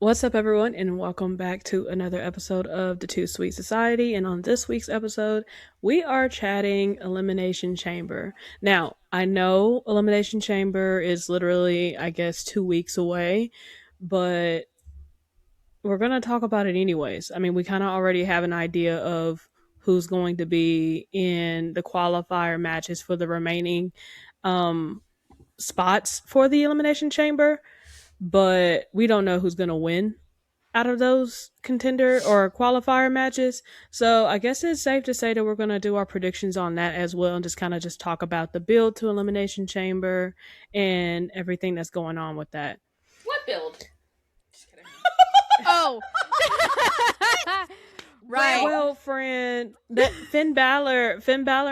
What's up, everyone, and welcome back to another episode of the Two Sweet Society. And on this week's episode, we are chatting Elimination Chamber. Now, I know Elimination Chamber is literally, I guess, 2 weeks away, but we're going to talk about it anyways. I mean, we kind of already have an idea of who's going to be in the qualifier matches for the remaining um, spots for the Elimination Chamber, but we don't know who's going to win out of those contender or qualifier matches. So I guess it's safe to say that we're going to do our predictions on that as well and just kind of just talk about the build to Elimination Chamber and everything that's going on with that. What build? Just kidding. Oh. Right. Well, friend, that Finn Balor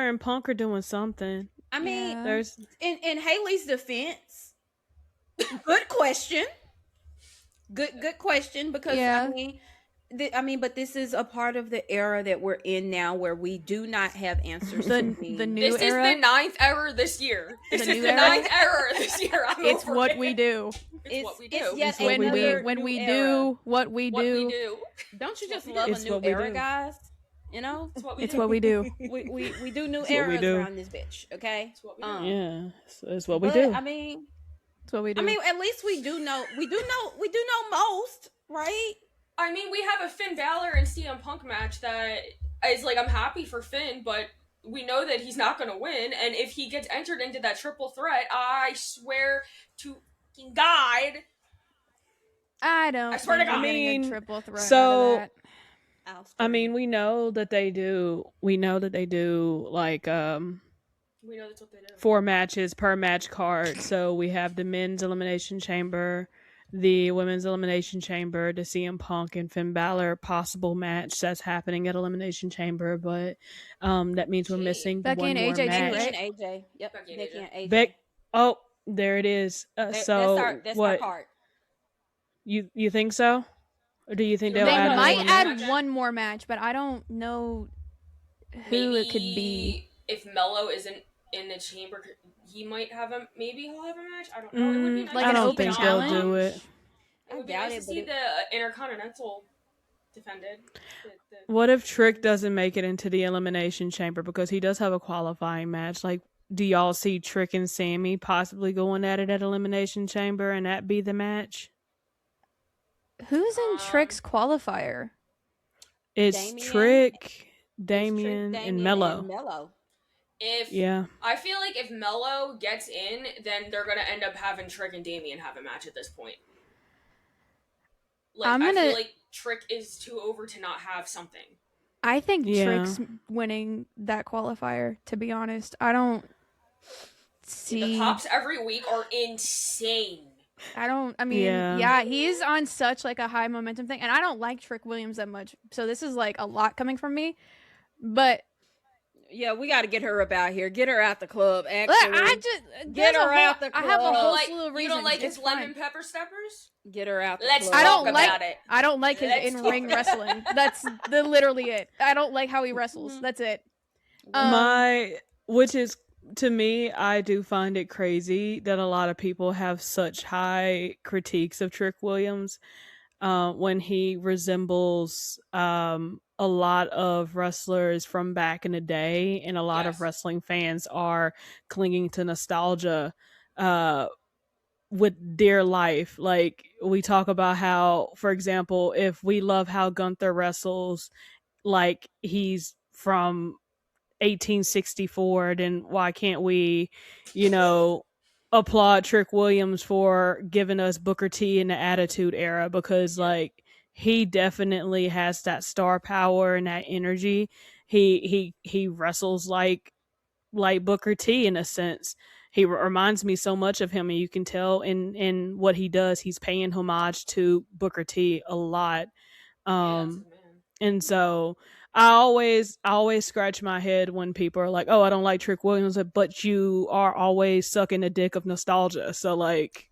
and Punk are doing something. I mean, Yeah. There's in Haley's defense, good question. Good question because Yeah. but this is a part of the era that we're in now where we do not have answers. The to things. new This era. is the ninth error this year. This The is new the era? ninth error this year. It's what we do. It's what we do. It's yet It's what we do. another When new we era. do what we what do. we do. Don't you just It's love what a we new do. era, guys? You know, It's what we It's do. what we do. we do new It's what we eras do. around this bitch. Okay. It's what we do. yeah, it's what we But, do. I mean, It's what we do. at least we do know most, right? I mean, we have a Finn Balor and CM Punk match that is like, I'm happy for Finn, but we know that he's not going to win. And if he gets entered into that triple threat, I swear to fucking God. I don't. I swear to think God. we're getting I mean, a triple threat. so- out of that. I mean, we know that they do. We know that they do like We know that's what they do. 4 matches per match card. So we have the men's elimination chamber, the women's elimination chamber, the CM Punk and Finn Balor possible match that's happening at Elimination Chamber, but that means we're Gee. missing Becky one and more AJ too, match. right? Becky and AJ. Yep. Becky and Becky AJ. and AJ. Beck, oh, there it is. So that's what our part. you think so, or do you think they'll They add might one add match? one more match, but I don't know who it could be. If Mello isn't in the chamber, he might have a he'll have a match. I don't know. It would be nice Like I an don't open think challenge? they'll do it. It would be I doubt nice it, to but see it- the Intercontinental defended. What if Trick doesn't make it into the Elimination Chamber because he does have a qualifying match? Like, do y'all see Trick and Sammy possibly going at it at Elimination Chamber and that be the match? Who's in Trick's qualifier? It's Damien? Trick, Damien, Trick, and Mello. Mello. If Yeah. I feel like if Mello gets in, then they're gonna end up having Trick and Damien have a match at this point. Like, I'm I gonna- feel like Trick is too over to not have something. I think Yeah. Trick's winning that qualifier, to be honest. I don't The see. pops every week are insane. I mean, Yeah. yeah, he's on such like a high momentum thing, and I don't like Trick Williams that much, so this is like a lot coming from me. But Yeah, we got to get her up out here. Get her out the club. look, Actually, I just Get there's a her whole- out the I have a club. whole like, slew of you reasons. don't like It's his lemon fine. pepper steppers? get her out the Let's club. I don't talk like- about it. I don't like his Let's in-ring talk wrestling. That's literally it. I don't like how he wrestles. Mhm. That's it. Which is, to me, I do find it crazy that a lot of people have such high critiques of Trick Williams when he resembles a lot of wrestlers from back in the day, and a lot of Yes. wrestling fans are clinging to nostalgia with dear life. Like, we talk about how, for example, if we love how Gunther wrestles like he's from 1864, then why can't we, applaud Trick Williams for giving us Booker T in the Attitude Era? Because like, he definitely has that star power and that energy. He wrestles like Booker T in a sense. He reminds me so much of him, and you can tell in what he does, he's paying homage to Booker T a lot. Yeah, that's his man. And so I always scratch my head when people are like, "Oh, I don't like Trick Williams," but you are always sucking the dick of nostalgia. So like,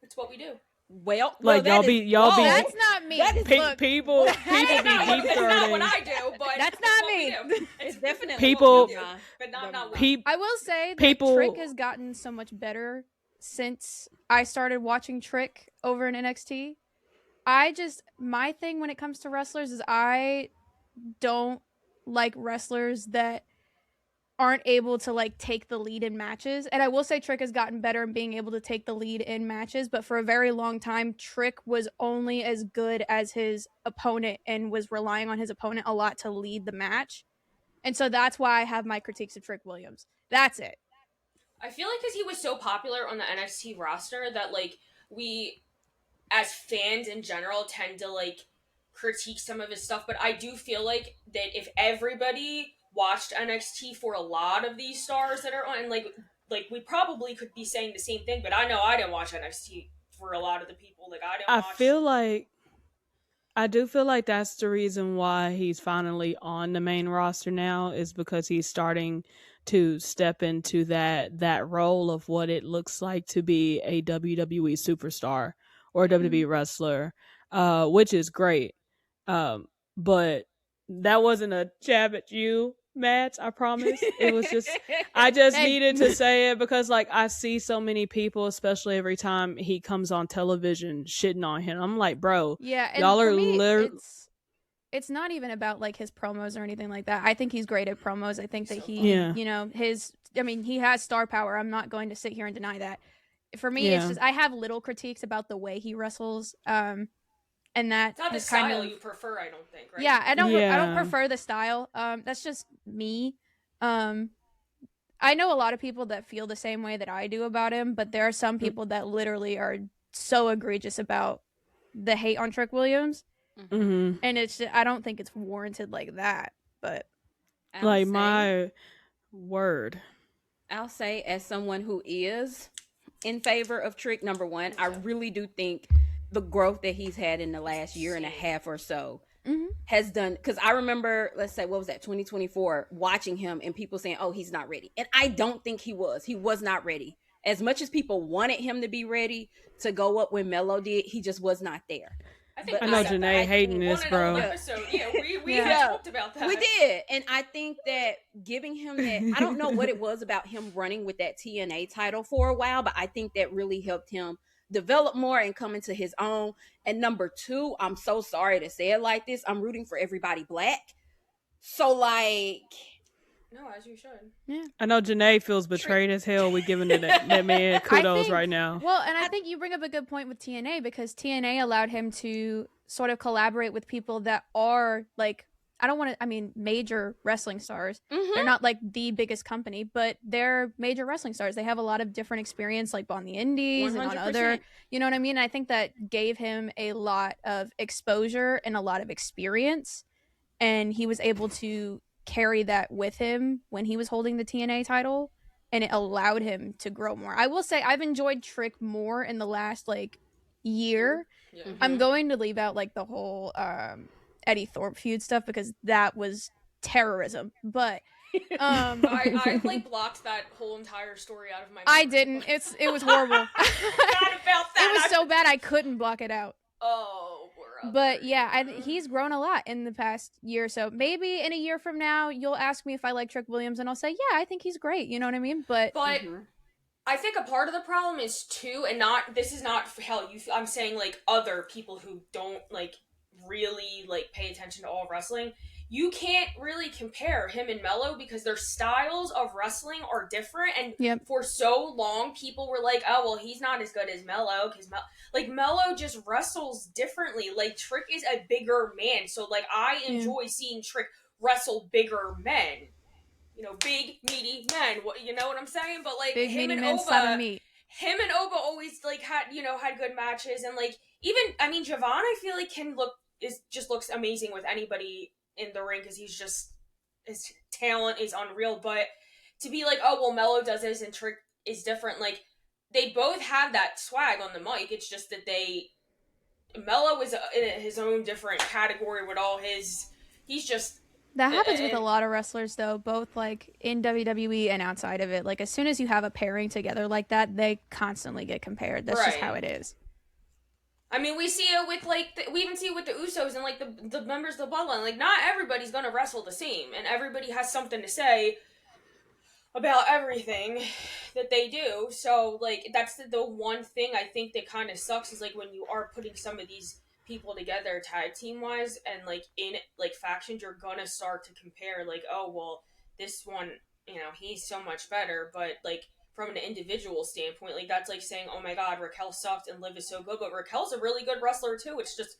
It's what we do. Well, Like, that is- y'all be- whoa. That's not me. That is- Look, people It's be not what- deep it's not what throating. I do, but That's it's not what we me. do. It's definitely People- what we do. but not we. Pe- I will say that People- Trick has gotten so much better since I started watching Trick over in NXT. My thing when it comes to wrestlers is I don't like wrestlers that aren't able to like take the lead in matches. And I will say Trick has gotten better in being able to take the lead in matches, but for a very long time Trick was only as good as his opponent and was relying on his opponent a lot to lead the match. And so that's why I have my critiques of Trick Williams. That's it. I feel like because he was so popular on the NXT roster that like we as fans in general tend to like critique some of his stuff, but I do feel like that if everybody watched NXT for a lot of these stars that are on, and like we probably could be saying the same thing, but I know I didn't watch NXT for a lot of the people. Like I didn't I watch. feel like I do feel like that's the reason why he's finally on the main roster now, is because he's starting to step into that role of what it looks like to be a WWE superstar or a WWE wrestler, which is great. But that wasn't a jab at you, Matt. I promise. It was just I just needed to say it because like I see so many people, especially every time he comes on television, shitting on him. I'm like, bro, Yeah, and y'all for are me, literally. it's not even about like his promos or anything like that. I think he's great at promos. I think that Yeah. you know, he has star power. I'm not going to sit here and deny that. For me, it's Yeah. just I have little critiques about the way he wrestles. And that It's not the has kind style of you prefer, I don't think, right? yeah. I don't Yeah. prefer the style. That's just me. I know a lot of people that feel the same way that I do about him, but there are some people that literally are so egregious about the hate on Trick Williams. Mm-hmm. And it's just, I don't think it's warranted like that. But Like my word. I'll say, as someone who is in favor of Trick, number one, I really do think the growth that he's had in the last year and a half or so has done, because I remember, let's say, what was that, 2024, watching him and people saying, oh, he's not ready. And I don't think he was not ready. As much as people wanted him to be ready to go up when Melo did, he just was not there. I know Janae hating this, bro. Episode. Yeah, we had talked about that. We did. And I think that giving him that, I don't know what it was about him running with that TNA title for a while, but I think that really helped him develop more and come into his own. And number two, I'm so sorry to say it like this, I'm rooting for everybody black. So like, no, as you should. Yeah, I know Janae feels betrayed as hell. We giving that man kudos right now. Well, and I think you bring up a good point with TNA, because TNA allowed him to sort of collaborate with people that are like, major wrestling stars. They're not like the biggest company, but they're major wrestling stars. They have a lot of different experience, like on the indies 100%. And on other, you know what I mean? I think that gave him a lot of exposure and a lot of experience, and he was able to carry that with him when he was holding the TNA title, and it allowed him to grow more. I will say I've enjoyed Trick more in the last like year. Yeah. I'm going to leave out like the whole Eddie Thorpe feud stuff because that was terrorism, but I like blocked that whole entire story out of my memory. I didn't. It was horrible. Forgot about that. It was so bad I couldn't block it out. Oh, but yeah, he's grown a lot in the past year or so. Maybe in a year from now, you'll ask me if I like Trick Williams, and I'll say, yeah, I think he's great. You know what I mean? But I think a part of the problem is too, and this is not for hell. I'm saying like other people who don't like really like pay attention to all wrestling. You can't really compare him and Melo because their styles of wrestling are different. And for so long, people were like, "Oh, well, he's not as good as Melo because Melo just wrestles differently. Like Trick is a bigger man, so like I enjoy seeing Trick wrestle bigger men. You know, big meaty men. You know what I'm saying? But like big, him and Oba always like had good matches, and like even Javon, I feel like looks amazing with anybody in the ring because his talent is unreal. But to be like, oh well, Melo does this and Trick is different. Like they both have that swag on the mic. It's just that Melo is in his own different category with all his. He's just. That happens with a lot of wrestlers, though, both like in WWE and outside of it. Like as soon as you have a pairing together like that, they constantly get compared. That's just how it is. I mean, we see it with we even see it with the Usos and like the members of the Bloodline. Like not everybody's gonna wrestle the same, and everybody has something to say. about everything that they do. So like that's the one thing I think that kind of sucks is like when you are putting some of these people together tag team wise and like in like factions you're gonna start to compare like, oh well, this one, he's so much better, but like from an individual standpoint, like that's like saying, oh my god, Raquel sucked and Liv is so good, but Raquel's a really good wrestler too. It's just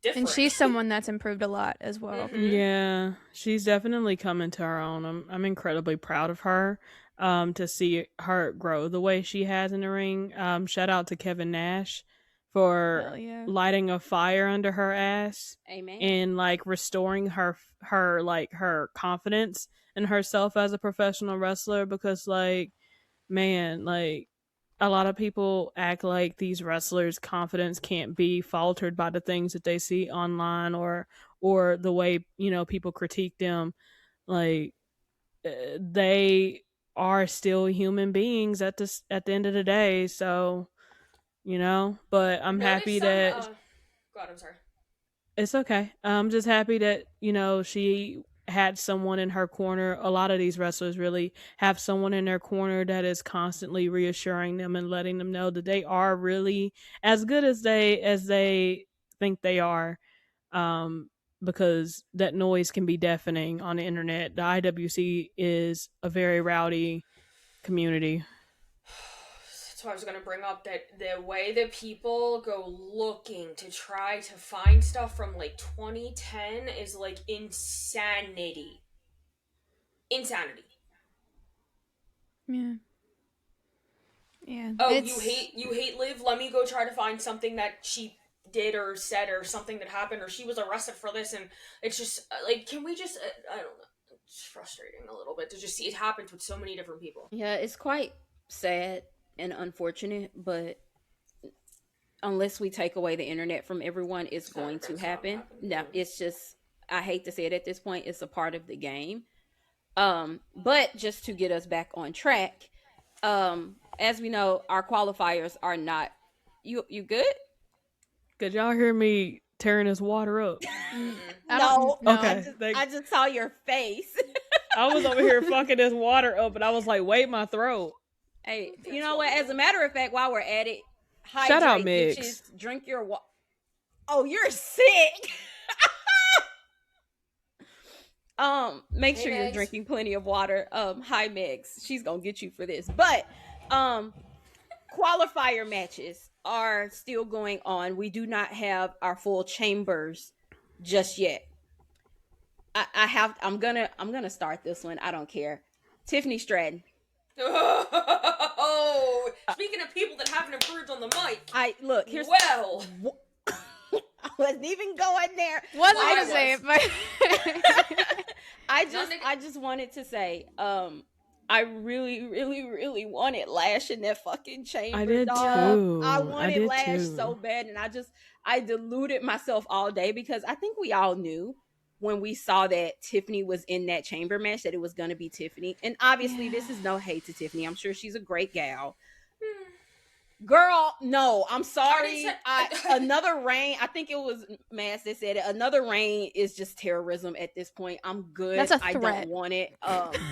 different. And she's someone that's improved a lot as well. Yeah, she's definitely coming to her own. I'm incredibly proud of her. To see her grow the way she has in the ring. Shout out to Kevin Nash for Yeah. lighting a fire under her ass. Amen. And like restoring her confidence in herself as a professional wrestler, because like, man, like a lot of people act like these wrestlers' confidence can't be faltered by the things that they see online, or the way people critique them. Like, they are still human beings at the end of the day. So, but I'm happy that God, I'm sorry. it's okay. I'm just happy that she had someone in her corner. A lot of these wrestlers really have someone in their corner that is constantly reassuring them and letting them know that they are really as good as they think they are. Because that noise can be deafening on the internet. The IWC is a very rowdy community. That's why I was going to bring up that the way that people go looking to try to find stuff from like 2010 is like insanity. Insanity. Yeah. Yeah. Oh, you hate Liv? Let me go try to find something that she did or said or something that happened or she was arrested for this, and it's just like, can we just I don't know. It's frustrating a little bit to just see it happens with so many different people. Yeah, it's quite sad and unfortunate, but unless we take away the internet from everyone, it's going to happen. No, it's just, I hate to say it at this point, it's a part of the game. But just to get us back on track, as we know, our qualifiers are not. You good? Could y'all hear me tearing this water up? No. Okay. I just saw your face. I was over here fucking this water up, and I was like, wait my throat. Hey, you know what? As a matter of fact, while we're at it, hydrate, shout out, Mix. Bitches, drink your water. Oh, you're sick. Make sure you're drinking plenty of water. Hi, Megs. She's gonna get you for this. But qualifier matches are still going on. We do not have our full chambers just yet. I'm gonna start this one. I don't care. Tiffany Stratton. Oh, speaking of people that haven't improved on the mic. Here's well. I wasn't even going there. Wasn't gonna say it, but I just wanted to say, I really, really, really wanted Lash in that fucking chamber. I did too. I wanted Lash so bad, and I deluded myself all day because I think we all knew when we saw that Tiffany was in that chamber match that it was going to be Tiffany. And obviously, this is no hate to Tiffany. I'm sure she's a great gal. Girl, no, I'm sorry. Another reign. I think it was Mass that said it. Another reign is just terrorism at this point. I'm good. That's a threat. I don't want it.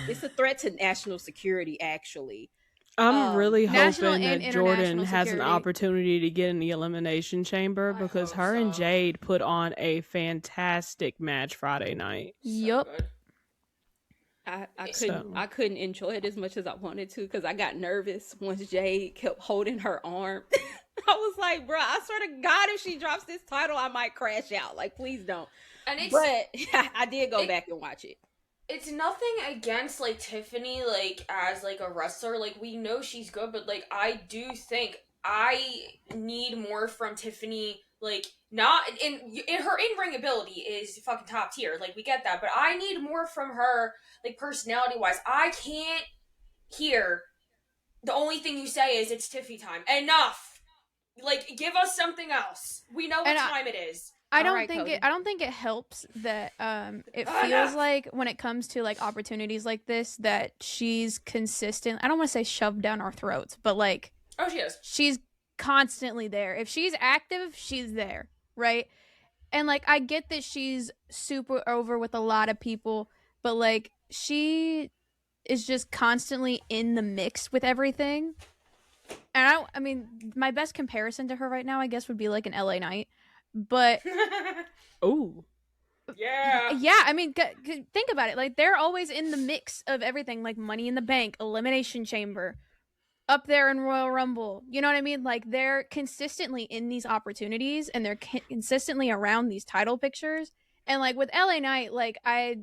It's a threat to national security, actually. I'm really hoping that Jordan has security. an opportunity to get in the Elimination Chamber, because her and Jade put on a fantastic match Friday night. Yup. I couldn't enjoy it as much as I wanted to because I got nervous once Jade kept holding her arm. I was like, bro, I swear to God, if she drops this title, I might crash out. Like, please don't. But I did go back and watch it. It's nothing against like Tiffany, like as like a wrestler. Like, we know she's good, but like I do think I need more from Tiffany. Like, not in her in-ring ability is fucking top tier. Like, we get that, but I need more from her, like personality wise. I can't hear the only thing you say is it's Tiffany time. Enough. Like, give us something else. We know what time it is. I don't think it helps that it feels like when it comes to like opportunities like this that she's consistent. I don't want to say shoved down our throats, but like, oh, she is. She's constantly there. If she's active, she's there, right? And like, I get that she's super over with a lot of people, but like, she is just constantly in the mix with everything. And I mean, my best comparison to her right now, I guess, would be like an LA Knight. But Ooh. yeah, I mean, think about it. Like, they're always in the mix of everything, like Money in the Bank, Elimination Chamber, up there in Royal Rumble. You know what I mean? Like, they're consistently in these opportunities, and they're consistently around these title pictures. And like with LA Knight, like I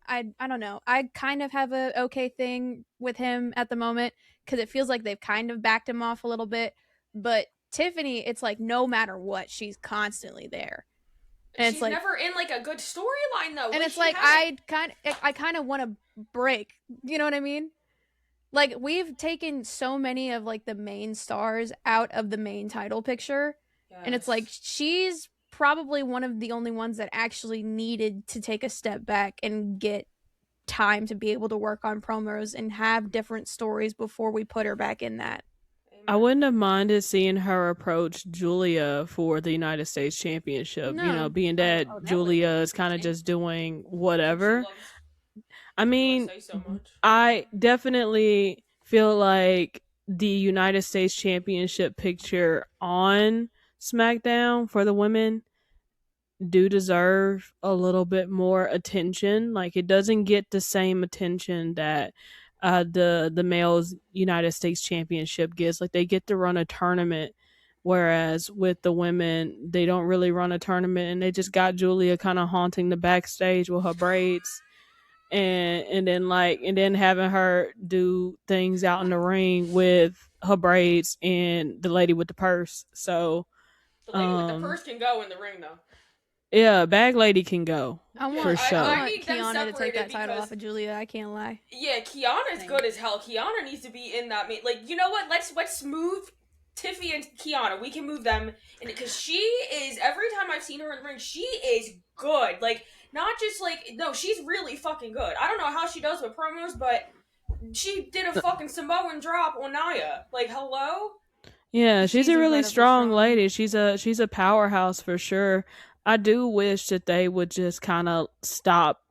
don't know. I kind of have a okay thing with him at the moment because it feels like they've kind of backed him off a little bit. But Tiffany, it's like no matter what, she's constantly there. And she's it's like, never in like a good storyline though. And it's like I kind of want to break. You know what I mean? Like, we've taken so many of like the main stars out of the main title picture, and it's like she's probably one of the only ones that actually needed to take a step back and get time to be able to work on promos and have different stories before we put her back in that. I wouldn't have minded seeing her approach Julia for the United States Championship. No. You know, being that Julia is kind of just doing whatever. I mean, I definitely feel like the United States Championship picture on SmackDown for the women do deserve a little bit more attention. Like, it doesn't get the same attention that the males United States Championship gets. Like, they get to run a tournament, whereas with the women they don't really run a tournament, and they just got Julia kind of haunting the backstage with her braids. And then having her do things out in the ring with her braids and the lady with the purse. So the lady with the purse can go in the ring though. Yeah, bag lady can go. I want Kiana to take that title off of Julia. I can't lie. Yeah, Kiana's good as hell. Kiana needs to be in that. Like, you know what? Let's move Tiffy and Kiana. We can move them because she is. Every time I've seen her in the ring, she is good. Like, not just like, no, she's really fucking good. I don't know how she does with promos, but she did a fucking Samoan drop on Nia. Like, hello. Yeah, she's a really strong lady. She's a powerhouse for sure. I do wish that they would just kind of stop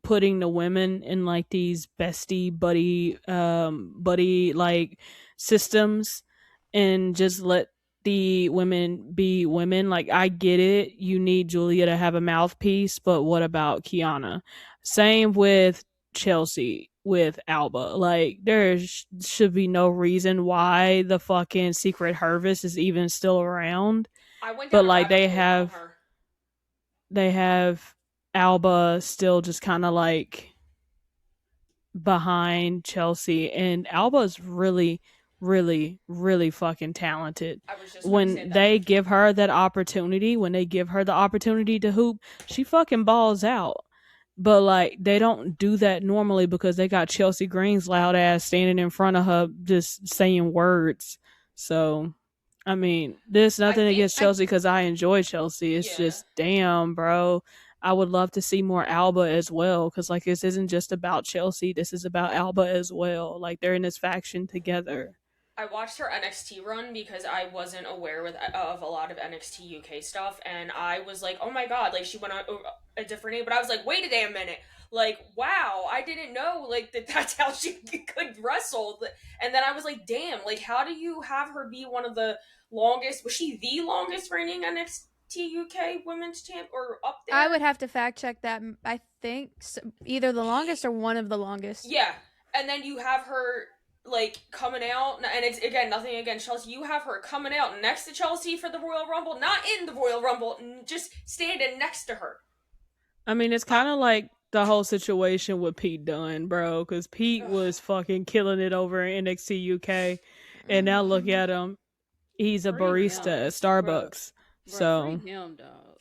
putting the women in like these bestie buddy like systems and just let the women be women. Like, I get it, you need Julia to have a mouthpiece, but what about Kiana? Same with Chelsea with Alba. Like, there should be no reason why the fucking Secret Harvest is even still around. But like, they have Alba still just kind of like behind Chelsea, and Alba's really, really, really fucking talented. When they give her that opportunity, when they give her the opportunity to hoop, she fucking balls out. But like, they don't do that normally because they got Chelsea Green's loud ass standing in front of her just saying words. So I mean, there's nothing against Chelsea because I enjoy Chelsea. It's just, damn, bro. I would love to see more Alba as well, because like, this isn't just about Chelsea. This is about Alba as well. Like, they're in this faction together. I watched her NXT run because I wasn't aware of a lot of NXT UK stuff, and I was like, oh my god, like, she went on a different name, but I was like, wait a damn minute. Like, wow, I didn't know, like, that's how she could wrestle. And then I was like, damn, like, how do you have her be one of the longest, was she the longest reigning NXT UK women's champ, or up there? I would have to fact check that. I think either the longest or one of the longest. Yeah, and then you have her, like, coming out, and it's, again, nothing against Chelsea, you have her coming out next to Chelsea for the Royal Rumble, not in the Royal Rumble, just standing next to her. I mean, it's kind of like the whole situation with Pete Dunne, bro, because Pete was fucking killing it over in NXT UK, and now look at him. He's a barista at Starbucks. So free him, dog.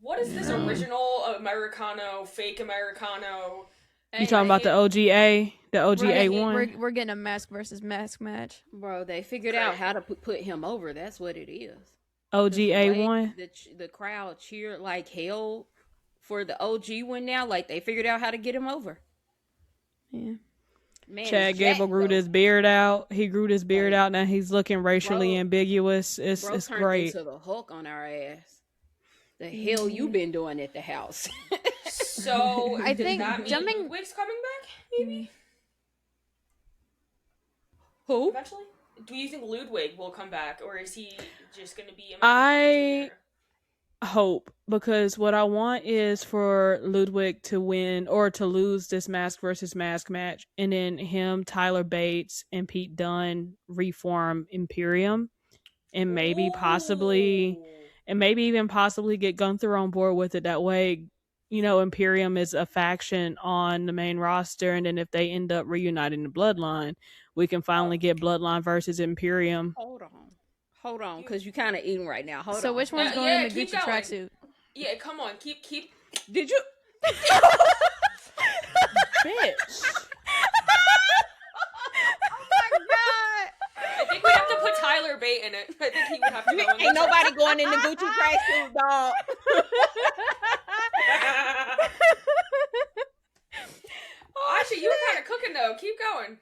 What is this original Americano, fake Americano? You talking about the OGA? The OGA one? We're getting a mask versus mask match. Bro, they figured out how to put him over. That's what it is. OGA one? The crowd cheered like hell for the OG one now. Like, they figured out how to get him over. Yeah. Man, Chad Gable grew his beard out. He grew his beard out. Now he's looking racially ambiguous. It's turned great. into the Hulk on our ass. The hell you been doing at the house? So I does think that mean jumping- Ludwig's coming back? Maybe Who? eventually. Do you think Ludwig will come back, or is he just going to be? I hope, because what I want is for Ludwig to win or to lose this mask versus mask match, and then him, Tyler Bates, and Pete Dunne reform Imperium, and maybe possibly, and maybe even possibly get Gunther on board with it. That way, you know, Imperium is a faction on the main roster, and then if they end up reuniting the Bloodline, we can finally get Bloodline versus Imperium. Hold on, because you're kind of eating right now. Hold on. So which one's going in the Gucci tracksuit? Yeah, come on, keep. Did you? Bitch. I think we have to put Tyler Bate in it. I think he would have to go in. Ain't nobody going in the Gucci tracksuit, dog. Actually, you were kind of cooking though. Keep going.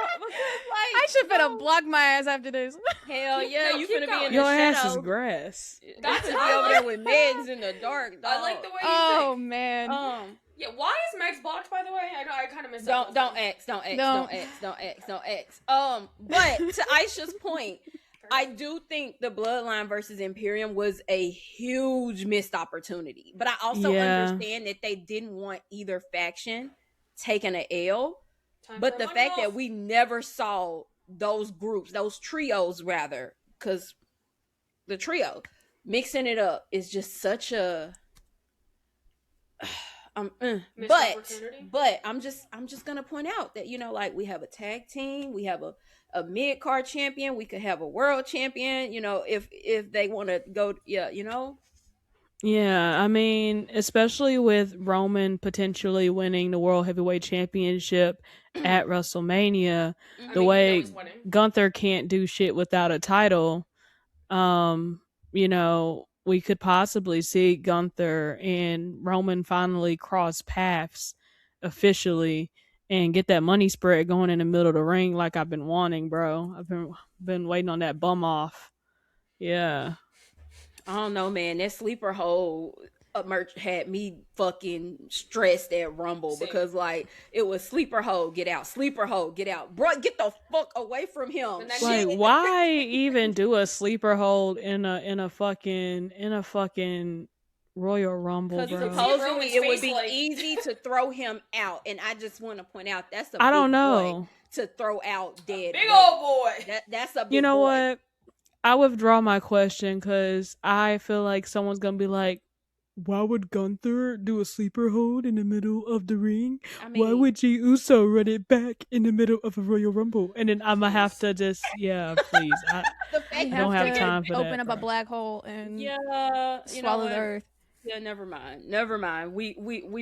I should finna block my ass after this. Hell yeah, you keep finna be going. in Your the ass is shadows. grass. That's That's how I over like- there with Megs in the dark. Dog. I like the way you Oh think. man. Yeah, why is Meg's blocked? By the way, I kind of missed. Don't X. But to Aisha's point, I do think the Bloodline versus Imperium was a huge missed opportunity. But I also understand that they didn't want either faction taking an L. But the fact that we never saw those groups, those trios rather, because the trio mixing it up is just such a but I'm just gonna point out that, you know, like, we have a tag team, we have a mid-card champion, we could have a world champion, you know, if they want to go, you know. Yeah, I mean, especially with Roman potentially winning the World Heavyweight Championship at WrestleMania, the way Gunther can't do shit without a title, you know, we could possibly see Gunther and Roman finally cross paths officially and get that money spread going in the middle of the ring like I've been wanting, bro. I've been waiting on that bum off. Yeah. I don't know, man. That sleeper hole merch had me fucking stressed at Rumble. Same. Because, like, it was sleeper hole, get out, sleeper hole, get out. Bro, get the fuck away from him. Like, why even do a sleeper hold in a fucking Royal Rumble, bro? Because supposedly it would be easy to throw him out, and I just want to point out that's a I don't big know boy to throw out dead. Big old boy. That's a big You know boy. what? I withdraw my question because I feel like someone's gonna be like, why would Gunther do a sleeper hold in the middle of the ring? I mean, why would Jey Uso run it back in the middle of a Royal Rumble? And then I'm gonna have to just, please. I don't have time for that. Open up a black hole and swallow the earth. Yeah, never mind. We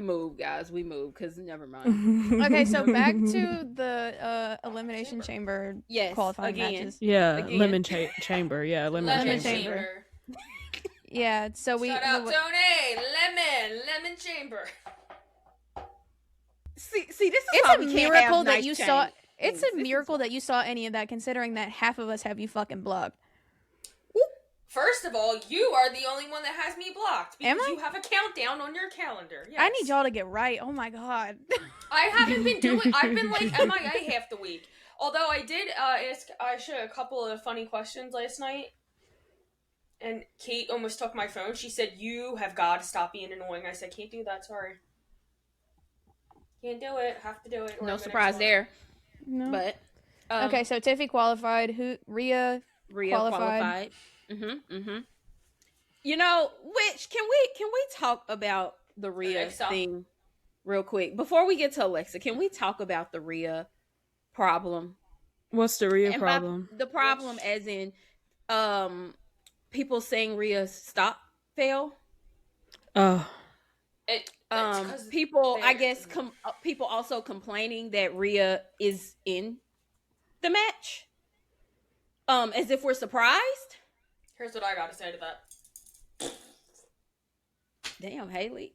move, guys. We move, because never mind. Okay, so back to the Elimination Chamber qualifying matches. Yeah, Lemon Chamber. Yeah, Lemon Chamber. Yeah, so Shout out Tony! Lemon Chamber. See, this is it's how a we miracle can't have that nice you change. saw. It's a miracle that you saw any of that, considering that half of us have you fucking blocked. First of all, you are the only one that has me blocked because Am I? you have a countdown on your calendar. Yes. I need y'all to get right. Oh my god. I haven't been doing. I've been like MIA half the week. Although I did ask Aisha a couple of funny questions last night, and Kate almost took my phone. She said, "You have got to stop being annoying." I said, "Can't do that. Sorry, can't do it. Have to do it." No surprise there. No. But okay, so Tiffy qualified. Rhea qualified. You know, which can we talk about the Rhea Alexa thing real quick before we get to Alexa? Can we talk about the Rhea problem? What's the Rhea problem? The problem, as in, people saying Rhea's stop fail. People, I guess, people also complaining that Rhea is in the match. As if we're surprised. Here's what I got to say to that. Damn, Haley.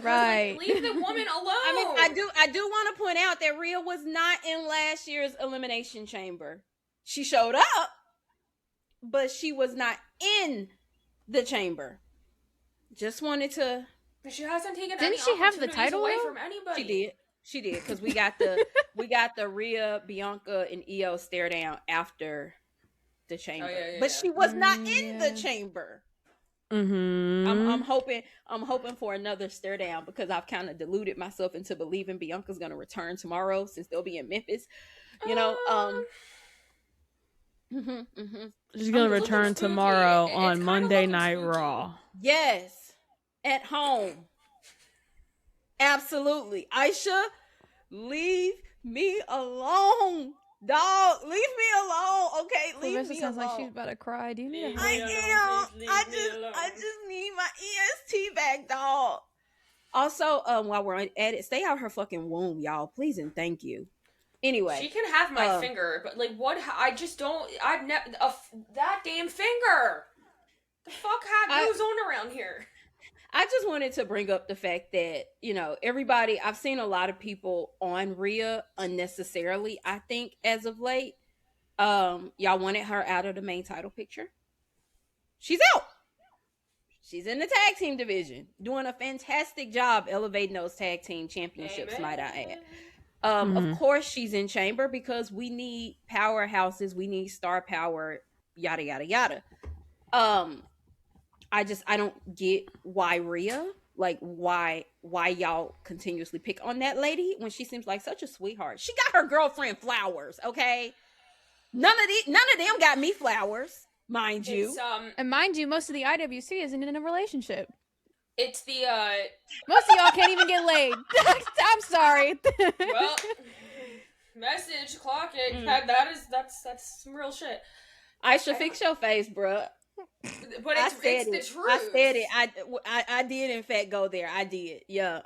Right. Leave the woman alone. I mean, I do want to point out that Rhea was not in last year's Elimination Chamber. She showed up, but she was not in the chamber. Just wanted to She hasn't taken Didn't any she have the opportunities title, away though? from anybody. She did, because we got the Rhea, Bianca, and Io stare down after the chamber, but she was not in the chamber. I'm hoping for another stare down, because I've kind of deluded myself into believing Bianca's gonna return tomorrow since they'll be in Memphis. You know, she's gonna return tomorrow on Monday Night Raw. Yes, at home. Absolutely. Aisha, leave me alone. Dog, leave me alone. Okay, leave Clarissa me sounds alone. like she's about to cry. Do you need a I just need my EST back, dog. Also, while we're at it, stay out her fucking womb, y'all. Please and thank you. Anyway, she can have my finger, but like, what? I just don't. I've never that damn finger. The fuck goes on around here? I just wanted to bring up the fact that, everybody, I've seen a lot of people on Rhea unnecessarily, I think, as of late. Y'all wanted her out of the main title picture. She's out. She's in the tag team division, doing a fantastic job elevating those tag team championships, might I add. Of course, she's in Chamber because we need powerhouses, we need star power, yada, yada, yada. I don't get why Rhea, like why y'all continuously pick on that lady when she seems like such a sweetheart. She got her girlfriend flowers, okay? None of them got me flowers, mind you. And mind you, most of the IWC isn't in a relationship. It's the most of y'all can't even get laid. I'm sorry. Well, message, clock it. That's some real shit. Aisha, fix your face, bruh. But it's the truth. I said it. I did in fact go there. I did. Yeah.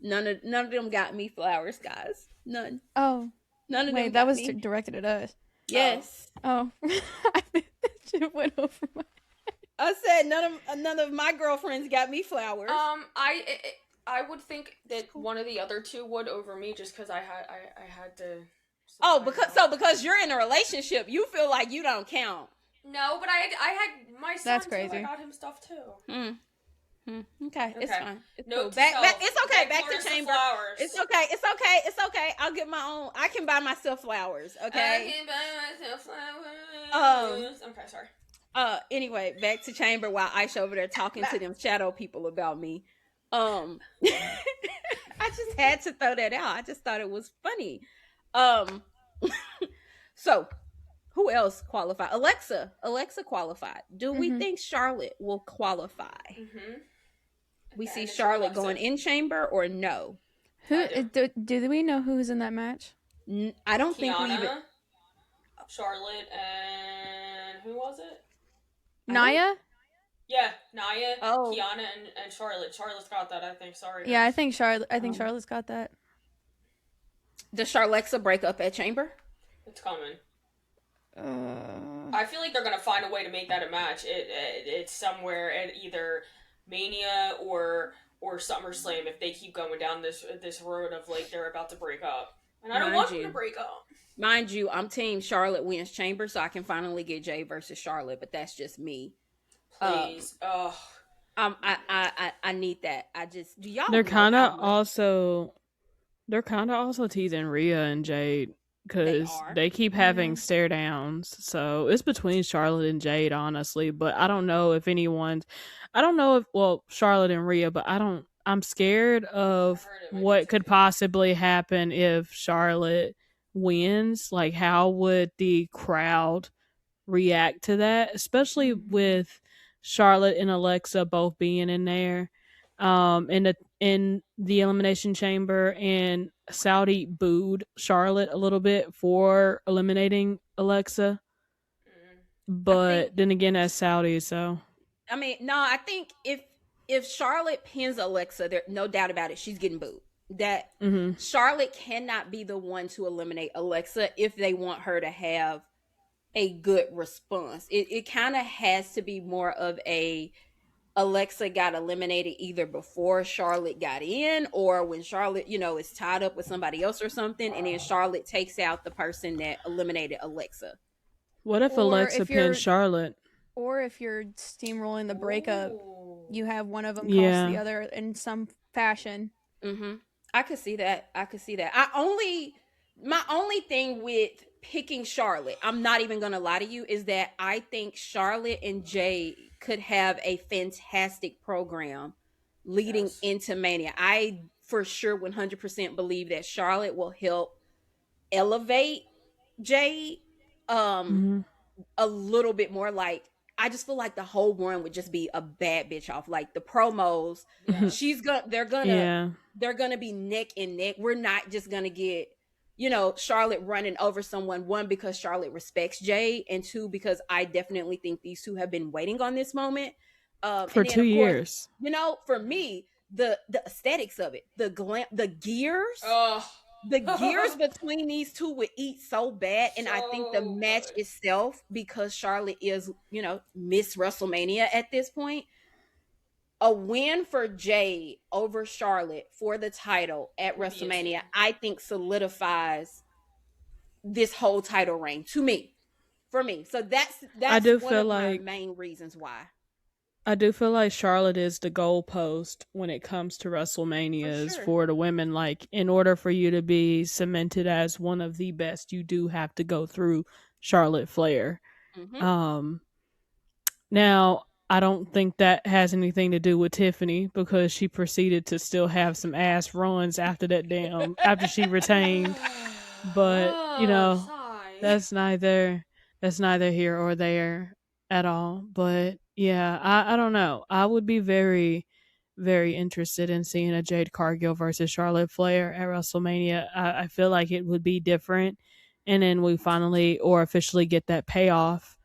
None of them got me flowers, guys. None. Oh. None of them. Wait, that was directed at us. Yes. Oh. I think that shit went over my head. I said none of my girlfriends got me flowers. I would think that one of the other two would over me, just because I had to. Oh, because you're in a relationship, you feel like you don't count. No, but I had my son. That's crazy. Too. I got him stuff too. Okay, it's fine. It's cool. It's okay. Back to Chamber. Flowers. It's okay. I'll get my own. I can buy myself flowers. Okay. I can buy myself flowers. Okay, sorry. Anyway, back to Chamber while Aisha over there talking to them shadow people about me. I just had to throw that out. I just thought it was funny. So. Who else qualified? Alexa qualified. Do we think Charlotte will qualify? We see Charlotte going in Chamber or no? Do we know who's in that match? I don't think we even. Charlotte and who was it? Nia? Yeah, Nia, Oh. Kiana, and Charlotte. Charlotte's got that, I think. Sorry. Yeah, I think Charlotte's got that. Does Charlexa break up at Chamber? It's coming. I feel like they're gonna find a way to make that a match. It's somewhere at either Mania or SummerSlam if they keep going down this road of like they're about to break up. And I don't want them to break up. Mind you, I'm team Charlotte wins Chamber so I can finally get Jay versus Charlotte, but that's just me. Please. I need that. I just do y'all. They're kind of also teasing Rhea and Jade. Because they keep having stare downs. So it's between Charlotte and Jade, honestly. But I don't know if Charlotte and Rhea, but I'm scared of what could possibly happen if Charlotte wins. Like, how would the crowd react to that? Especially with Charlotte and Alexa both being in there. In the Elimination Chamber, and Saudi booed Charlotte a little bit for eliminating Alexa. But then again, that's Saudi, so. I mean, no, I think if Charlotte pins Alexa, there's no doubt about it, she's getting booed. That Charlotte cannot be the one to eliminate Alexa if they want her to have a good response. It kind of has to be more of a Alexa got eliminated either before Charlotte got in or when Charlotte, is tied up with somebody else or something, and then Charlotte takes out the person that eliminated Alexa. What if Alexa pins Charlotte? Or if you're steamrolling the breakup you have one of them cost the Yeah. other in some fashion. Mm-hmm. I could see that. I could see that. My only thing with picking Charlotte, I'm not even gonna lie to you, is that I think Charlotte and Jay could have a fantastic program leading Yes. into Mania. I for sure 100% believe that Charlotte will help elevate Jay Hmm. a little bit more. Like, I just feel like the whole run would just be a bad bitch off. Like the promos, Yes. Yeah. they're gonna be neck and neck. We're not just gonna get, Charlotte running over someone. One, because Charlotte respects Jay, and two, because I definitely think these two have been waiting on this moment. For And then two of course, years. for me, the aesthetics of it, the glam, the gears, Oh. the gears between these two would eat so bad. And I think the So match good. itself, because Charlotte is, Miss WrestleMania at this point, a win for Jade over Charlotte for the title at Would be WrestleMania, insane. I think solidifies this whole title reign to me. For me. So that's I that's do one feel of my like main reasons why. I do feel like Charlotte is the goalpost when it comes to For WrestleManias sure. for the women. Like, in order for you to be cemented as one of the best, you do have to go through Charlotte Flair. Mm-hmm. Um, Now, I don't think that has anything to do with Tiffany because she proceeded to still have some ass runs after after she retained. But, Oh, sigh. that's neither here or there at all. But yeah, I don't know. I would be very, very interested in seeing a Jade Cargill versus Charlotte Flair at WrestleMania. I feel like it would be different. And then we finally or officially get that payoff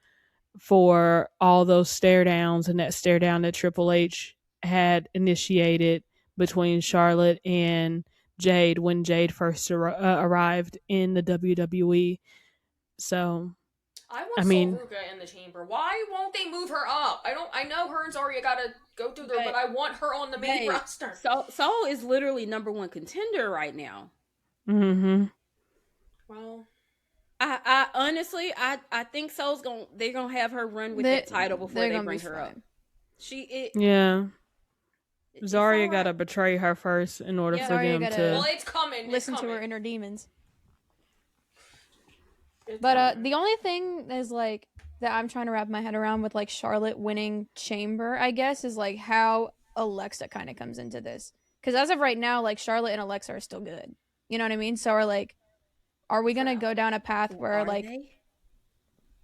for all those stare downs and that stare down that Triple H had initiated between Charlotte and Jade when Jade first arrived in the WWE. So, I I want Sol mean, Ruka in the chamber. Why won't they move her up? I know her and Zarya gotta go through there, but I want her on the main roster. So Soul is literally number one contender right now. mm-hmm. Well, I honestly, I think they're gonna have her run with that title before they bring her up. Yeah. It's Zarya all gotta right. betray her first in order Yeah, for Zarya them gotta- to. well, it's coming. Listen it's to coming. her inner demons. It's But coming. the only thing is like that I'm trying to wrap my head around with like Charlotte winning Chamber, I guess, is like how Alexa kind of comes into this. Because as of right now, like Charlotte and Alexa are still good. You know what I mean? So are we gonna go down a path where Are like? they?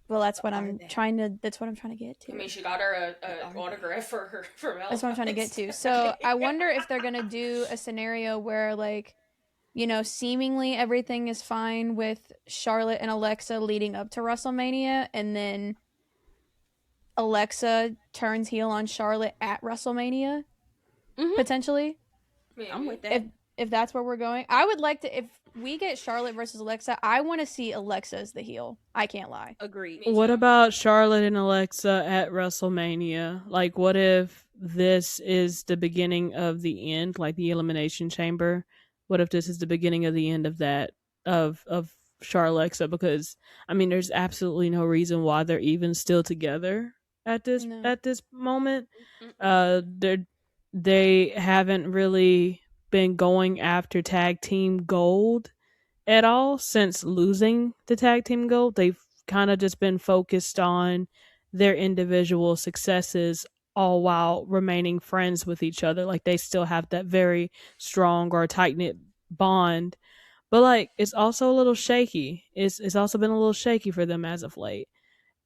Well, that's what Are I'm they? trying to. That's what I'm trying to get to. I mean, she got her a autograph for her for Mel. That's what I'm trying to get to. So I wonder if they're gonna do a scenario where like, seemingly everything is fine with Charlotte and Alexa leading up to WrestleMania, and then Alexa turns heel on Charlotte at WrestleMania, potentially. Maybe. I'm with that. If that's where we're going, I would like to. If we get Charlotte versus Alexa, I want to see Alexa as the heel. I can't lie. Agreed. Me What too. about Charlotte and Alexa at WrestleMania? Like, what if this is the beginning of the end, like the Elimination Chamber? What if this is the beginning of the end of that of Charlotte Alexa? Because I mean, there's absolutely no reason why they're even still together at this No. at this moment. They haven't really been going after tag team gold at all since losing the tag team gold. They've kind of just been focused on their individual successes all while remaining friends with each other. Like, they still have that very strong or tight knit bond. But like, it's also a little shaky. It's also been a little shaky for them as of late.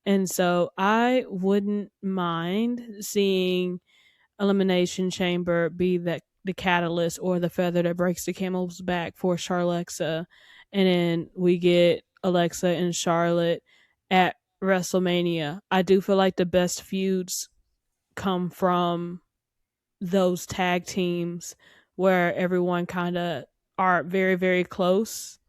And so I wouldn't mind seeing Elimination Chamber be the catalyst or the feather that breaks the camel's back for Charlexa, and then we get Alexa and Charlotte at WrestleMania. I do feel like the best feuds come from those tag teams where everyone kind of are very, very close,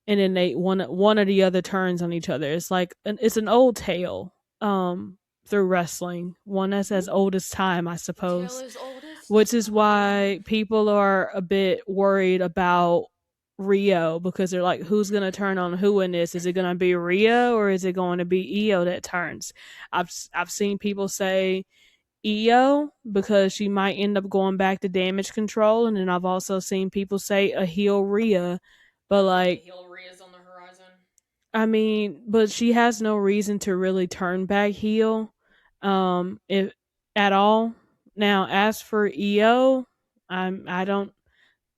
and then they one or the other turns on each other. It's like it's an old tale. Through wrestling, one that's as old as time, I suppose. Tale is oldest. Which is why people are a bit worried about Rio, because they're like, who's gonna turn on who in this? Is it gonna be Rio or is it going to be Io that turns? I've seen people say Io because she might end up going back to damage control, and then I've also seen people say a heel Rhea, but I think a like heel Rhea's on the horizon. I mean, but she has no reason to really turn back heel, if at all. Now, as for Io, I don't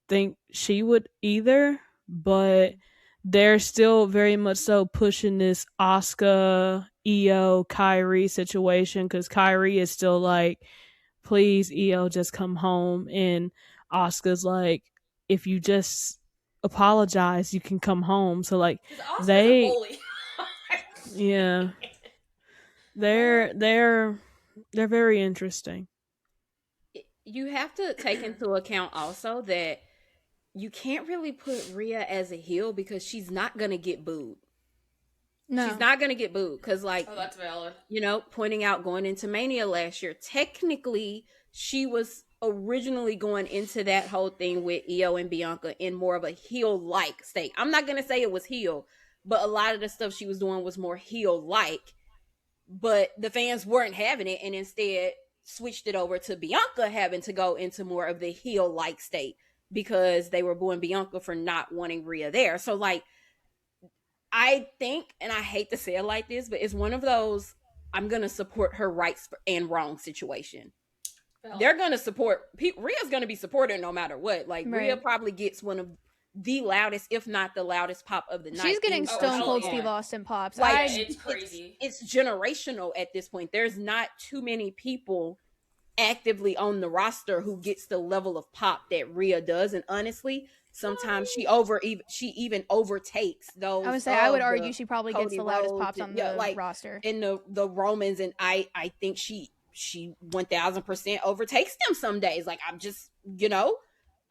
think she would either, but they're still very much so pushing this Asuka, Io, Kyrie situation because Kyrie is still like, please, Io, just come home. And Asuka's like, if you just apologize, you can come home. So, like, Because Asuka's a they, bully. yeah, Well, they're very interesting. You have to take into account also that you can't really put Rhea as a heel because she's not gonna get booed. No. She's not gonna get booed because, like, oh, that's valid. pointing out going into Mania last year, technically she was originally going into that whole thing with Io and Bianca in more of a heel like state. I'm not gonna say it was heel, but a lot of the stuff she was doing was more heel like. But the fans weren't having it, and instead switched it over to Bianca having to go into more of the heel like state because they were booing Bianca for not wanting Rhea there. So, like, I think, and I hate to say it like this, but it's one of those I'm gonna support her rights and wrong situation. Valid. They're gonna support Rhea's gonna be supported no matter what. Like, Rhea Right. probably gets one of the loudest, if not the loudest, pop of the night. She's getting Oh, Stone hell Cold yeah. Steve Austin pops. Like, Yeah, it's crazy. It's generational at this point. There's not too many people actively on the roster who gets the level of pop that Rhea does, and honestly, sometimes she even overtakes those. I would say I would of argue the she probably Cody gets the loudest Rhodes pops on and- the like, roster. in the Romans, and I think she 1000% overtakes them some days. Like, I'm just,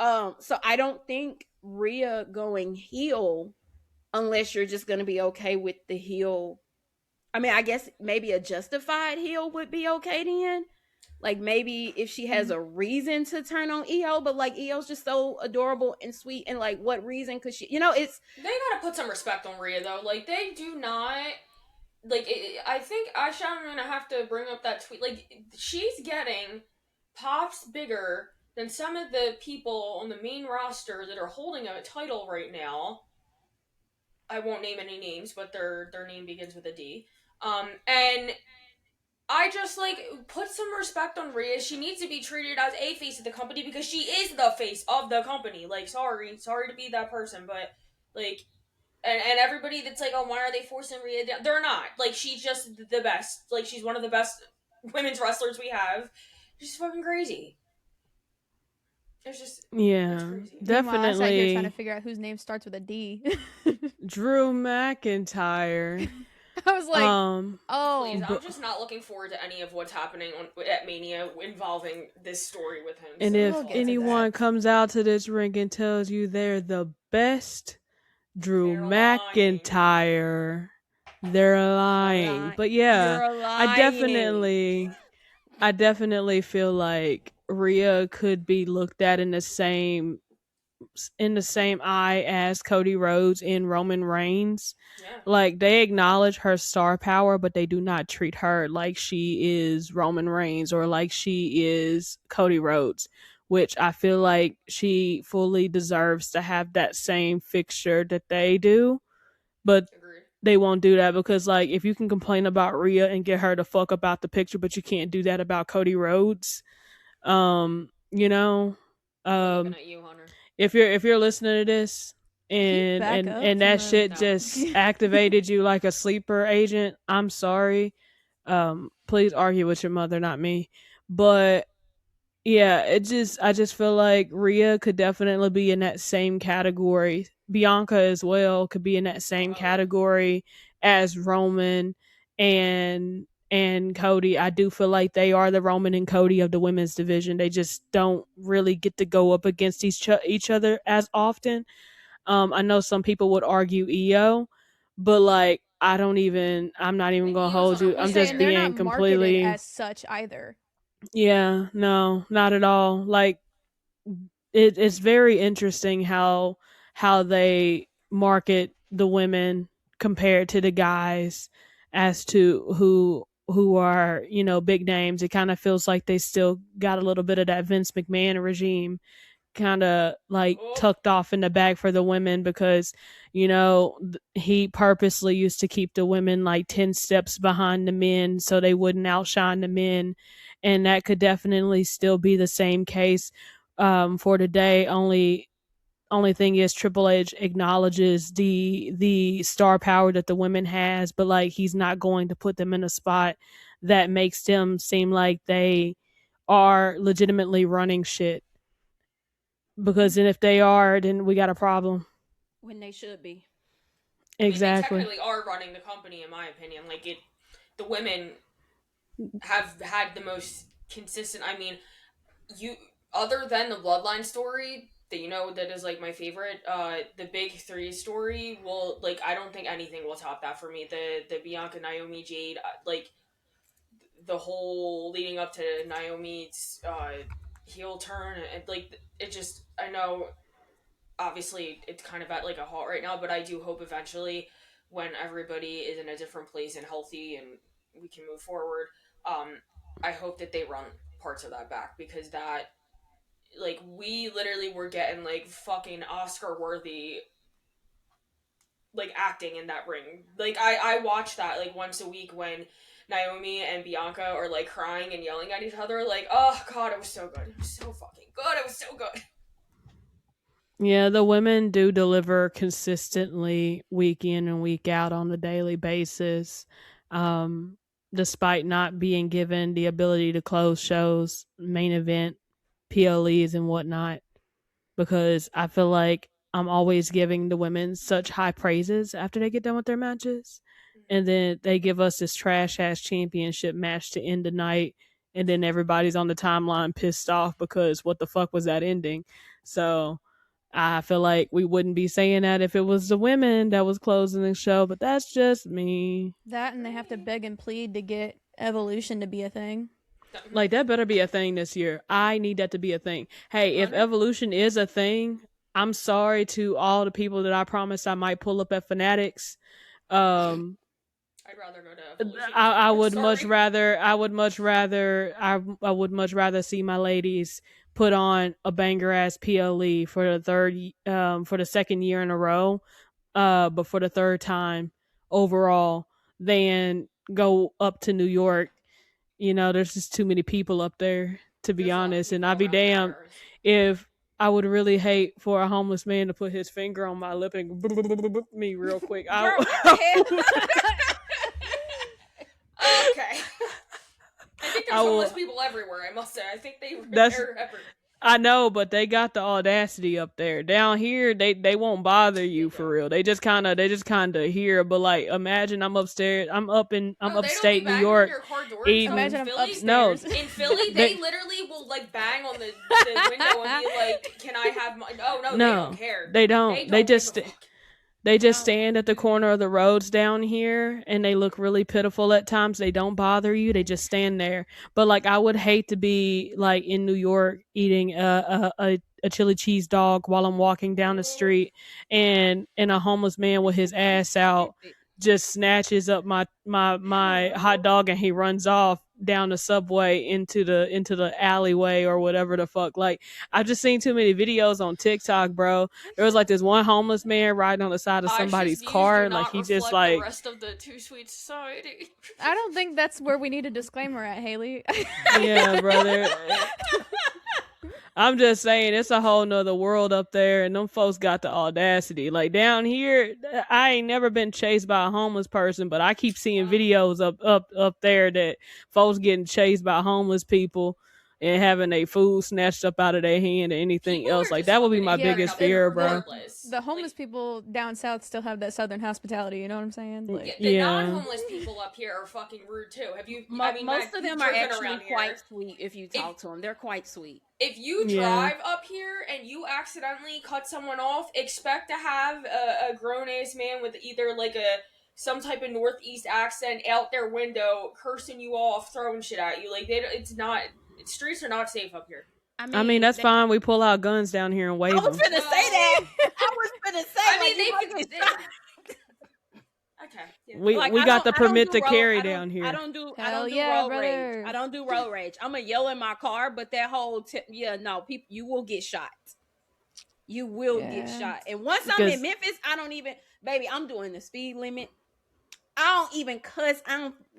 so I don't think Rhea going heel, unless you're just going to be okay with the heel. I mean, I guess maybe a justified heel would be okay then. Like, maybe if she has a reason to turn on Io, but like, Io's just so adorable and sweet, and like, what reason could she, it's They gotta put some respect on Rhea though. Like they do not. I think I'm gonna have to bring up that tweet. Like she's getting pops bigger than some of the people on the main roster that are holding a title right now. I won't name any names, but their name begins with a D. And I just like put some respect on Rhea. She needs to be treated as a face of the company because she is the face of the company. Like, sorry to be that person, but like, and everybody that's like, oh, why are they forcing Rhea down? They're not. Like, she's just the best. Like, she's one of the best women's wrestlers we have. She's fucking crazy. It's Yeah, crazy. Meanwhile, I sat here trying to definitely figure out whose name starts with a D. Drew McIntyre. I was like, oh, Please, I'm just not looking forward to any of what's happening at Mania involving this story with him. And so if we'll get to anyone that. comes out to this ring and tells you they're the best Drew They're lying. McIntyre, they're lying. But yeah, You're I lying. definitely feel like Rhea could be looked at in the same eye as Cody Rhodes and Roman Reigns. Yeah. Like, they acknowledge her star power, but they do not treat her like she is Roman Reigns or like she is Cody Rhodes, which I feel like she fully deserves to have that same fixture that they do. But Agreed. they won't do that because, like, if you can complain about Rhea and get her to fuck about the picture, but you can't do that about Cody Rhodes, you know, Looking at you, Hunter. if you're listening to this and back and up and that from shit No. just activated you like a sleeper agent, I'm sorry. Please argue with your mother, not me. But yeah, I just feel like Rhea could definitely be in that same category. Bianca as well could be in that same category as Roman and Cody. I do feel like they are the Roman and Cody of the women's division. They just don't really get to go up against each other as often. I know some people would argue Io, but like, I'm not even gonna Io's hold on a you. I'm win. just and they're being not marketed completely, as such either. yeah, no, not at all. Like, it's very interesting how they market the women compared to the guys as to who are, you know, big names. It kind of feels like they still got a little bit of that Vince McMahon regime kind of like Oh, tucked off in the bag for the women, because you know he purposely used to keep the women like 10 steps behind the men so they wouldn't outshine the men, and that could definitely still be the same case for today. Only thing is Triple H acknowledges the star power that the women has, but like he's not going to put them in a spot that makes them seem like they are legitimately running shit, because then if they are, then we got a problem. When they should be. I mean, they Exactly. technically are running the company, in my opinion. Like the women have had the most consistent. I mean, you other than the Bloodline story that you know that is like my favorite, the Big Three story. Well, like I don't think anything will top that for me. The Bianca Naomi Jade, like the whole leading up to Naomi's heel turn, and like it just I know obviously it's kind of at like a halt right now, but I do hope eventually when everybody is in a different place and healthy and we can move forward, I hope that they run parts of that back, because that like we literally were getting like fucking Oscar worthy like acting in that ring. Like I watch that like once a week when Naomi and Bianca are like crying and yelling at each other. Like, oh god, it was so good. It was so fucking good. It was so good. Yeah, the women do deliver consistently week in and week out on a daily basis, um, despite not being given the ability to close shows, main event, PLEs, and whatnot. Because I feel like I'm always giving the women such high praises after they get done with their matches. And then they give us this trash ass championship match to end the night. And then everybody's on the timeline pissed off because what the fuck was that ending? So I feel like we wouldn't be saying that if it was the women that was closing the show, but that's just me. That, and they have to beg and plead to get Evolution to be a thing. Like, that better be a thing this year. I need that to be a thing. Hey, if Evolution is a thing, I'm sorry to all the people that I promised I might pull up at Fanatics. I'd rather go to Evolution. I would Sorry. much rather see my ladies put on a banger ass PLE for the second year in a row, but for the third time overall, than go up to New York. You know, there's just too many people up there, to be honest, and I'd be damned if I would really hate for a homeless man to put his finger on my lip and me real quick. Okay. I think there's homeless people everywhere, I must say. I think they're everywhere. I know, but they got the audacity up there. Down here, they won't bother you for real. They just kind of here. But like, imagine I'm upstairs. I'm upstate New York. Imagine I'm upstairs. No, in Philly, they literally will like bang on the window and be like, "Can I have my?" Oh no, they don't care. They don't. They just stand at the corner of the roads down here, and they look really pitiful at times. They don't bother you. They just stand there. But like, I would hate to be like in New York eating a chili cheese dog while I'm walking down the street, and a homeless man with his ass out just snatches up my hot dog and he runs off down the subway into the alleyway or whatever the fuck. Like, I've just seen too many videos on TikTok, bro. There was like this one homeless man riding on the side of somebody's car, like he just like the rest of the Too Sweet Society. I don't think that's where we need a disclaimer at, Haley. Yeah, brother. I'm just saying, it's a whole nother world up there, and them folks got the audacity. Like, down here, I ain't never been chased by a homeless person, but I keep seeing videos up there that folks getting chased by homeless people and having their food snatched up out of their hand or anything People else. are Like, just that would be fucking my ignorant biggest up there fear, bro. regardless. The homeless people down south still have that southern hospitality, you know what I'm saying? Like, The Yeah. non-homeless people up here are fucking rude too. Have you? Most of them are actually around quite here. sweet if you talk to them. They're quite sweet. If you Yeah. drive up here and you accidentally cut someone off, expect to have a grown-ass man with either like some type of northeast accent out their window, cursing you off, throwing shit at you. Like, streets are not safe up here. I mean, that's fine. We pull out guns down here and wave them. I was finna say that. I was finna say. I mean, like, they Okay. Yeah. We Like we got the I don't permit do to road, carry I don't down I here. don't do I Hell don't do yeah, road rage. brother. I don't do road rage. I'm gonna yell in my car, but that whole yeah, no, people, you will get shot. You will get Yeah. shot. And once I'm in Because Memphis, I don't even, baby, I'm doing the speed limit. I don't even cuss.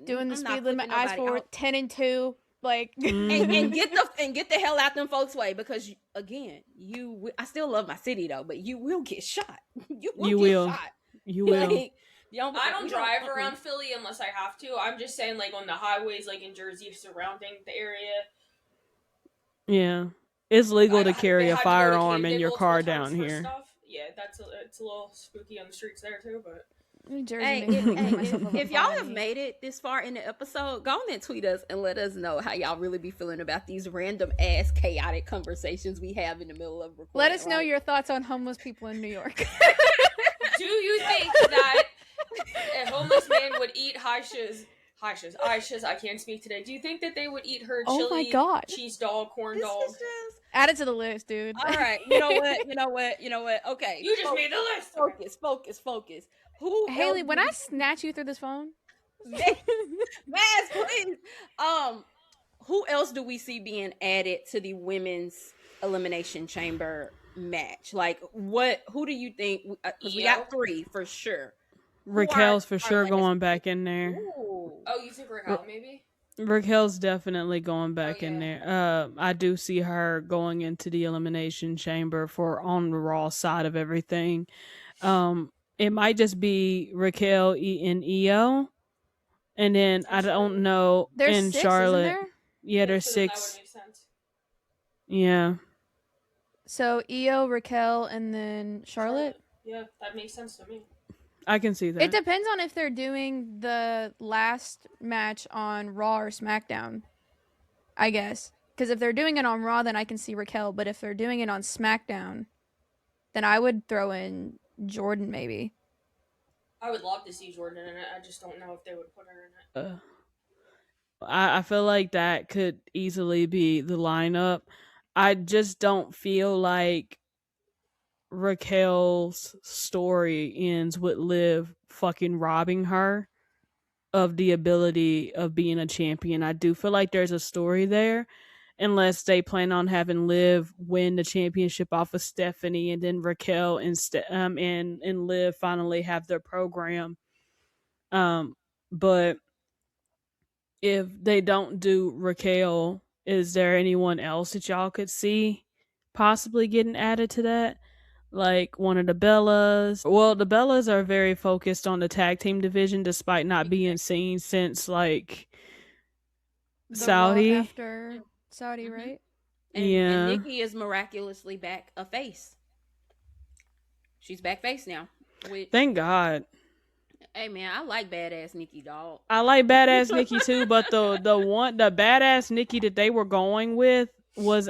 Doing the I'm speed not limit, flipping eyes nobody forward, out. 10 and 2. Like, Mhm. And get the hell out them folks' way, because again, I still love my city though, but you will get shot. You will You get will. shot. You will. Like, I don't we drive around Philly unless I have to. I'm just saying, like, on the highways, like in Jersey, surrounding the area. Yeah. It's Like, legal to they carry a had to go to firearm in Camden your multiple car times down for here. stuff. Yeah, it's a little spooky on the streets there too, but. New Jersey Hey, makes me think myself of a if y'all have felony. made it this far in the episode, go on and tweet us and let us know how y'all really be feeling about these random ass chaotic conversations we have in the middle of recording. Let us know like, your thoughts on homeless people in New York. Do you think that a homeless man would eat Aisha's, I can't speak today. Do you think that they would eat her Oh my chili, God. cheese dog, corn this dog? is just Add it to the list, dude. all right. You know what? Okay, You just made the list. focus. Who Haley, else when do I we- snatch you through this phone, Maz, please. Who else do we see being added to the women's elimination chamber match? Like, who do you think? Because we got 3 for sure. Raquel's for our sure last going back in there. Ooh. Oh, you think Raquel maybe? Raquel's definitely going back in yeah. there. I do see her going into the elimination chamber for on the Raw side of everything. It might just be Raquel and Io, and then I don't know. there's in 6, Charlotte, isn't there? yeah, there's so then that 6. would make sense. Yeah, So Io, Raquel, and then Charlotte. Yeah, that makes sense to me. I can see that. It depends on if they're doing the last match on Raw or SmackDown, I guess. Because if they're doing it on Raw, then I can see Raquel. But if they're doing it on SmackDown, then I would throw in Jordan, maybe. I would love to see Jordan in it. I just don't know if they would put her in it. I feel like that could easily be the lineup. I just don't feel like Raquel's story ends with Liv fucking robbing her of the ability of being a champion. I do feel like there's a story there, unless they plan on having Liv win the championship off of Stephanie, and then Raquel and Liv finally have their program. But if they don't do Raquel, is there anyone else that y'all could see possibly getting added to that? Like one of the Bellas. Well, the Bellas are very focused on the tag team division despite not being seen since like The Saudi. Raw after Saudi, right? And Nikki is miraculously back a face. She's back face now. Thank God. Hey man, I like badass Nikki, dog. I like badass Nikki too, but the badass Nikki that they were going with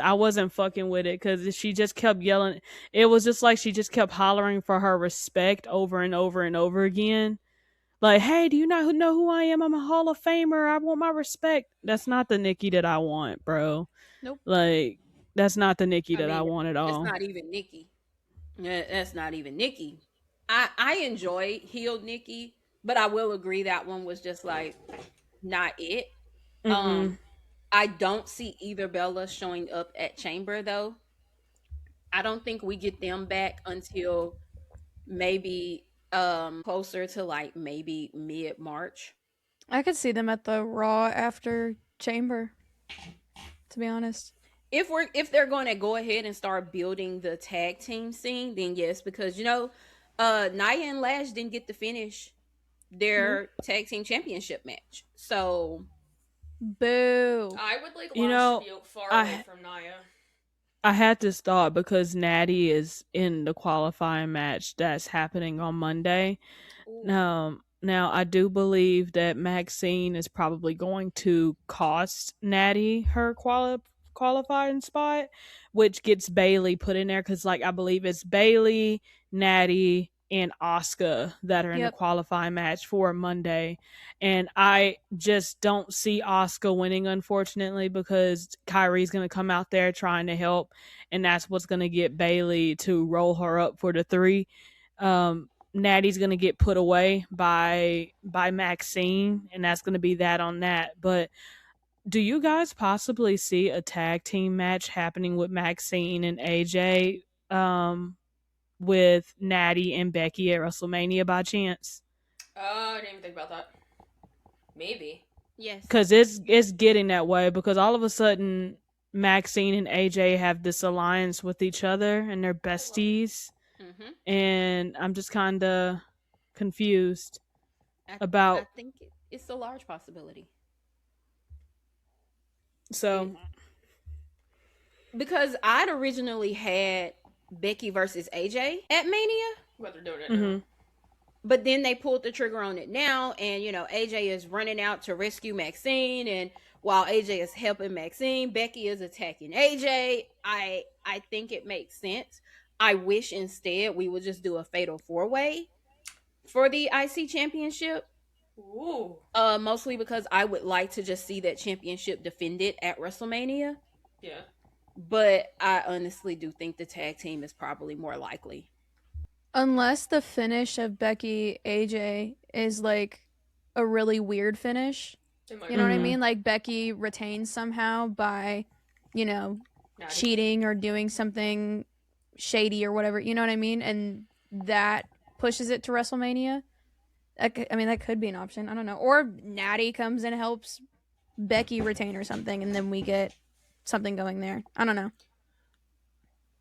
I wasn't fucking with it because she just kept yelling. It was just like she just kept hollering for her respect over and over and over again. Like, hey, do you not know who I am? I'm a Hall of Famer. I want my respect. That's not the Nikki that I want, bro. Nope. Like, that's not the Nikki that I want at all. It's not even Nikki. That's not even Nikki. I enjoy healed Nikki, but I will agree that one was just like not it. Mm-mm. I don't see either Bella showing up at Chamber though. I don't think we get them back until maybe closer to like maybe mid-March. I could see them at the Raw after Chamber, to be honest. If they're going to go ahead and start building the tag team scene, then yes, because Nia and Lash didn't get to finish their tag team championship match. So Boo. I would like You Lash know, to be far away from Nia. I had this thought because Natty is in the qualifying match that's happening on Monday. Ooh. Now I do believe that Maxine is probably going to cost Natty her qualifying spot, which gets Bailey put in there because, like, I believe it's Bailey, Natty, and Asuka that are in the qualifying match for Monday. And I just don't see Asuka winning, unfortunately, because Kyrie's going to come out there trying to help, and that's what's going to get Bailey to roll her up for the 3. Natty's gonna get put away by Maxine, and that's gonna be that on that. But do you guys possibly see a tag team match happening with Maxine and AJ, with Natty and Becky at WrestleMania by chance? I didn't even think about that. Maybe. Yes. Because it's getting that way, because all of a sudden Maxine and AJ have this alliance with each other and they're besties, and I'm just kind of confused about. I think it's a large possibility. So, because I'd originally had Becky versus AJ at Mania, What they're doing it now. but then they pulled the trigger on it now, and AJ is running out to rescue Maxine, and while AJ is helping Maxine, Becky is attacking AJ. I think it makes sense. I wish instead we would just do a fatal 4-way for the IC championship. Ooh. Mostly because I would like to just see that championship defended at WrestleMania. Yeah. But I honestly do think the tag team is probably more likely. Unless the finish of Becky AJ is like a really weird finish. You know what I mean? Like Becky retains somehow by, cheating or doing something shady or whatever. You know what I mean? And that pushes it to WrestleMania. That could be an option. I don't know. Or Natty comes and helps Becky retain or something, and then we get something going there. I don't know.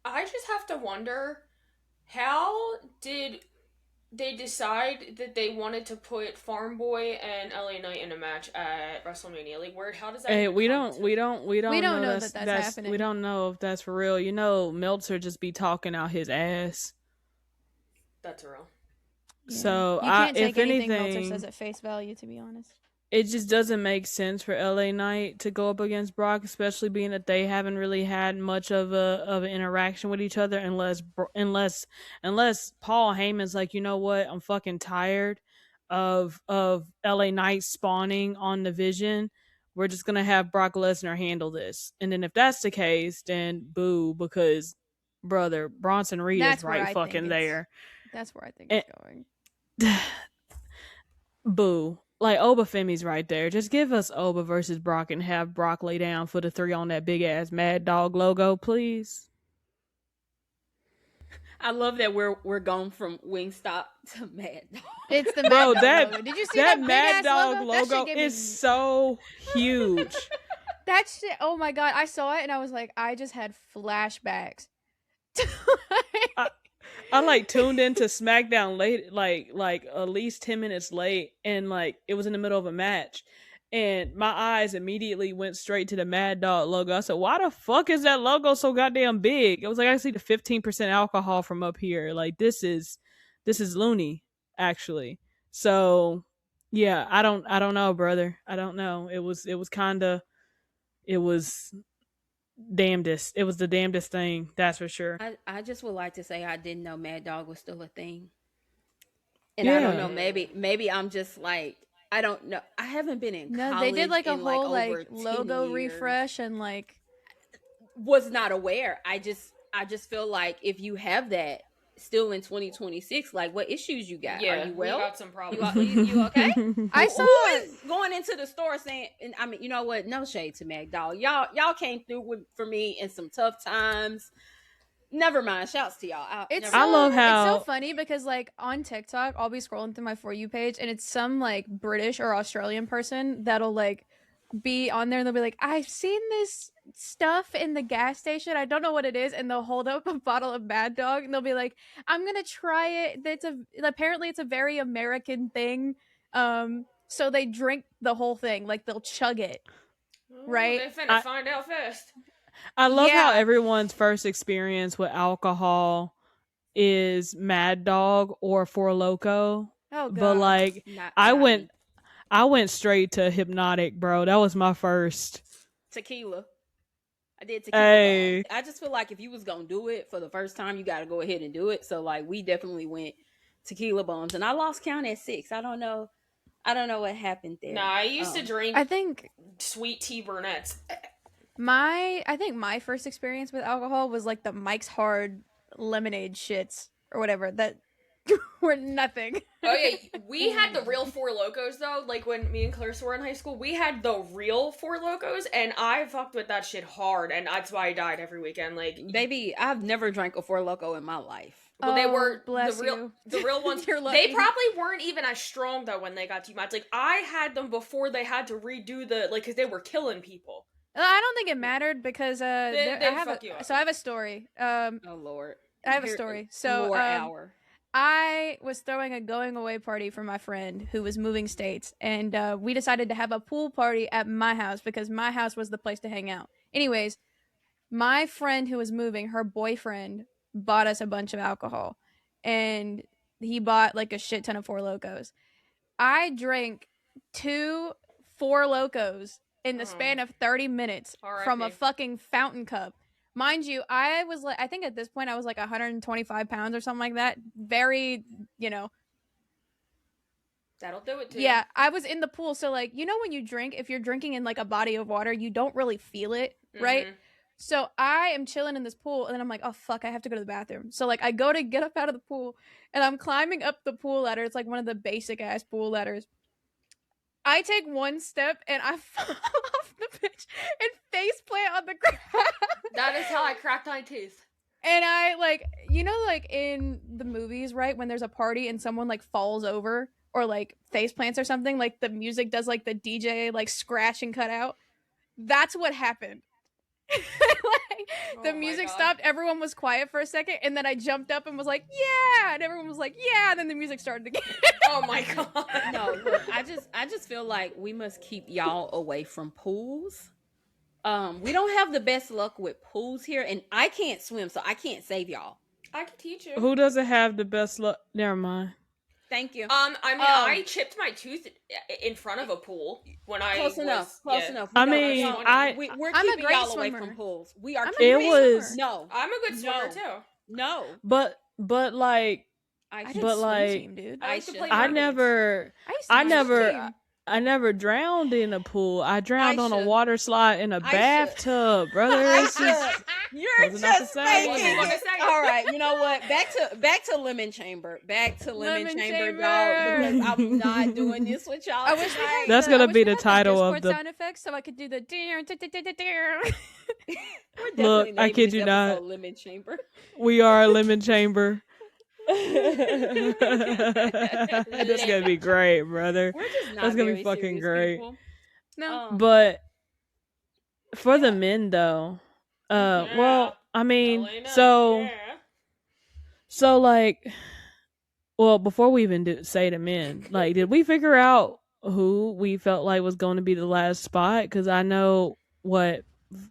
I just have to wonder, how did they decide that they wanted to put Farm Boy and LA Knight in a match at WrestleMania? Like, how does that? Hey, we don't know that's happening. We don't know if that's for real. Meltzer just be talking out his ass. That's real. Yeah. So you can't take if anything anything, Meltzer says at face value, to be honest. it just doesn't make sense for LA Knight to go up against Brock, especially being that they haven't really had much of an interaction with each other, unless Paul Heyman's like, you know what, I'm fucking tired of LA Knight spawning on the Vision. We're just gonna have Brock Lesnar handle this, and then if that's the case, then boo, because brother, Bronson Reed is right fucking there. That's where I think it's going. Boo. Like, Oba Femi's right there. Just give us Oba versus Brock and have Brock lay down for the 3 on that big ass Mad Dog logo, please. I love that we're going from Wingstop to Mad Dog. It's the Mad Dog logo. Did you see that Mad Dog logo? Is so huge. That shit, oh my god, I saw it and I was like, I just had flashbacks. I tuned into SmackDown late, like at least 10 minutes late, and it was in the middle of a match, and my eyes immediately went straight to the Mad Dog logo. I said, why the fuck is that logo so goddamn big? It was like, I see the 15% alcohol from up here. Like, this is loony, actually. So yeah, I don't know, brother. I don't know. It was damnedest. It was the damnedest thing, that's for sure. I just would like to say I didn't know Mad Dog was still a thing. And I don't know, maybe I'm just like, I don't know. I haven't been in college. No, they did a whole logo years. refresh and was not aware. I just feel like if you have that still in 2026, like, what issues you got? Yeah, are you well? We got some problems. You okay? I saw it going into the store saying, and I mean, you know what? No shade to Mad Dog. Y'all came through for me in some tough times. Never mind. Shouts to y'all. I love how it's so funny because on TikTok, I'll be scrolling through my For You page and it's some British or Australian person that'll be on there and they'll be like, I've seen this stuff in the gas station, I don't know what it is, and they'll hold up a bottle of Mad Dog and they'll be like, I'm gonna try it. Apparently it's a very American thing, so they drink the whole thing, they'll chug it. Right? They finna find out fast. I love how everyone's first experience with alcohol is Mad Dog or Four Loko. Oh god. But I went straight to Hypnotic, bro. That was my first. Tequila. I did tequila. Hey. I just feel like if you was gonna do it for the first time, you got to go ahead and do it. So we definitely went tequila bombs, and I lost count at 6. I don't know what happened there. Nah, I used to drink. I think sweet tea brunettes. I think my first experience with alcohol was the Mike's Hard lemonade shits or whatever. That were nothing. Oh yeah, we had the real Four Locos though. Like when me and Clarissa were in high school, we had the real Four Locos, and I fucked with that shit hard, and that's why I died every weekend. Like, Baby, I've never drank a Four Loco in my life. well, they were bless the real you. the real ones. You're lucky. They probably weren't even as strong though when they got to match. Like I had them before they had to redo the because they were killing people. I don't think it mattered because They I have fuck you up. so I have a story. Oh Lord. I have a story. So more hour. I was throwing a going away party for my friend who was moving states, and we decided to have a pool party at my house because my house was the place to hang out. Anyways, my friend who was moving, her boyfriend bought us a bunch of alcohol, and he bought like a shit ton of Four Locos. I drank 2 Four Locos in the span of 30 minutes from a R.I.P. fucking fountain cup. Mind you, I was like, I think at this point I was like 125 pounds or something like that. Very, That'll do it too. yeah, I was in the pool. So like, when you drink, if you're drinking in like a body of water, you don't really feel it, right? Mhm. So I am chilling in this pool, and then I'm like, oh fuck, I have to go to the bathroom. So like I go to get up out of the pool, and I'm climbing up the pool ladder. It's like one of the basic ass pool ladders. I take one step and I fall off the bitch and face plant on the ground. That is how I cracked my teeth. And I like, like in the movies, right? When there's a party and someone like falls over or like face plants or something, like the music does like the DJ like scratch and cut out. That's what happened. The Oh my music God. stopped, everyone was quiet for a second, and then I jumped up and was like, yeah, and everyone was like, yeah, and then the music started again. Oh my God. No, look, I just feel like we must keep y'all away from pools. We don't have the best luck with pools here, and I can't swim, so I can't save y'all. I can teach you. Who doesn't have the best luck? Never mind. Thank you. I mean, I chipped my tooth in front of a pool when I Close was, enough. yeah. enough. I We don't mean, know. I- We're I'm a keeping great y'all away swimmer. from pools. We are. I'm a keeping- It great was- swimmer. no, I'm a good swimmer No. too. no. But like I I did But, swim like, team, dude. I used to Aisha. play I rugby. never used to I do swim never team. I never drowned in a pool. I drowned on a Aisha. water slide in a Aisha. bathtub, brother. It's just You're Wasn't that the just same? making Wasn't gonna it. say it. All right, you know what? Back to Lemon Chamber. Back to Lemon Lemon Chamber, Chamber. dog. Because I'm not doing this with y'all. I wish we tonight. had That's the- gonna I wish be we the had title of Discord the- sound effects, so I could do the deer. We're Look, definitely I naming kid this you episode not. Lemon Chamber. We are a lemon chamber. That's gonna be great, brother. We're just not That's gonna be very fucking serious great. people. No, But for the men though, well, I mean, Elena, so yeah. like, well, before we even say the men, like, did we figure out who we felt like was going to be the last spot? Because I know what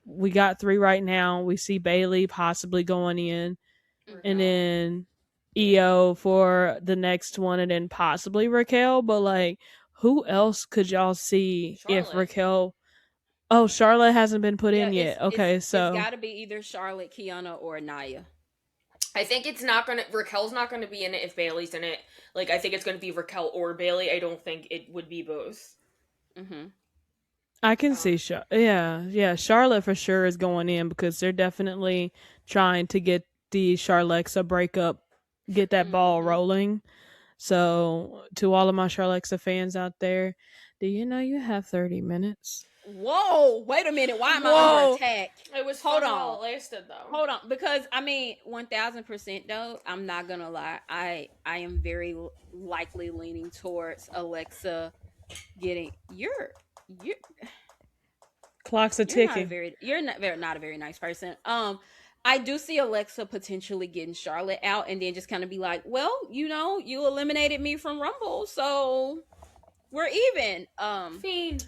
we got 3 right now. We see Bailey possibly going in, and then EO for the next one, and then possibly Raquel. But like, who else could y'all see if Charlotte. Raquel? Oh, Charlotte hasn't been put in yet. Okay, it's so got to be either Charlotte, Kiana, or Naya. I think it's not gonna. Raquel's not gonna be in it if Bailey's in it. Like, I think it's gonna be Raquel or Bailey. I don't think it would be both. Mm-hmm. I can see, yeah, Charlotte for sure is going in because they're definitely trying to get the Charlexa breakup, get that ball rolling. So, to all of my Charlexa fans out there, do you know you have 30 minutes? Whoa! Wait a minute. Why am I Whoa. under attack? It was Hold fun on. while it lasted, though. Hold on, because I mean, 1000% though. I'm not gonna lie. I am very likely leaning towards Alexa getting. You're Clocks are You're not a ticking. very not a very nice person. I do see Alexa potentially getting Charlotte out and then just kind of be like, well, you eliminated me from Rumble, so we're even. Fiend.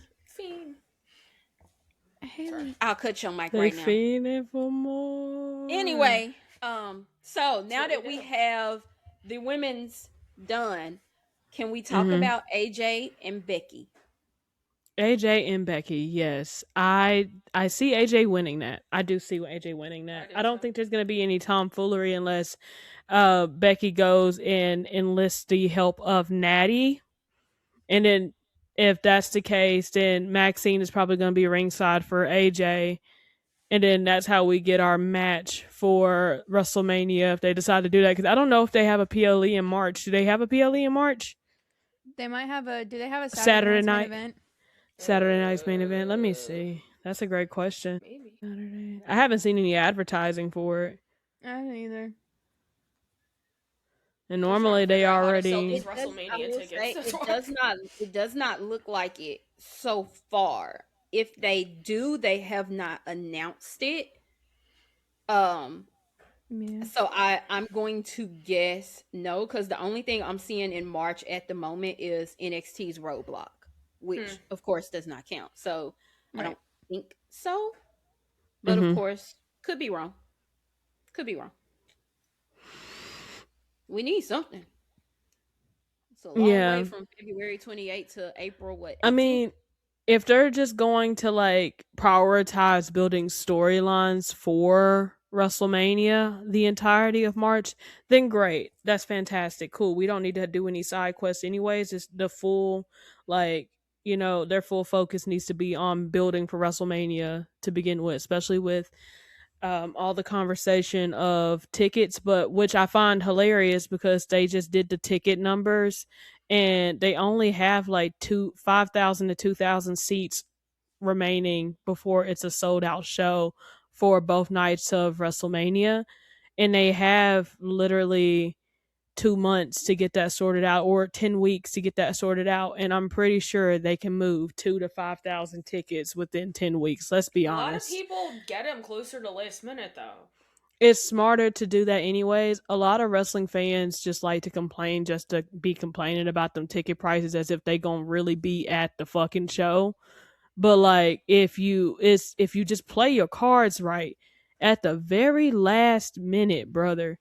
Haley. I'll cut your mic They right now. feeding for more. Anyway, so now what that we we do. have the women's done, can we talk Mhm. about AJ and Becky? AJ and Becky, yes. I see AJ winning that. I do see AJ winning that. do I don't too. think there's going to be any tomfoolery unless Becky goes and enlists the help of Natty. And then if that's the case, then Maxine is probably going to be ringside for AJ. And then that's how we get our match for WrestleMania if they decide to do that. Because I don't know if they have a PLE in March. Do they have a PLE in March? They might have a. Do they have a Saturday Saturday night main event? Saturday night's main event. Let me see. That's a great question. Maybe. Saturday. I haven't seen any advertising for it. I haven't either. And normally they already. These WrestleMania tickets. It does not look like it so far. If they do, they have not announced it. Yeah. So I'm going to guess no, because the only thing I'm seeing in March at the moment is NXT's Roadblock, which of course does not count. So I don't think so. But of course, could be wrong. Could be wrong. We need something. It's a long way from February 28th to April, what? 18th? I mean, if they're just going to like prioritize building storylines for WrestleMania the entirety of March, then great. That's fantastic. Cool. We don't need to do any side quests anyways. It's the full, like, you know, their full focus needs to be on building for WrestleMania to begin with, especially with all the conversation of tickets, but which I find hilarious because they just did the ticket numbers and they only have like 5,000 to 2,000 seats remaining before it's a sold out show for both nights of WrestleMania, and they have literally 2 months to get that sorted out, or 10 weeks to get that sorted out, and I'm pretty sure they can move 2 to 5,000 tickets within 10 weeks. Let's be honest. A lot of people get them closer to last minute though. It's smarter to do that anyways. A lot of wrestling fans just like to complain just to be complaining about them ticket prices as if they gonna really be at the fucking show. But like if you just play your cards right at the very last minute, brother,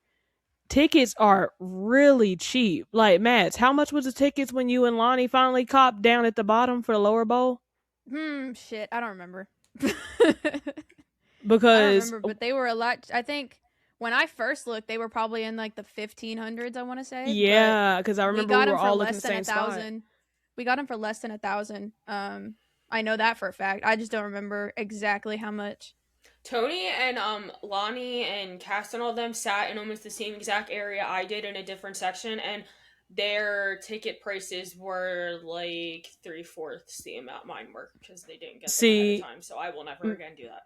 tickets are really cheap. Like, Mads, how much was the tickets when you and Lonnie finally copped down at the bottom for the lower bowl? Shit, I don't remember. Because I don't remember, but they were a lot. I think when I first looked, they were probably in like the 1,500s. I want to say. Yeah, because I remember we were all looking the same spot. We got them for less than 1,000. I know that for a fact. I just don't remember exactly how much. Tony and Lonnie and Cass and all them sat in almost the same exact area I did in a different section, and their ticket prices were like 3/4 the amount mine were because they didn't get them ahead of time. So I will never again do that.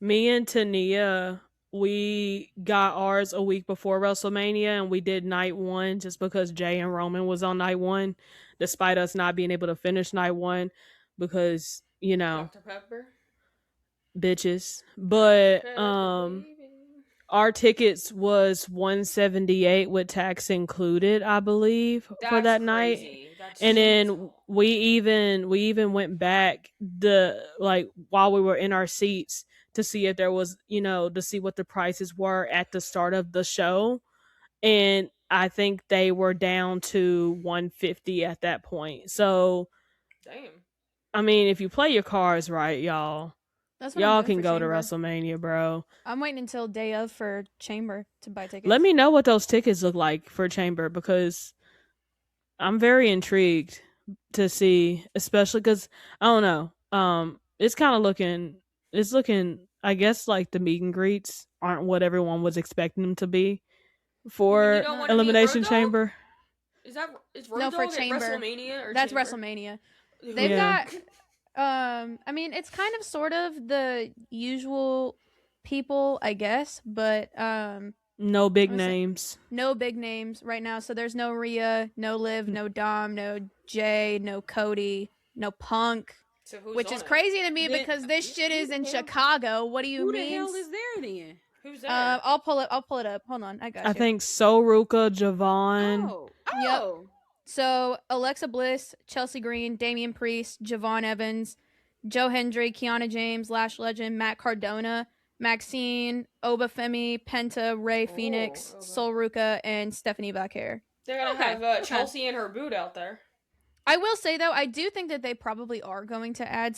Me and Tania, we got ours a week before WrestleMania, and we did night one just because Jay and Roman was on night one, despite us not being able to finish night one because, you know, Dr. Pepper bitches. But our tickets was $178 with tax included, I believe. That's for that crazy. night. And then we even went back while we were in our seats to see if there was, you know, to see what the prices were at the start of the show, and I think they were down to $150 at that point. So damn, I mean, if you play your cards right, y'all can go to WrestleMania, bro. I'm waiting until day of for Chamber to buy tickets. Let me know what those tickets look like for Chamber, because I'm very intrigued to see, especially because I don't know. It's kind of looking. It's looking. I guess like the meet and greets aren't what everyone was expecting them to be for Elimination Chamber. Is Road for Dogg Chamber? WrestleMania or that's Chamber? WrestleMania. They've got. I mean, it's kind of sort of the usual people, I guess, but no big names. No big names right now. So there's no Rhea, no Liv, no Dom, no Jay, no Cody, no Punk. So which is crazy to me because this shit is in Chicago. What do you mean? Who the hell is there then? Who's there? I'll pull it up. Hold on, I got you. I think Soruka, Javon. Oh. Yep. So Alexa Bliss, Chelsea Green, Damian Priest, Javon Evans, Joe Hendry, Kiana James, Lash Legend, Matt Cardona, Maxine, Obafemi, Penta, Ray Phoenix, Soruka, and Stephanie Vaquer. They're gonna have Chelsea and her boot out there. I will say though, I do think that they probably are going to add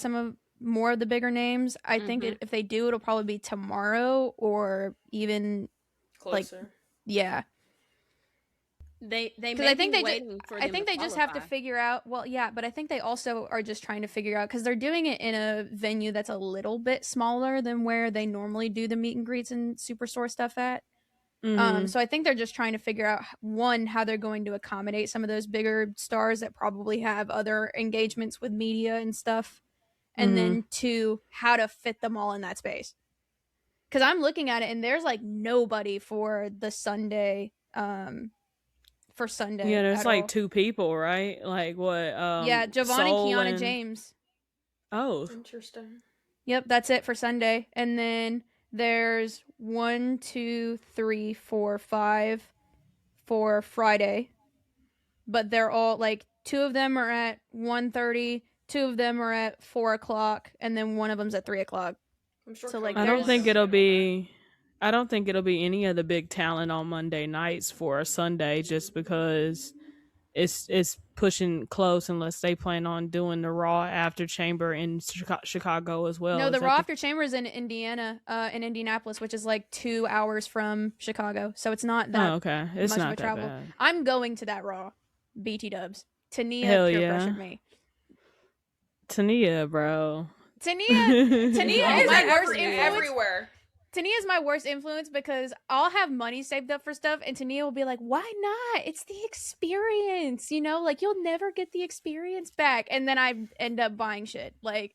more of the bigger names. I think if they do, it'll probably be tomorrow or even closer. Yeah. They Because may I think be they waiting for I them think to they just have to qualify. figure out. Well, yeah, but I think they also are just trying to figure out because they're doing it in a venue that's a little bit smaller than where they normally do the meet and greets and superstore stuff at. Mm-hmm. So I think they're just trying to figure out one how they're going to accommodate some of those bigger stars that probably have other engagements with media and stuff, and Mm-hmm. then two how to fit them all in that space. Because I'm looking at it and there's like nobody for the Sunday. For Sunday Yeah, there's at like all. 2 people, right? Like what? Yeah, Giovanni, Soul Kiana, and James. oh, Interesting. Yep, that's it for Sunday. And then there's 1, 2, 3, 4, 5 for Friday. But they're all like 2 of them are at 1:30, 2 of them are at 4 o'clock, and then one of them's at 3 o'clock. I'm sure. So, like, I don't there's- think it'll be. I don't think it'll be any of the big talent on Monday nights for a Sunday, just because it's pushing close unless they plan on doing the Raw after Chamber in Chicago as well. No, Is the that Raw After Chamber is in Indianapolis, which is like 2 hours from Chicago. So it's not that Oh, okay. It's much not of a that travel. bad. I'm going to that Raw. BT dubs. Tania Hell peer yeah. pressured me. Tania, bro. Tania Tania Oh, is my at worst influence? everywhere. Tania is my worst influence because I'll have money saved up for stuff and Tania will be like, why not? It's the experience, you know? Like, you'll never get the experience back. And then I end up buying shit. Like,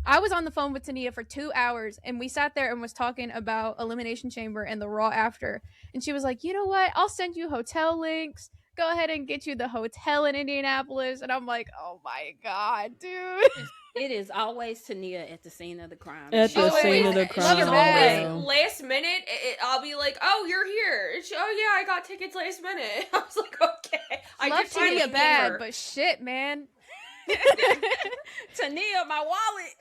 I was on the phone with Tania for 2 hours and we sat there and was talking about Elimination Chamber and the Raw after. And she was like, you know what? I'll send you hotel links. Go ahead and get you the hotel in Indianapolis. And I'm like, oh my God, dude. It is always Tania at the scene of the crime. At the scene of the She's crime, bad. always last minute. I'll be like, "Oh, you're here." Oh yeah, I got tickets last minute. I was like, "Okay." I love did finally Tania meet bad, her. but shit, man. Tania, my wallet.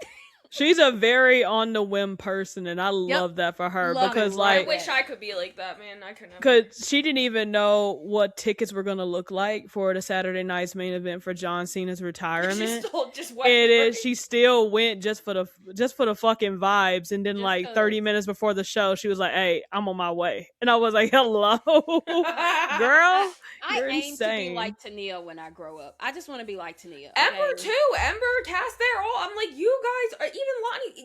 She's a very on the whim person, and I love that for her Love because, it. I like, wish I could be like that, man. I couldn't. because she didn't even know what tickets were gonna look like for the Saturday night's main event for John Cena's She retirement. still just went. It for is. She still went just for the fucking vibes, and then Just like 'cause. 30 minutes before the show, she was like, "Hey, I'm on my way," and I was like, "Hello, girl." I You're aim to insane. be like Tania when I grow up. I just want to be like Tania. Ember okay? too. Ember, Cass, they're all. I'm like, you guys are even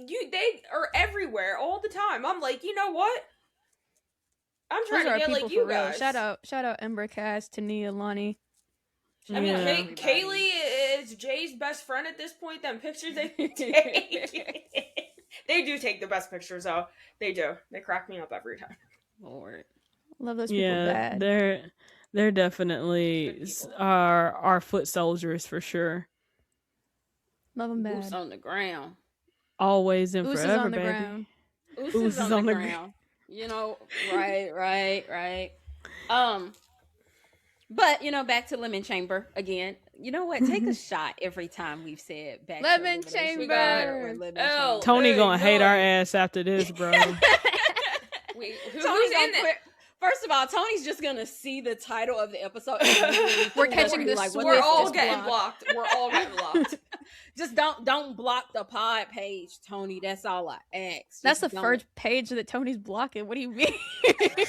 Lonnie. They are everywhere all the time. I'm like, you know what? I'm Those trying are to our get people like you for real. guys. Shout out Ember, Cass, Tania, Lonnie. I mean, Yeah. Kaylee is Jay's best friend at this point. Them pictures they take. They do take the best pictures, though. They do. They crack me up every time. Lord. Love those people Yeah, bad. they're definitely Good people. our foot soldiers for sure. Love them Boots bad. on the ground. Always and Oos is forever, on the baby. ground. Oos is on the ground. You know, right. But you know, back to Lemon Chamber again. You know what? Take a shot every time we've said back Lemon to Elimination Chamber. or Lemon Oh, Chamber. Tony Hey, gonna hate no. our ass after this, bro. Wait, Tony's who's gonna in it? quit. First of all, Tony's just gonna see the title of the episode. We're catching the this We're all Swift is getting blocked. We're all getting blocked. Just don't block the pod page, Tony. That's all I ask. That's Just the don't. first page that Tony's blocking. What do you mean?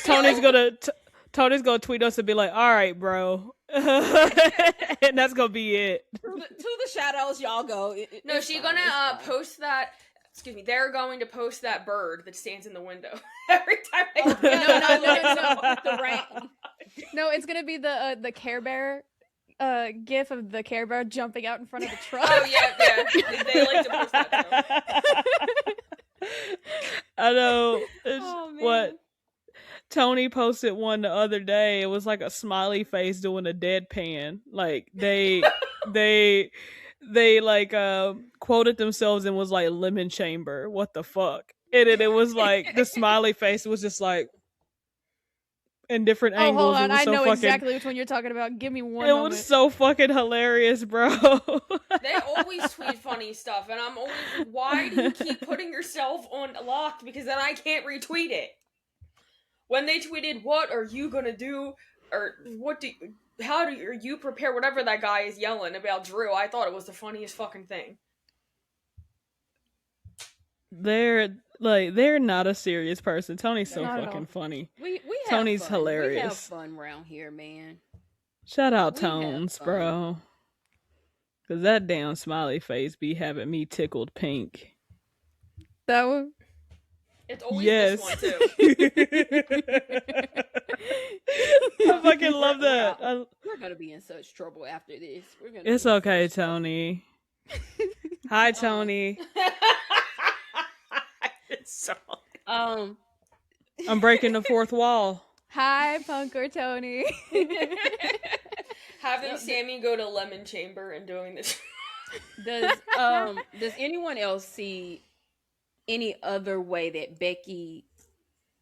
Tony's gonna tweet us and be like, "All right, bro," and that's gonna be it. To the shadows, y'all go. No, It's she's fine, gonna it's fine. post that. Excuse me. They're going to post that bird that stands in the window every time. They Oh, no. The rain. No, it's gonna be the Care Bear gif of the Care Bear jumping out in front of the truck. Oh yeah. They like to post that too. I know. Oh, man. What Tony posted one the other day. It was like a smiley face doing a deadpan. Like they like quoted themselves and was like Lemon Chamber. What the fuck? And it was like the smiley face was just like in different Oh, angles. hold on. It was I so know fucking, exactly which one you're talking about. Give me one it moment. was so fucking hilarious, bro. They always tweet funny stuff, and I'm always like, why do you keep putting yourself on locked? Because then I can't retweet it. When they tweeted, "What are you gonna do?" or how do you prepare? Whatever that guy is yelling about Drew, I thought it was the funniest fucking thing. They're not a serious person. Tony's so Not at fucking all. funny. We have Tony's fun. hilarious. We have fun around here, man. Shout out We have Tones, fun. bro. Cause that damn smiley face be having me tickled pink. That was It's always Yes. this one too. I fucking love that. We're gonna be in such trouble after this. It's okay, Tony. Hi, Tony. It's so. I'm breaking the fourth wall. hi, Punker Tony. Having Sammy go to Lemon Chamber and doing this. Does anyone else see any other way that Becky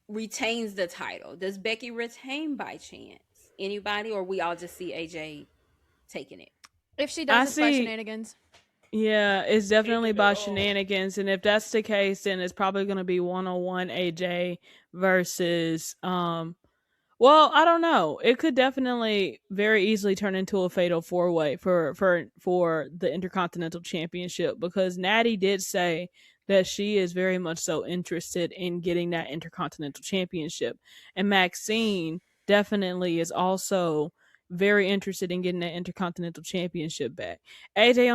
retains the title? Does Becky retain by chance? Anybody, or we all just see AJ taking it? If she does, it's by shenanigans. Yeah, it's definitely by shenanigans, and if that's the case, then it's probably going to be 1-on-1 AJ versus well, I don't know. It could definitely very easily turn into a fatal four-way for the Intercontinental Championship, because Natty did say that she is very much so interested in getting that Intercontinental Championship, and Maxine definitely is also very interested in getting that Intercontinental Championship back. AJ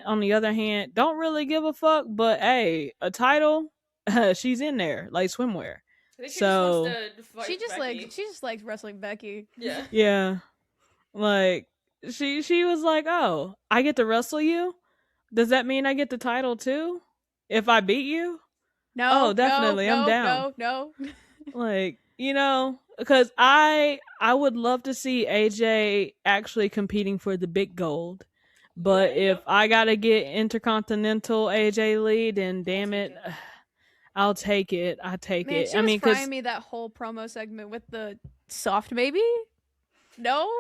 on the other hand, don't really give a fuck, but hey, a title, she's in there like swimwear. I think So she She just likes wrestling Becky. Yeah. Yeah. Like she was like, "Oh, I get to wrestle you? Does that mean I get the title too? If I beat you?" No. Oh, definitely. I'm down. No. Like, because I would love to see AJ actually competing for the big gold. But if I got to get Intercontinental AJ lead, then damn it, I'll take it. I take Man, it. she was frying me that whole promo segment with the soft baby. No.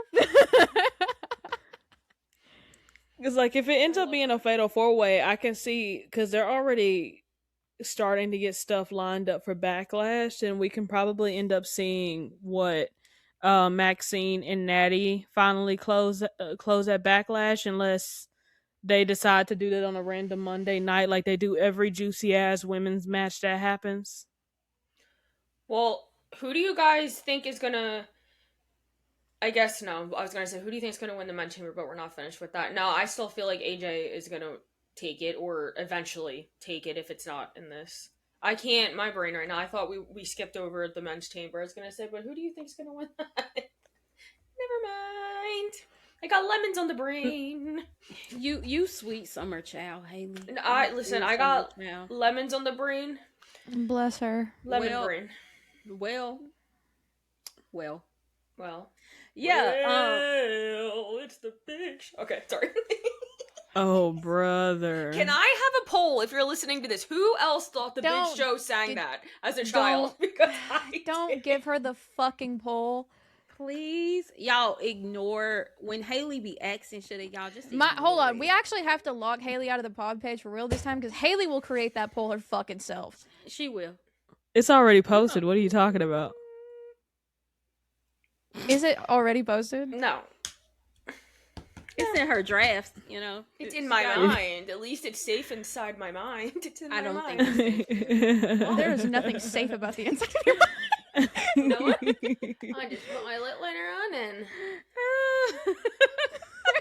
Because like if it ends up being a fatal four-way, I can see, because they're already starting to get stuff lined up for Backlash, and we can probably end up seeing what Maxine and Natty finally close at Backlash, unless they decide to do that on a random Monday night like they do every juicy ass women's match that happens. Well, who do you guys think is gonna? I guess no. I was gonna say, who do you think is gonna win the men's chamber? But we're not finished with that. No, I still feel like AJ is gonna take it, or eventually take it if it's not in this. I can't. My brain right now. I thought we skipped over the men's chamber. I was gonna say, but who do you think is gonna win that? Never mind. I got lemons on the brain. You sweet summer child, Haley. I got lemons on the brain. Bless her. Lemon brain. Well. Yeah. Well, it's the big show. Okay, sorry. Oh, brother. Can I have a poll if you're listening to this? Who else thought the Big Show sang that as a child? Because I don't give her the fucking poll. Please, y'all ignore when Haley be asking shit. Y'all just hold on. We actually have to log Haley out of the pod page for real this time, because Haley will create that poll her fucking self. She will. It's already posted. What are you talking about? Is it already posted? No. It's in her drafts, It's in my mind. At least it's safe inside my mind. It's in my mind. There is nothing safe about the inside of your mind. You know what? I just put my lip liner on and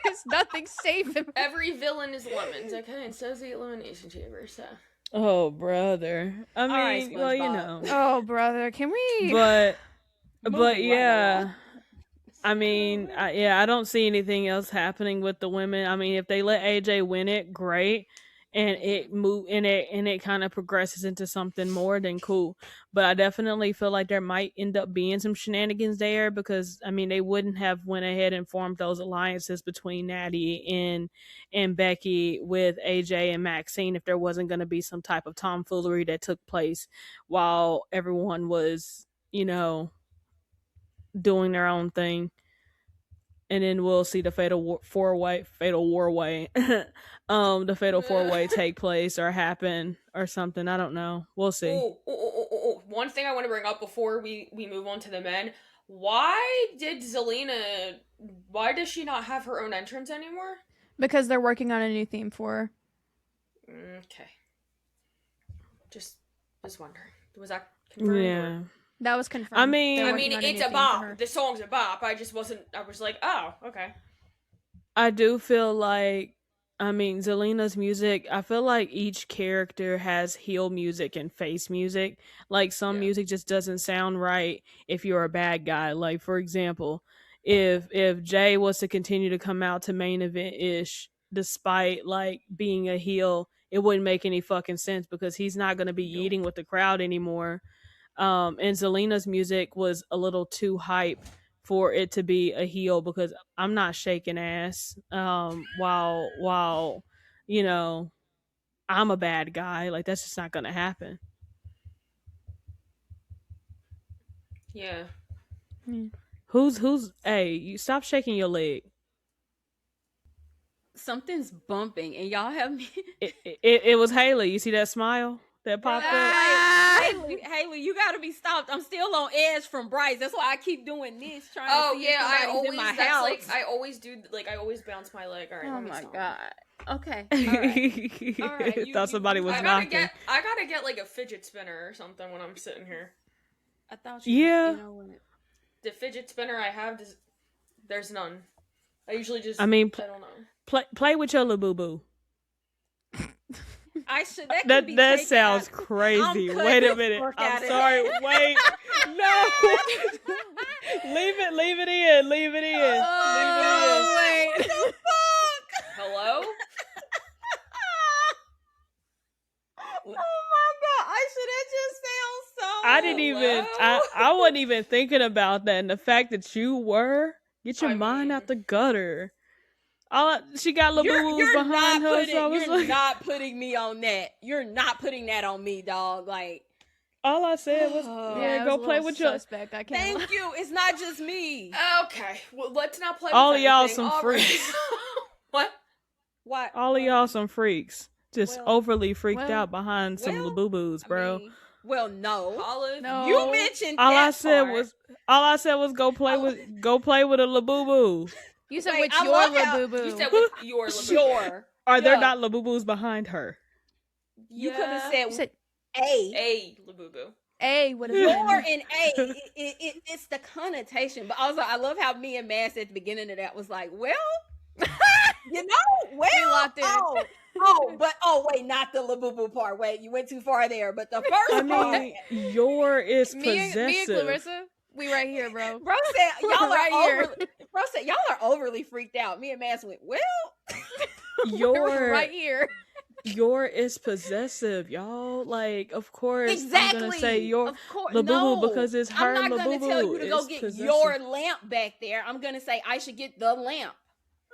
there's nothing safe. Every villain is lemons, okay? And so's the Elimination Chamber, so. Oh, brother. I mean, right, well, Oh, brother, can we? But yeah. I mean, I don't see anything else happening with the women. I mean, if they let AJ win it, great, and it kind of progresses into something more, then cool. But I definitely feel like there might end up being some shenanigans there, because I mean, they wouldn't have went ahead and formed those alliances between Natty and Becky with AJ and Maxine if there wasn't going to be some type of tomfoolery that took place while everyone was, doing their own thing. And then we'll see the fatal four-way take place or happen or something. I don't know. We'll see. One thing I want to bring up before we move on to the men. Why does she not have her own entrance anymore? Because they're working on a new theme for her. Okay. Just wondering. Was that confirmed? Yeah. That was confirmed. I mean, They're I working mean, on a it's new a theme for bop. her. The song's a bop. I was like, oh, okay. I do feel like, I mean, Zelina's music, I feel like each character has heel music and face music. Like, some Yeah. music just doesn't sound right if you're a bad guy. Like, for example, if Jay was to continue to come out to main event ish, despite like being a heel, it wouldn't make any fucking sense because he's not going to be Nope. eating with the crowd anymore. And Zelina's music was a little too hype for it to be a heel because I'm not shaking ass while you know I'm a bad guy. Like, that's just not gonna happen. Yeah. Who's hey, you stop shaking your leg. Something's bumping, and y'all have me. It was Haley. You see that smile that popped up? Haley, you gotta be stopped. I'm still on edge from Bryce. That's why I keep doing this, trying Oh to see yeah, if I somebody's always in my that's house. like I always do like I always bounce my leg. All right. Oh let me my stop. god. Okay. All right. Thought somebody was I knocking. gotta get like a fidget spinner or something when I'm sitting here. I thought you. Yeah. You know what? The fidget spinner I have, there's none. I usually just. I mean, I don't know. play with your little boo boo. I should. That That sounds crazy. I'm Wait a cutting minute. the fuck I'm out of sorry. that. Wait. No. Leave it in. Leave it in. Leave it in. Wait. Hello. Oh my god! Aisha, that just sounds so. I didn't even. I wasn't even thinking about that, and the fact that you were. Get your I mind mean- out the gutter. She got little boo boos behind her, so I was You're like, not putting me on that. You're not putting that on me, dog. Like, all I said was, Oh. yeah, it go was a play little with your. suspect. I can't. thank you. It's not just me. Okay. Well, let's not play. All with of y'all anything. some All right. freaks. What? What? All of y'all some freaks. Just Well- overly freaked well- out behind some little boo boos, bro. I mean, well, no. Olive. No. You mentioned all that I said part. was go play with a Labubu. You said Wait, with I your love how- Labubu. You said with your Sure. Are there Yeah. not Labubus behind her? You could have You said said A. A Labubu. A would have Your been. and A. It's the connotation. But also, I love how me and Mass at the beginning of that was like, well, you know, well, We locked in. Wait, not the Labubu part. Wait, you went too far there. But the first I part. mean, your is Me and possessive. Clarissa, we right here, bro. Bro said y'all Right are here. Bro said y'all are overly freaked out. Me and Mass went, well, Your right here. your is possessive, y'all. Like, of course, exactly. I'm gonna say your of course, Labubu no, because it's her I'm not gonna tell you to go Labubu. get It's your possessive. lamp back there. I'm gonna say I should get the lamp.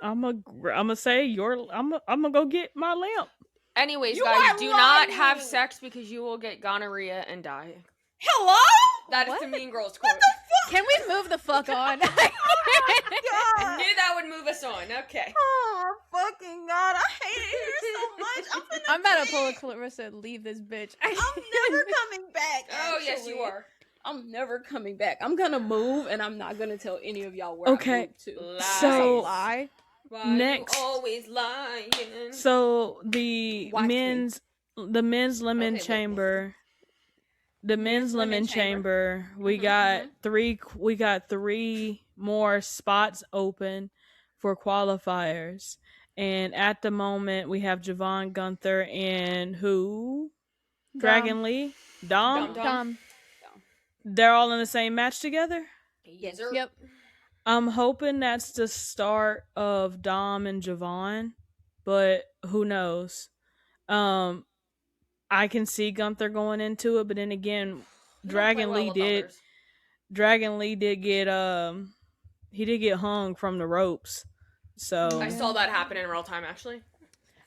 I'm gonna say I'm gonna go get my lamp. Anyways, You guys, are do not have lying. sex because you will get gonorrhea and die. Hello? That is What? the Mean Girls quote. Can we move the fuck on? I God. knew that would move us on. Okay. Oh fucking god, I hate it here so much. I'm about to pull a Clarissa and leave this bitch. I'm never coming back. Oh yes, you actually. are. I'm never coming back. I'm gonna move, and I'm not gonna tell any of y'all where Okay. I moved to. Lies. So- lie. Why Next. you always lying. So the Watch me. men's lemon Okay, chamber. The men's lemon lemon chamber. We Mhm, got three more spots open for qualifiers. And at the moment we have Javon Gunther and who? Dragon Lee? Dom? Dom. They're all in the same match together? Yes, sir. Yep. I'm hoping that's the start of Dom and Javon, but who knows? I can see Gunther going into it, but then again, He don't play Dragon well Lee with did. others. Dragon Lee did get he did get hung from the ropes. So I saw that happen in real time, actually.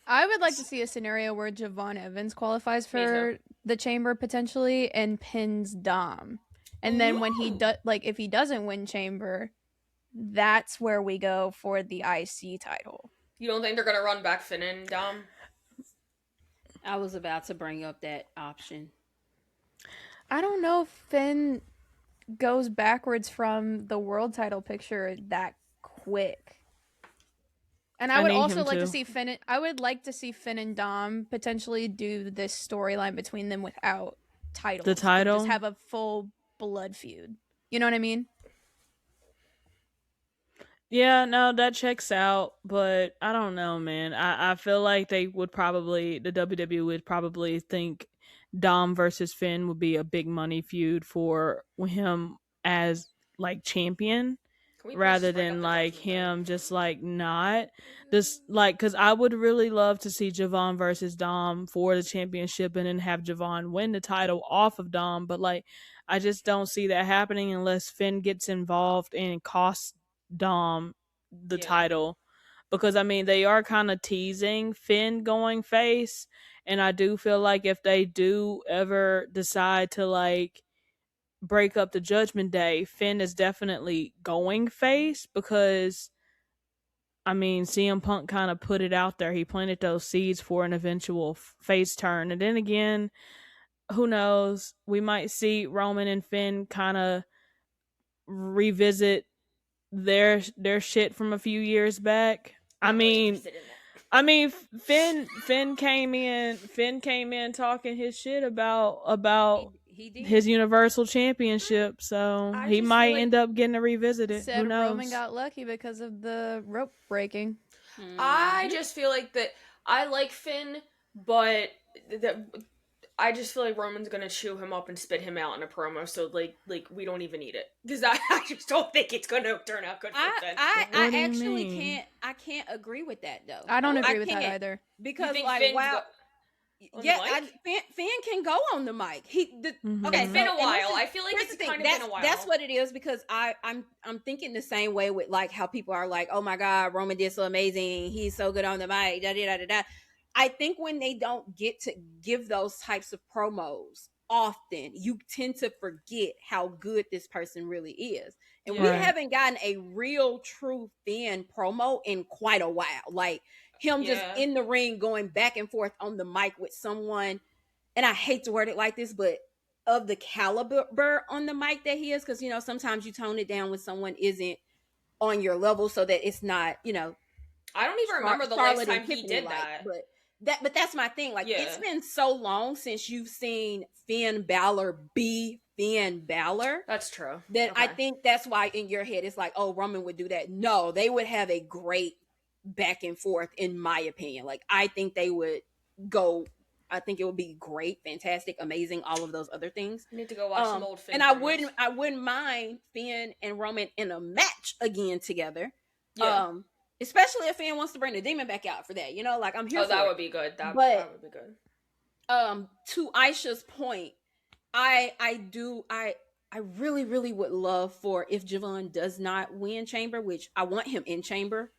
I would like to see a scenario where Javon Evans qualifies Me for the chamber potentially and pins Dom. And then when he does, like, if he doesn't win chamber, that's where we go for the IC title. You don't think they're gonna run back Finn and Dom? I was about to bring up that option. I don't know if Finn goes backwards from the world title picture that quick. And I I would need also him like to to. see Finn. I would like to see Finn and Dom potentially do this storyline between them without titles. The title? Just have a full blood feud. You know what I mean? Yeah, no, that checks out, but I don't know, man. I feel like the WWE would probably think Dom versus Finn would be a big money feud for him as like champion Can we please rather just break up than the like Judgment Day? him just like not this like because I would really love to see Javon versus Dom for the championship and then have Javon win the title off of Dom, but like I just don't see that happening unless Finn gets involved and costs Dom the Yeah. title because I mean they are kind of teasing Finn going face, and I do feel like if they do ever decide to like break up the Judgment Day, Finn is definitely going face because I mean CM Punk kind of put it out there. He planted those seeds for an eventual face turn, and then again, who knows? We might see Roman and Finn kind of revisit their shit from a few years back. I Not really mean, interested in that. I mean, Finn came in talking his shit about He did. his Universal Championship, so I he just might feel like- end up getting to revisit it. Who Said knows? Roman got lucky because of the rope breaking. I just feel like that I like Finn, but I just feel like Roman's gonna chew him up and spit him out in a promo, so like we don't even need it because I just don't think it's gonna turn out good for Finn. What do I you actually mean? can't agree with that though. I don't agree with that can't, either. because You think like Finn's wow. on the Yeah, mic? Finn can go on the mic. Mhm. Okay, It's been a and while. this is- I feel like here's it's the thing, kind of been a while. That's what it is because I'm thinking the same way with like how people are like, oh my god, Roman did so amazing. He's so good on the mic. Da da da da. I think when they don't get to give those types of promos often, you tend to forget how good this person really is. And we Right. haven't gotten a real true Finn promo in quite a while. Like him just Yeah. in the ring going back and forth on the mic with someone, and I hate to word it like this, but of the caliber on the mic that he is, because sometimes you tone it down when someone isn't on your level so that it's not, I don't even remember the last Charlotte and time he Tiffany did that. But that's my thing. Like Yeah. it's been so long since you've seen Finn Balor be Finn Balor That's true. that I Okay. think that's why in your head it's like, oh, Roman would do that. No, they would have a great back and forth, in my opinion. Like I think they would go. I think it would be great, fantastic, amazing, all of those other things. I need to go watch some old Finn. And I promos. wouldn't mind Finn and Roman in a match again together. Yeah. Especially if Finn wants to bring the demon back out for that. Like I'm here Oh, for that it. would be good. That would be good. To Aisha's point, I really, really would love for if Javon does not win Chamber, which I want him in Chamber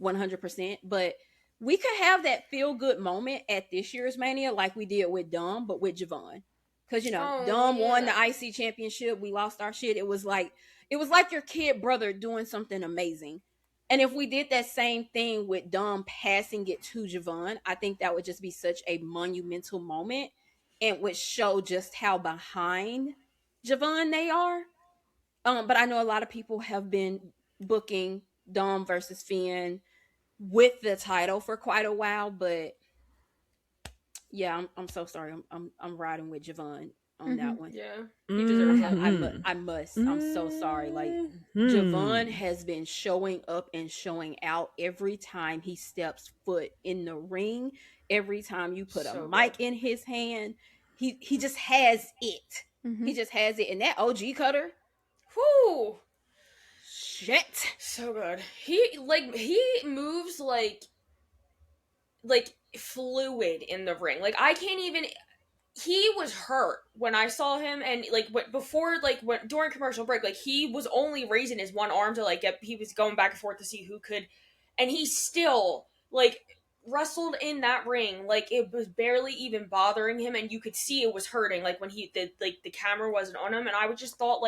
100%, but we could have that feel good moment at this year's Mania like we did with Dom, but with Javon. Because Dom won the IC championship. We lost our shit. It was like your kid brother doing something amazing. And if we did that same thing with Dom passing it to Javon, I think that would just be such a monumental moment and would show just how behind Javon they are. But I know a lot of people have been booking Dom versus Finn with the title for quite a while, but yeah, I'm so sorry. I'm riding with Javon on that one. Yeah, he deserves it. I must. I'm so sorry. Like Javon has been showing up and showing out every time he steps foot in the ring. Every time you put a mic in his hand, he just has it. He just has it. And that OG cutter, whoo, shit, so good. He moves like fluid in the ring. Like I can't even. He was hurt when I saw him, and during commercial break, like he was only raising his one arm to he was going back and forth to see who could, and he still wrestled in that ring like it was barely even bothering him, and you could see it was hurting when the camera wasn't on him, and I just thought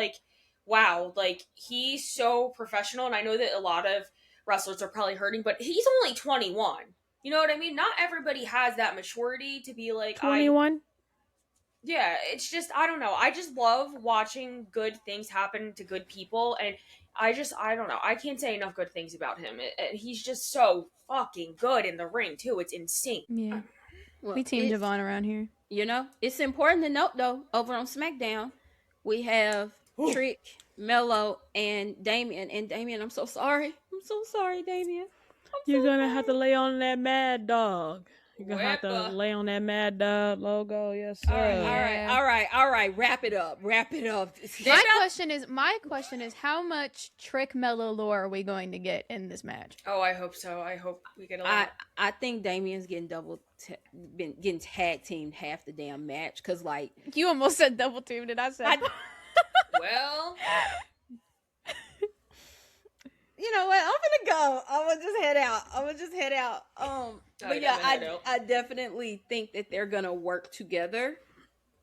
wow, he's so professional, and I know that a lot of wrestlers are probably hurting, but he's only 21. You know what I mean? Not everybody has that maturity to be 21. Yeah, it's just, I don't know. I just love watching good things happen to good people, and I don't know. I can't say enough good things about him. He's just so fucking good in the ring, too. It's insane. Yeah. Well, We team Javon around here. It's important to note, though, over on SmackDown, we have Trick, Mello, and Damien. And Damien, I'm so sorry. I'm so sorry, Damien. You're gonna have to lay on that Mad Dog. You're gonna have to Wepa. lay on that Mad Dog logo, yes sir. All right, Yeah. all right. Wrap it up. Wrap it up. My question is, how much Trick Mellow lore are we going to get in this match? Oh, I hope so. I hope we get a lot. I think Damien's getting been getting tag teamed half the damn match because like You almost said double teamed, and I said. Well, you know what? I'm gonna go. I'm gonna just head out. But yeah, I definitely think that they're gonna work together.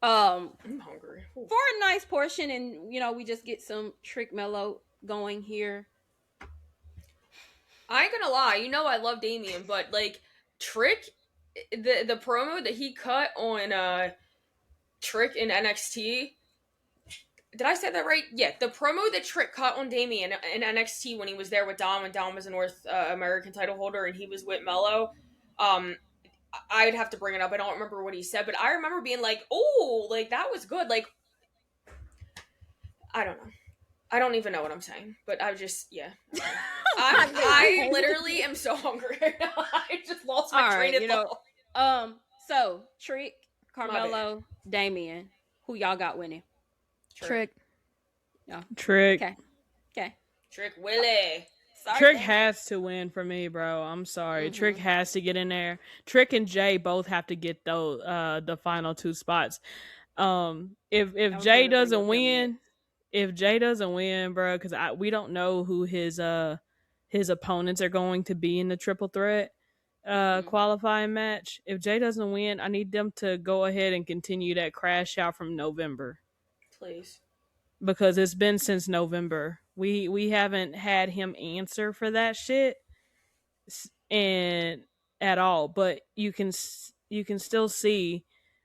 I'm hungry. For a nice portion, and you know, we just get some Trick Mellow going here. I ain't gonna lie, you know I love Damien, but like Trick, the promo that he cut on Trick in NXT. Did I say that right? Yeah, the promo that Trick cut on Damien in NXT when he was there with Dom, and Dom was a North American title holder, and he was with Mello. I'd have to bring it up. I don't remember what he said, but I remember being like, "Oh, like that was good." Like, I don't know. I don't even know what I'm saying, but I just I literally am so hungry right now. I just lost my train of thought. So Trick, Carmelo, Damien, who y'all got winning? Trick. No. Trick. Okay. Trick Willie. Sorry, Trick has to win for me, bro. I'm sorry. Trick has to get in there. Trick and Jay both have to get those the final two spots. If Jay doesn't win, bro, because we don't know who his opponents are going to be in the triple threat qualifying match. If Jay doesn't win, I need them to go ahead and continue that crash out from November. Please. Because it's been since November. We haven't had him answer for that shit and at all, but you can still see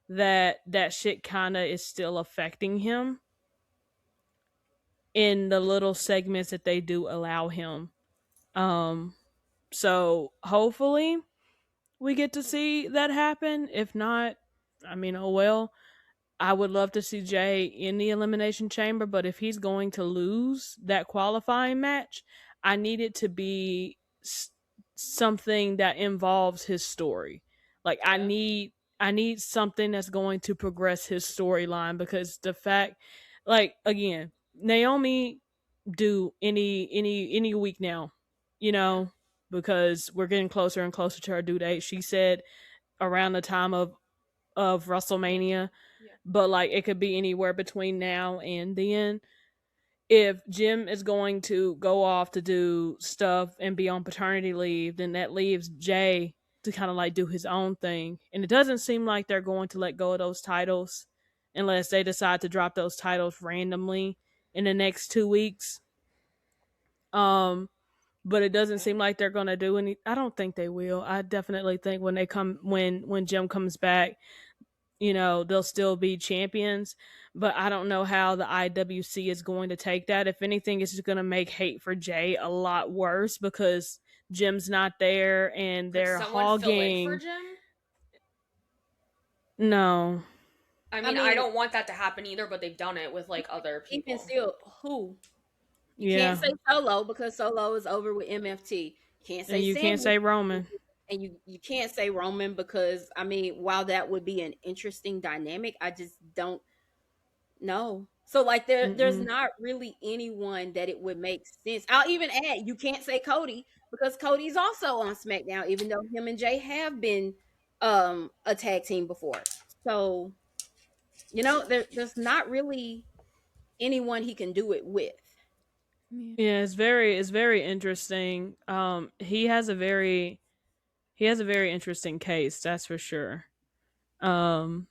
that shit kind of is still affecting him in the little segments that they do allow him. So hopefully we get to see that happen. If not, I mean, oh well. I would love to see Jay in the Elimination Chamber, but if he's going to lose that qualifying match, I need it to be something that involves his story. Like I need something that's going to progress his storyline, because the fact, like, again, Naomi do any week now, you know, because we're getting closer and closer to our due date. She said around the time of WrestleMania. But like it could be anywhere between now and then. If Jim is going to go off to do stuff and be on paternity leave, then that leaves Jay to kind of like do his own thing. And it doesn't seem like they're going to let go of those titles unless they decide to drop those titles randomly in the next 2 weeks. But it doesn't seem like they're gonna do any. I don't think they will. I definitely think when Jim comes back, you know, they'll still be champions, but I don't know how the IWC is going to take that. If anything, it's just going to make hate for Jay a lot worse because Jim's not there and they're hogging. Fill in for Jim? No. I mean, I don't want that to happen either, but they've done it with like other people. Even still, who? You can't say Solo because Solo is over with MFT. Can't say Roman. And you can't say Roman because, I mean, while that would be an interesting dynamic, I just don't know. So, like, there's not really anyone that it would make sense. I'll even add, you can't say Cody because Cody's also on SmackDown, even though him and Jay have been a tag team before. So, you know, there's not really anyone he can do it with. Yeah, it's very interesting. He has a very interesting case, that's for sure. I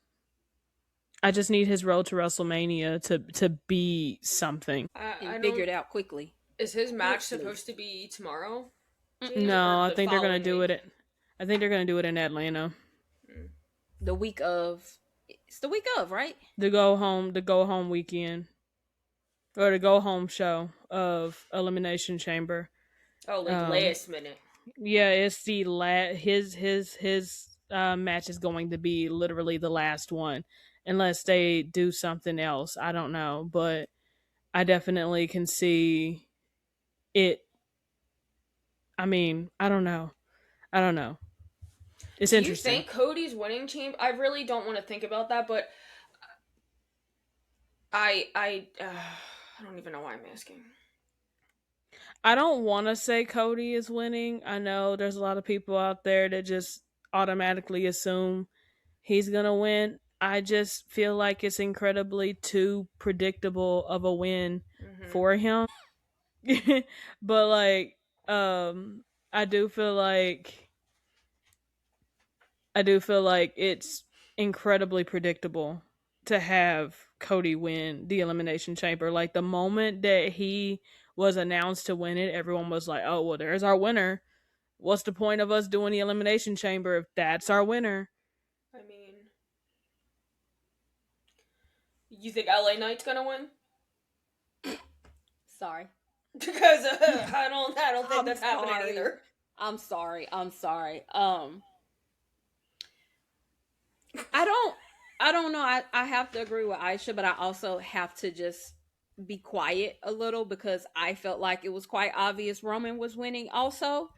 just need his road to WrestleMania to be something. I figured out quickly. Is his match supposed to be tomorrow? No, I think they're gonna do it. I think they're gonna do it in Atlanta. The week of, it's the week of, right? The go home weekend, or the go home show of Elimination Chamber. Oh, like last minute. Yeah, it's the his match is going to be literally the last one, unless they do something else. I don't know, but I definitely can see it. I mean, I don't know. I don't know. It's Do you interesting. think Cody's winning champ? I really don't want to think about that, but I don't even know why I'm asking. I don't want to say Cody is winning. I know there's a lot of people out there that just automatically assume he's going to win. I just feel like it's incredibly too predictable of a win for him. But like I do feel like it's incredibly predictable to have Cody win the Elimination Chamber. Like the moment that he was announced to win it, everyone was like, "Oh, well, there's our winner. What's the point of us doing the Elimination Chamber if that's our winner?" I mean, you think LA Knight's gonna win? Sorry. Because I don't think that's happening either. I'm sorry. I don't know. I have to agree with Aisha, but I also have to just be quiet a little because I felt like it was quite obvious Roman was winning also.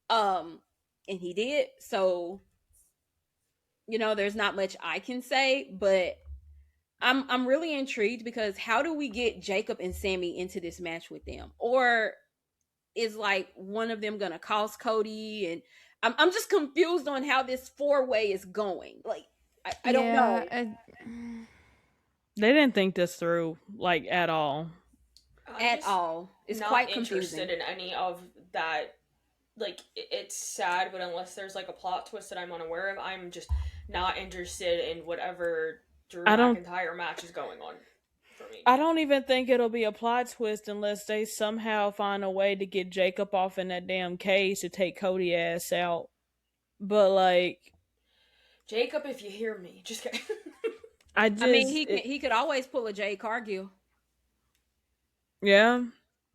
And he did. So, there's not much I can say, but I'm really intrigued because how do we get Jacob and Sammy into this match with them? Or is like one of them gonna cost Cody? And I'm just confused on how this 4-way is going. Like I don't know. They didn't think this through like at all. At all. It's not quite confusing. Interested in any of that. Like it's sad, but unless there's like a plot twist that I'm unaware of, I'm just not interested in whatever Drew McIntyre match is going on for me. I don't even think it'll be a plot twist unless they somehow find a way to get Jacob off in that damn cage to take Cody ass out. But like, Jacob, if you hear me, just kidding. I mean, he could always pull a Jade Cargill. Yeah.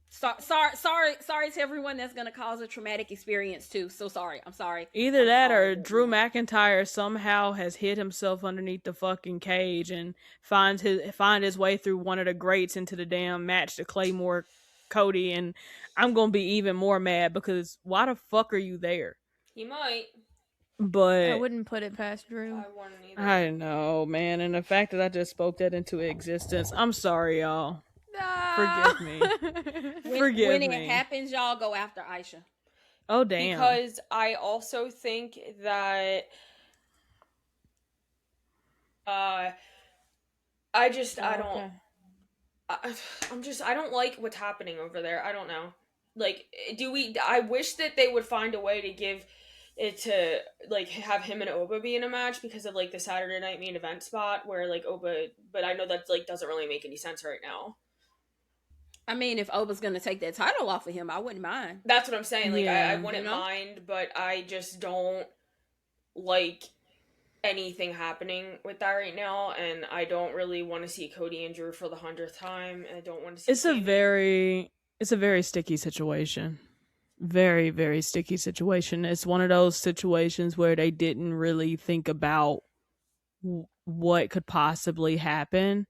Sorry to everyone that's gonna cause a traumatic experience too. So sorry. I'm sorry. Either that or Drew McIntyre somehow has hid himself underneath the fucking cage and find his way through one of the grates into the damn match to Claymore Cody, and I'm gonna be even more mad because why the fuck are you there? He might. But I wouldn't put it past Drew. I wouldn't either. I know, man, and the fact that I just spoke that into existence, I'm sorry, y'all. Forgive me. When it happens, y'all go after Aisha. Oh damn! Because I also think that I don't like what's happening over there. I don't know. Like, I wish that they would find a way to give it to, like, have him and Oba be in a match because of, like, the Saturday night main event spot where, like, Oba, but I know that, like, doesn't really make any sense right now. I mean, if Oba's gonna take that title off of him, I wouldn't mind. That's what I'm saying. Like, I wouldn't mind, but I just don't like anything happening with that right now, and I don't really want to see Cody and Drew for the 100th time. And I don't want to see. It's a very sticky situation. Very, very sticky situation. It's one of those situations where they didn't really think about what could possibly happen.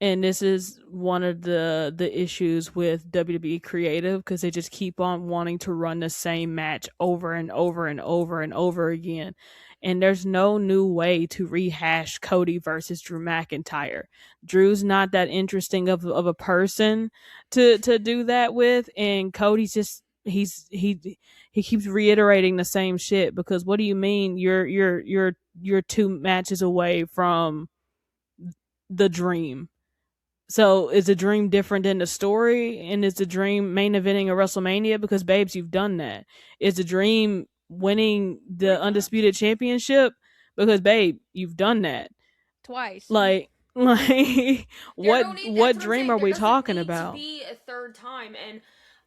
And this is one of the issues with WWE Creative because they just keep on wanting to run the same match over and over and over and over again. And there's no new way to rehash Cody versus Drew McIntyre. Drew's not that interesting of a person to do that with, and Cody's just he keeps reiterating the same shit because what do you mean you're 2 matches away from the dream? So is the dream different than the story? And is the dream main eventing a WrestleMania? Because babes, you've done that. Is the dream winning the Undisputed Championship? Because babe, you've done that. Twice. Like what dream are we talking about? To be a third time, and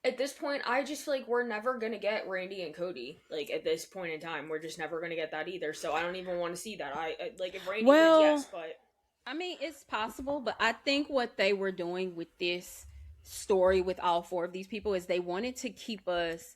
at this point, I just feel like we're never gonna get Randy and Cody. Like at this point in time, we're just never gonna get that either. So I don't even want to see that. I like if Randy wins, yes, but. I mean, it's possible, but I think what they were doing with this story with all 4 of these people is they wanted to keep us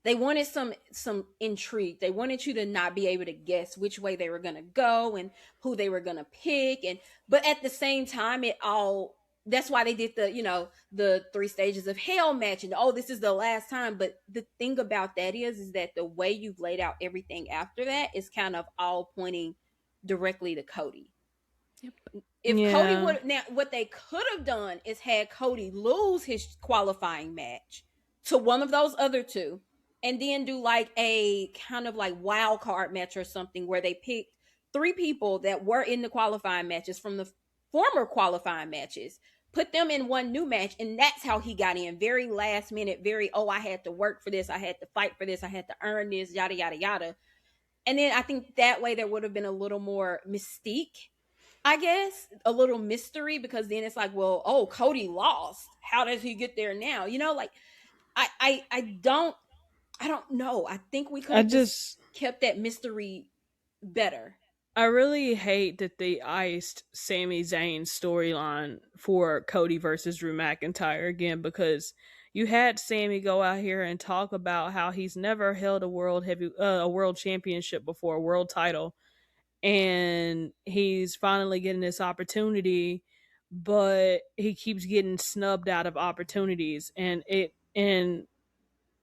they wanted some intrigue. They wanted you to not be able to guess which way they were going to go and who they were going to pick. And but at the same time, it all, that's why they did the, the 3 stages of hell match, and oh, this is the last time. But the thing about that is that the way you've laid out everything after that is kind of all pointing directly to Cody. Yep. If Yeah. Cody would, now what they could have done is had Cody lose his qualifying match to one of those other two, and then do like a kind of like wild card match or something where they picked 3 people that were in the qualifying matches from the former qualifying matches, put them in one new match, and that's how he got in. Very last minute, very, oh, I had to work for this, I had to fight for this, I had to earn this, yada yada yada. And then I think that way there would have been a little more mystique, I guess, a little mystery, because then it's like, well, oh, Cody lost. How does he get there now? Like I don't know. I think we could I have just just kept that mystery better. I really hate that they iced Sami Zayn's storyline for Cody versus Drew McIntyre again, because you had Sami go out here and talk about how he's never held a world championship before, a world title, and he's finally getting this opportunity, but he keeps getting snubbed out of opportunities, and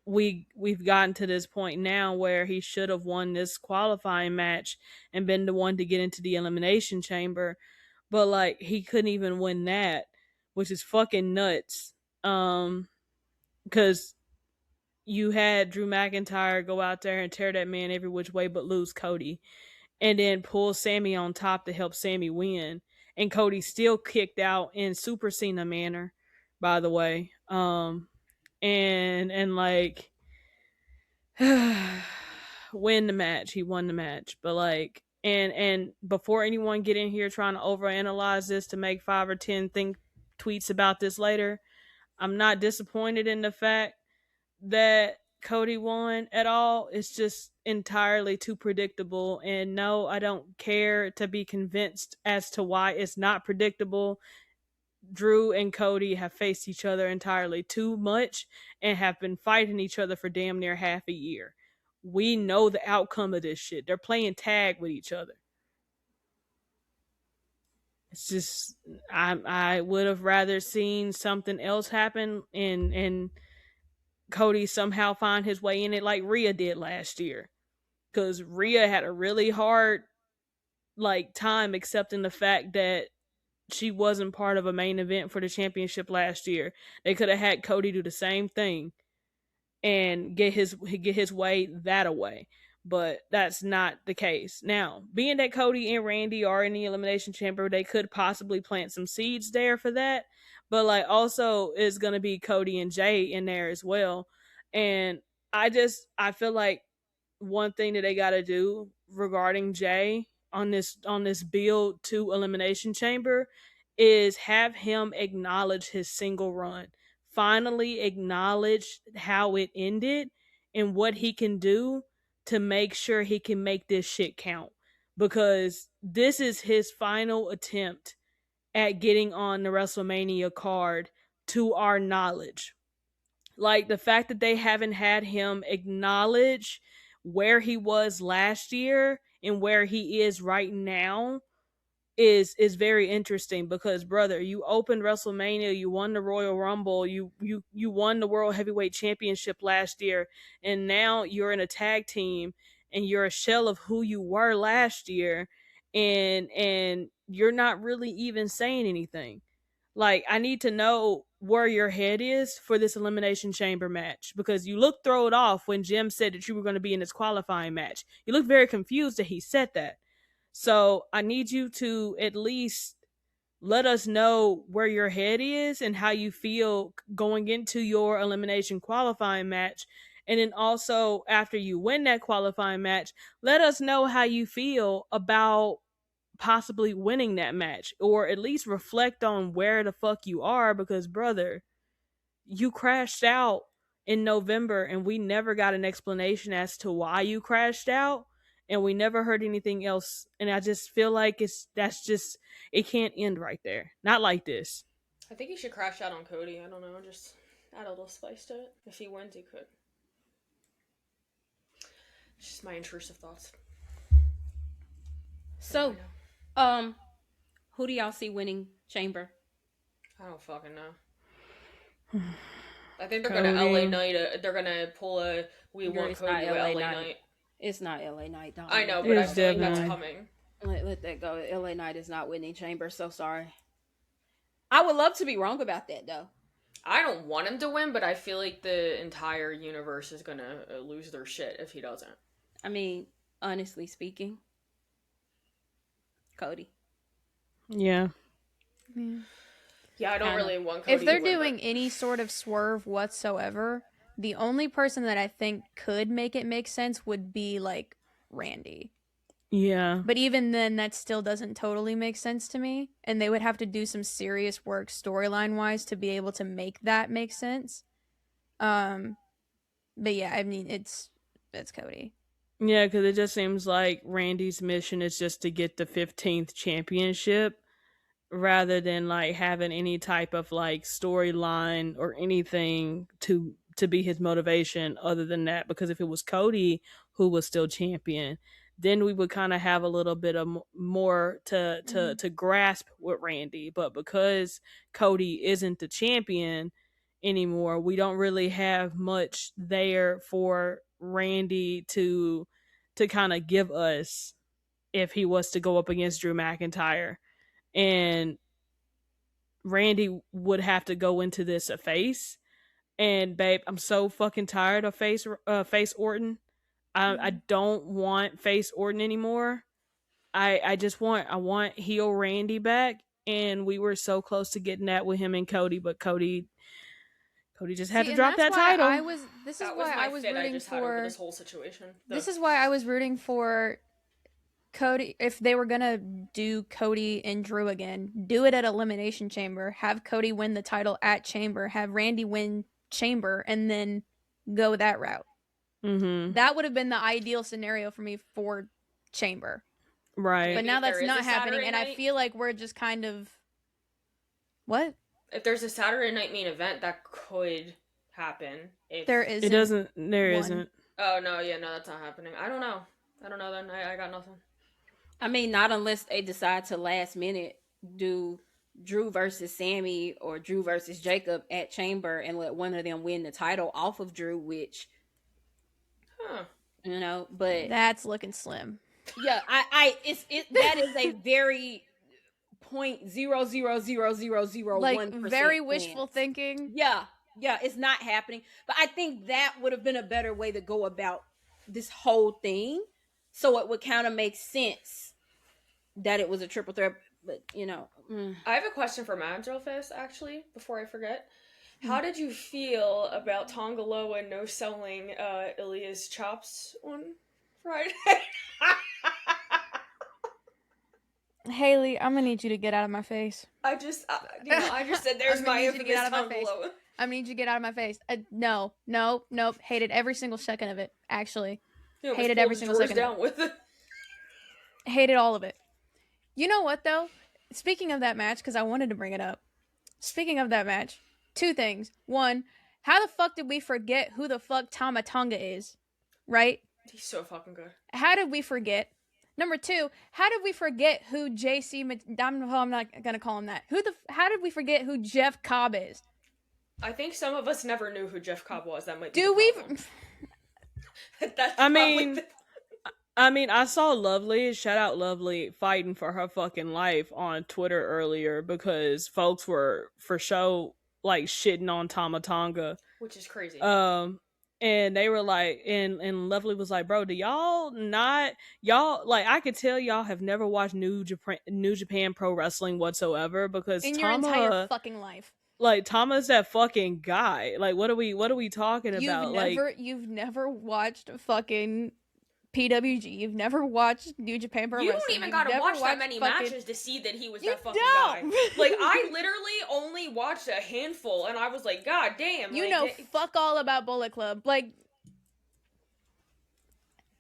we've gotten to this point now where he should have won this qualifying match and been the one to get into the elimination chamber, but like he couldn't even win that, which is fucking nuts. Because you had Drew McIntyre go out there and tear that man every which way but lose Cody, and then pull Sami on top to help Sami win, and Cody still kicked out in Super Cena manner, by the way. And like win the match. He won the match. But like, and before anyone get in here trying to overanalyze this to make 5 or 10 tweets about this later, I'm not disappointed in the fact that Cody won at all. It's just entirely too predictable. And no, I don't care to be convinced as to why it's not predictable. Drew and Cody have faced each other entirely too much and have been fighting each other for damn near half a year. We know the outcome of this shit. They're playing tag with each other. It's just I would have rather seen something else happen and Cody somehow find his way in it like Rhea did last year. Because Rhea had a really hard like time accepting the fact that she wasn't part of a main event for the championship last year. They could have had Cody do the same thing and get his way that away. But that's not the case. Now, being that Cody and Randy are in the Elimination Chamber, they could possibly plant some seeds there for that. But like also is gonna be Cody and Jay in there as well. And I feel like one thing that they gotta do regarding Jay on this build to Elimination Chamber is have him acknowledge his single run. Finally acknowledge how it ended and what he can do to make sure he can make this shit count. Because this is his final attempt at getting on the WrestleMania card to our knowledge. Like the fact that they haven't had him acknowledge where he was last year and where he is right now is very interesting, because brother, you opened WrestleMania, you won the Royal Rumble, you won the World Heavyweight Championship last year, and now you're in a tag team and you're a shell of who you were last year, and you're not really even saying anything. Like, I need to know where your head is for this Elimination Chamber match, because you looked thrown off when Jim said that you were going to be in this qualifying match. You looked very confused that he said that. So I need you to at least let us know where your head is and how you feel going into your elimination qualifying match. And then also, after you win that qualifying match, let us know how you feel about possibly winning that match, or at least reflect on where the fuck you are, because brother, you crashed out in November and we never got an explanation as to why you crashed out, and we never heard anything else. And I just feel like it can't end right there. Not like this. I think he should crash out on Cody. I don't know, just add a little spice to it. If he wins, he could. Just my intrusive thoughts. So, who do y'all see winning Chamber? I don't fucking know. I think they're Cody. gonna LA Knight. They're gonna pull a we Girl, want it's Cody not with LA LA Knight. Knight. It's not LA Knight, dog. I know, but I It's feel like that's definitely- coming. Let that go. LA Knight is not winning Chamber. So sorry. I would love to be wrong about that, though. I don't want him to win, but I feel like the entire universe is gonna lose their shit if he doesn't. I mean, honestly speaking, Cody. Yeah. Yeah, I don't Kinda. really want Cody If they're to win, doing any sort of swerve whatsoever, the only person that I think could make it make sense would be like Randy. Yeah. But even then, that still doesn't totally make sense to me. And they would have to do some serious work storyline wise to be able to make that make sense. But yeah, I mean, it's Cody. Yeah, because it just seems like Randy's mission is just to get the 15th championship rather than like having any type of like storyline or anything to be his motivation other than that. Because if it was Cody who was still champion, then we would kind of have a little bit of more to grasp with Randy. But because Cody isn't the champion anymore, we don't really have much there for Randy to kind of give us if he was to go up against Drew McIntyre. And Randy would have to go into this a face. And babe, I'm so fucking tired of face Orton. I don't want face Orton anymore. I want heel Randy back, and we were so close to getting that with him and Cody, but Cody just had to drop that title. This is that why I was fit I rooting just had over for this whole situation. This is why I was rooting for Cody. If they were gonna do Cody and Drew again, do it at Elimination Chamber. Have Cody win the title at Chamber. Have Randy win Chamber, and then go that route. Mm-hmm. That would have been the ideal scenario for me for Chamber. Right. But now If there that's is not a happening, Saturday and I night- feel like we're just kind of what? If there's a Saturday night main event, that could happen. If There isn't. It doesn't. There one. isn't. Oh no, yeah, no, that's not happening. I don't know. Then I got nothing. I mean, not unless they decide to last minute do Drew versus Sammy or Drew versus Jacob at Chamber and let one of them win the title off of Drew, which, Huh. you know, but That's looking slim. yeah, that is a very 0.00001% Like very wishful chance. thinking. Yeah, it's not happening. But I think that would have been a better way to go about this whole thing, so it would kind of make sense that it was a triple threat. But you know, I have a question for Mads real fast, actually, before I forget. How did you feel about Tongaloa no selling Ilya's chops on Friday? Haley, I'm gonna need you to get out of my face. I just said there's I'm gonna my need you to infamous get out of my face. Tongaloa. I'm gonna need you to get out of my face. No. Hated every single second of it. Actually, You Hated almost every pulled single drawers second of down with it. hated all of it. You know what though? Speaking of that match, because I wanted to bring it up. Speaking of that match, two things. One, how the fuck did we forget who the fuck Tama Tonga is? Right? He's so fucking good. How did we forget? Number two, how did we forget who I'm not gonna call him that. How did we forget who Jeff Cobb is? I think some of us never knew who Jeff Cobb was. That might be Do the we? problem. That's I probably mean, I saw Lovely, shout out Lovely, fighting for her fucking life on Twitter earlier because folks were for sure like shitting on Tama Tonga. which is crazy. And they were like, and Lovely was like, bro, do y'all like, I could tell y'all have never watched New Japan Pro Wrestling whatsoever because In your entire fucking life. like Tama's that fucking guy. Like, what are we talking about? You've never watched fucking PWG. You've never watched New Japan Pro You Wrestling. don't even You've gotta never watch that watched many fucking- matches to see that he was You that fucking don't! guy. Like, I literally only watched a handful, and I was like, God damn. You like, know fuck all about Bullet Club. Like,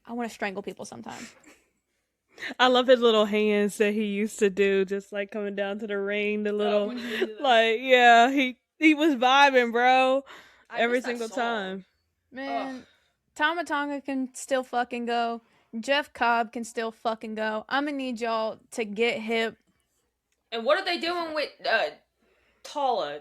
I want to strangle people sometimes. I love his little hands that he used to do, just like coming down to the ring. The little, when he did that. like, yeah, he was vibing, bro, I every miss that single song. time. Man, Tama Tonga can still fucking go. Jeff Cobb can still fucking go. I'm gonna need y'all to get hip. And what are they doing with Tala?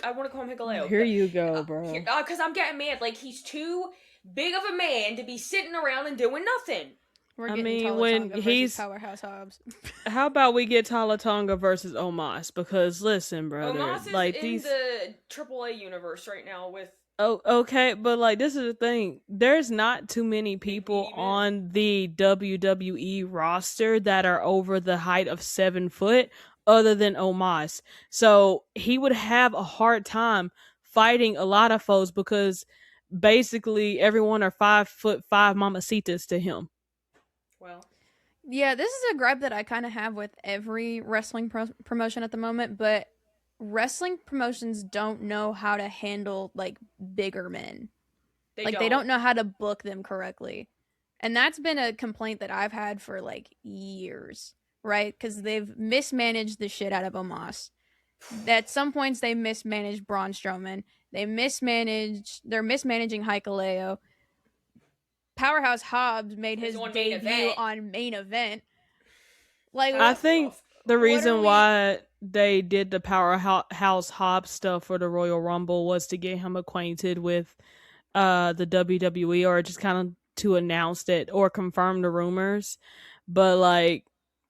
I want to call him Hikaleo. Here you go, bro. Because I'm getting mad. Like, he's too big of a man to be sitting around and doing nothing. We're getting Tala Tonga versus Powerhouse Hobbs. How about we get Tala Tonga versus Omos? Because listen, brother, Omos is like in the AAA universe right now with. Oh, okay, but like this is the thing. There's not too many people on the WWE roster that are over the height of 7 foot, other than Omos. So he would have a hard time fighting a lot of foes because basically everyone are 5'5" mamacitas to him. Well, yeah, this is a gripe that I kind of have with every wrestling promotion at the moment, but wrestling promotions don't know how to handle like bigger men. They don't know how to book them correctly. And that's been a complaint that I've had for like years, right? Because they've mismanaged the shit out of Omos. At some points they mismanaged Braun Strowman. They're mismanaging Hikaleo. Powerhouse Hobbs made his debut on Main Event. Like, I think the reason why they did the Powerhouse Hobbs stuff for the Royal Rumble was to get him acquainted with the WWE, or just kind of to announce that or confirm the rumors. But like,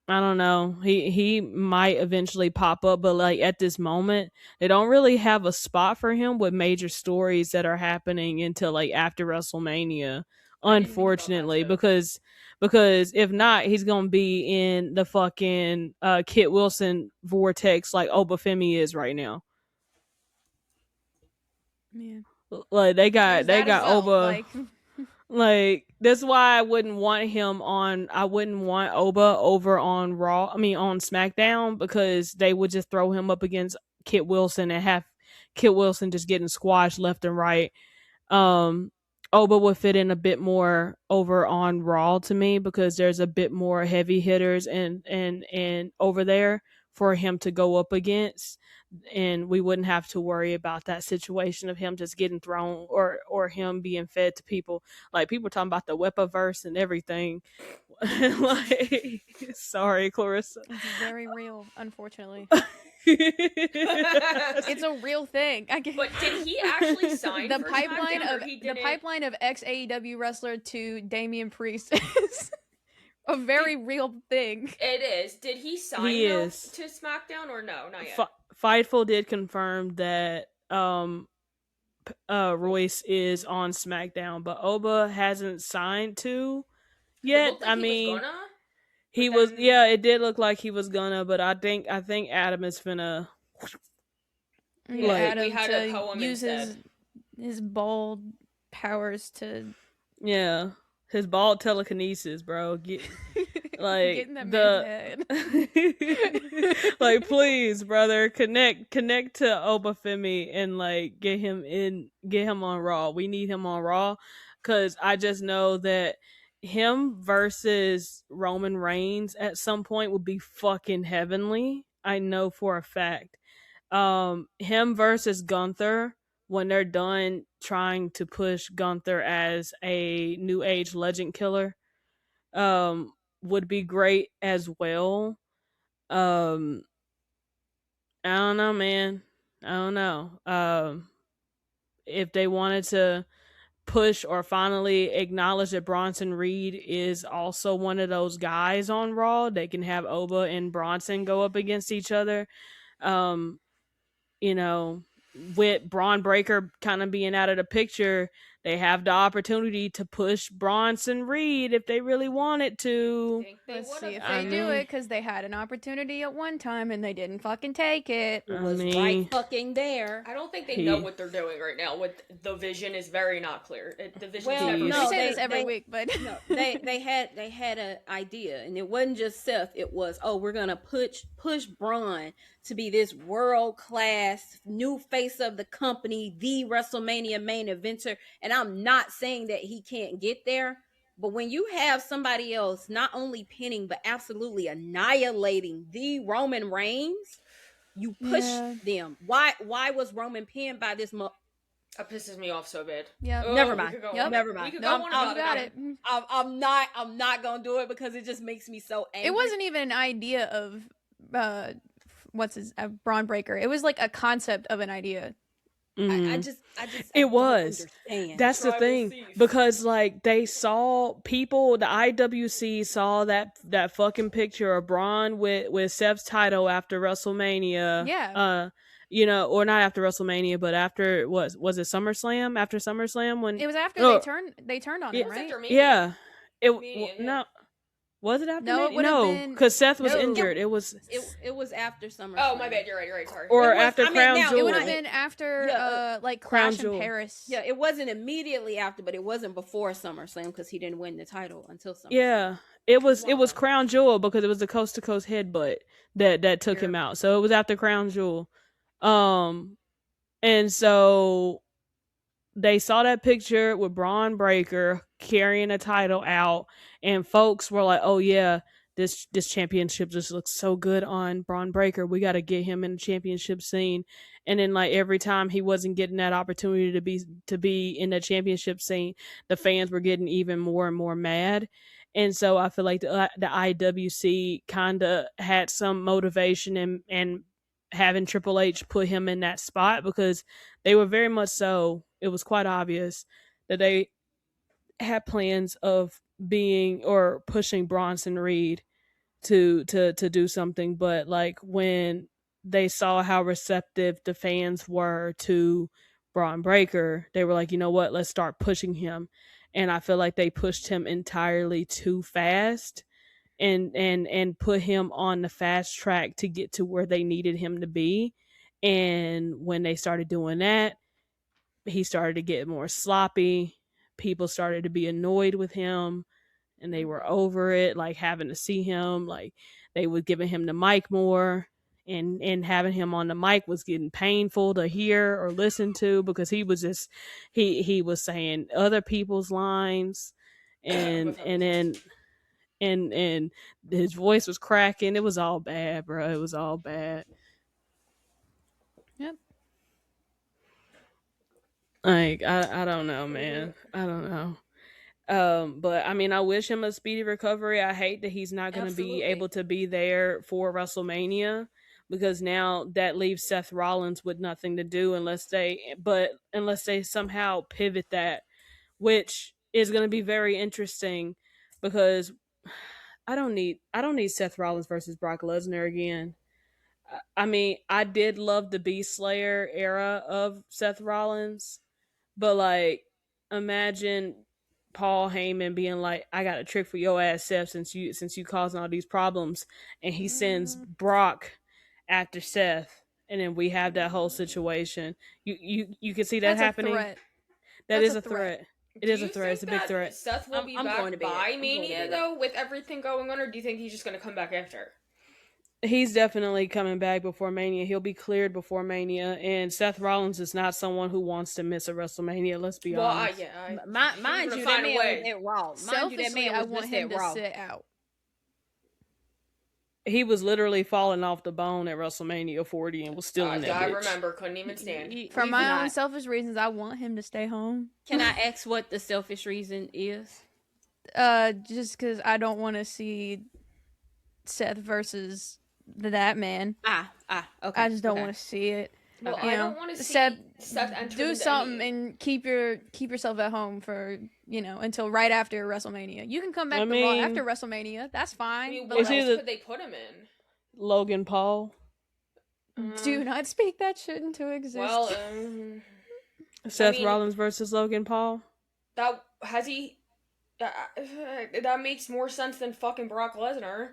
I don't know, he might eventually pop up, but like at this moment they don't really have a spot for him with major stories that are happening until like after WrestleMania, unfortunately, because if not, he's gonna be in the fucking Kit Wilson vortex like Obafemi is right now. Yeah. Like they got Oba. Like that's why I wouldn't want Oba over on Raw. I mean on SmackDown, because they would just throw him up against Kit Wilson and have Kit Wilson just getting squashed left and right. Oba would fit in a bit more over on Raw to me, because there's a bit more heavy hitters and over there for him to go up against, and we wouldn't have to worry about that situation of him just getting thrown or him being fed to people. Like people talking about the Wepaverse and everything. Like, sorry, Clarissa. It's very real, unfortunately. It's a real thing. But did he actually sign the pipeline of ex AEW wrestler to Damian Priest is a very real thing. It is. Did he sign to SmackDown or no? Not yet. Fightful did confirm that Royce is on SmackDown, but Oba hasn't signed to yet. I mean, he was yeah, it did look like he was gonna, but I think Adam is finna Adam we had to use his bald powers to his bald telekinesis, bro. Like get in that man's head. Like, please, brother, connect to Obafemi and like get him on Raw. We need him on Raw, because I just know that him versus Roman Reigns at some point would be fucking heavenly. I know for a fact. Him versus Gunther, when they're done trying to push Gunther as a new age legend killer, would be great as well. I don't know, man. I don't know. If they wanted to push or finally acknowledge that Bronson Reed is also one of those guys on Raw, they can have Oba and Bronson go up against each other. You know, with Braun Breaker kind of being out of the picture, they have the opportunity to push Bronson Reed if they really wanted to. Let's see if they do it, because they had an opportunity at one time and they didn't fucking take it. It was right fucking there. I don't think they know what they're doing right now. With the vision is very not clear. The vision is never. No, say this every week, but no, they had an idea, and it wasn't just Seth. It was, we're gonna push Braun to be this world class new face of the company, the WrestleMania main eventer. And I'm not saying that he can't get there, but when you have somebody else not only pinning but absolutely annihilating the Roman Reigns, you push them. Why was Roman pinned by this That pisses me off so bad. Yeah. Oh, Never we mind. could go Yep. on. Never mind. We could Nope, go on you about got it. it. I'm not gonna do it because it just makes me so angry. It wasn't even an idea of Braun Breaker. It was like a concept of an idea. I just It don't was. understand. That's the Tribal thing, thief. because like they saw people, the IWC saw that fucking picture of Braun with Seth's title after WrestleMania. Yeah. You know, or not after WrestleMania, but after was it SummerSlam? After SummerSlam when It was after No, they turned on Yeah. him, It was right? after Mania. yeah, it Mania, yeah. no. Was it after? No, it Mania? would've No, been- because Seth was no. injured. It was It was after summer. Oh, my bad. You're right. Sorry. or It was- after I mean, Crown now, Jewel. It would have been after Yeah, like Crown Clash Jewel. in Paris. Yeah, it wasn't immediately after, but it wasn't before SummerSlam because he didn't win the title until SummerSlam. Yeah, it was Wow. Crown Jewel because it was the coast to coast headbutt that took him out. So it was after Crown Jewel. And so they saw that picture with Braun Breaker carrying a title out, and folks were like, "Oh yeah, this championship just looks so good on Braun Breaker. We got to get him in the championship scene." And then like every time he wasn't getting that opportunity to be in the championship scene, the fans were getting even more and more mad. And so I feel like the IWC kind of had some motivation and having Triple H put him in that spot, because they were very much so. It was quite obvious that they had plans of being or pushing Bronson Reed to do something, but like when they saw how receptive the fans were to Braun Breaker, they were like, you know what, let's start pushing him. And I feel like they pushed him entirely too fast and put him on the fast track to get to where they needed him to be. And when they started doing that, he started to get more sloppy. People started to be annoyed with him, and they were over it, like having to see him. Like they were giving him the mic more, and having him on the mic was getting painful to hear or listen to, because he was just he was saying other people's lines, and then and his voice was cracking. It was all bad, bro. It was all bad. Yep. Like I don't know, man. I don't know. But I mean, I wish him a speedy recovery. I hate that he's not going to be Absolutely. able to be there for WrestleMania, because now that leaves Seth Rollins with nothing to do unless they somehow pivot that, which is going to be very interesting, because I don't need Seth Rollins versus Brock Lesnar again. I mean, I did love the Beast Slayer era of Seth Rollins, but like, imagine Paul Heyman being like, "I got a trick for your ass, Seth, since you causing all these problems," and he sends Brock after Seth, and then we have that whole situation. You can see that That's happening. a threat. That That's is a a threat. It Do is a you threat. It's a think big that threat. Seth will be I'm back going to bed. by I'm going to Mania, bed. though, with everything going on, or do you think he's just going to come back after? He's definitely coming back before Mania. He'll be cleared before Mania, and Seth Rollins is not someone who wants to miss a WrestleMania. Let's be honest. Mind gonna you, find that a man way. was at Raw. Mind you, that Selfishly, man I was want just him at to Raw. sit out. He was literally falling off the bone at WrestleMania 40 and was still in that I bitch. remember, couldn't even stand. For He's my not. own selfish reasons, I want him to stay home. Can I ask what the selfish reason is? Just because I don't want to see Seth versus that man. Okay. I just don't okay. want to see it. Well, Okay. I don't want to see Seth, Seth enter do into something any- and keep yourself at home for until right after WrestleMania. You can come back I to Raw mean- after WrestleMania. That's I fine. mean, but what It's else either- could they put him in? Logan Paul. do not speak that shit into existence. Well, Seth mean- Rollins versus Logan Paul. that has he. That makes more sense than fucking Brock Lesnar.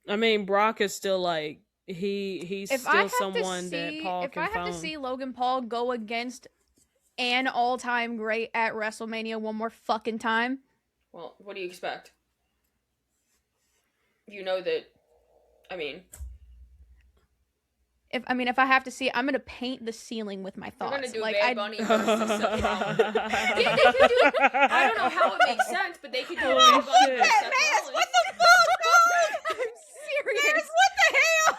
I mean, Brock is still like he's if I still have someone to see, that Paul if can I have phone. to see Logan Paul go against an all-time great at WrestleMania one more fucking time, Well, what do you expect? You know that. I mean, if I have to see it, I'm gonna paint the ceiling with my they're thoughts. gonna do Like Bad Bunny versus Seth Rollins. They could do. I don't know how it makes sense, but they could do Holy Bad Bunny shit. versus Seth Rollins. What the fuck, I'm dog? serious. What the hell?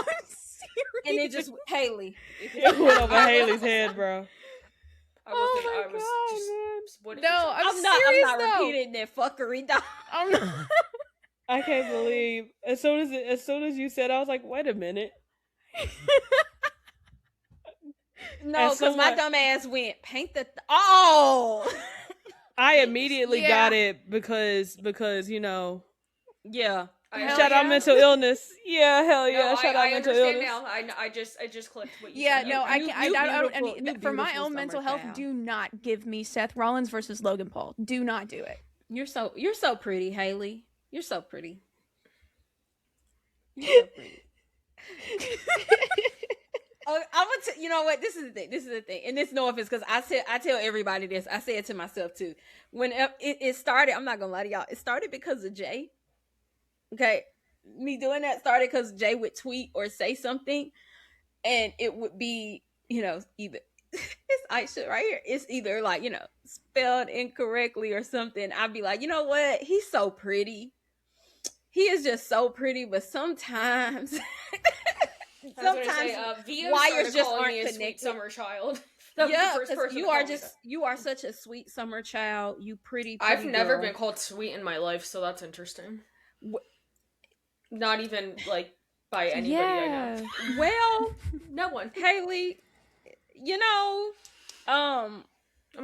I'm serious. And it just Haley. It went over Haley's head, bro. Oh my god, man! What did No, you say? I'm I'm serious, not though. repeating that fuckery, dog. I'm not. I can't believe as soon as you said, I was like, wait a minute. No, As because my someone- dumb ass went paint the. Oh, I immediately Yeah. got it because you know. yeah. Hell Shout out yeah. mental illness. Yeah, hell yeah. No, Shout out I mental understand illness. now. I just clicked what you Yeah, said. no, I you can't. I don't. beautiful- you For my beautiful own mental summer health, child. do not give me Seth Rollins versus Logan Paul. Do not do it. You're so pretty, Haley. You're so pretty. You're so pretty. Oh, you know what? This is the thing, and this no offense, because I tell everybody this. I say it to myself too. When it started, I'm not gonna lie to y'all. It started because of Jay. Okay, me doing that started because Jay would tweet or say something, and it would be, either it's Aisha right here. It's either like, spelled incorrectly or something. I'd be like, you know what? He's so pretty. He is just so pretty, but sometimes. Via wires just calling aren't me a sweet connected. summer child. That was Yeah, the first because person you to are call me that. you are such a sweet summer child. You pretty I've never girl. been called sweet in my life, so that's interesting. Wh- Not even like by anybody I know. Well, No one. Haley, I'm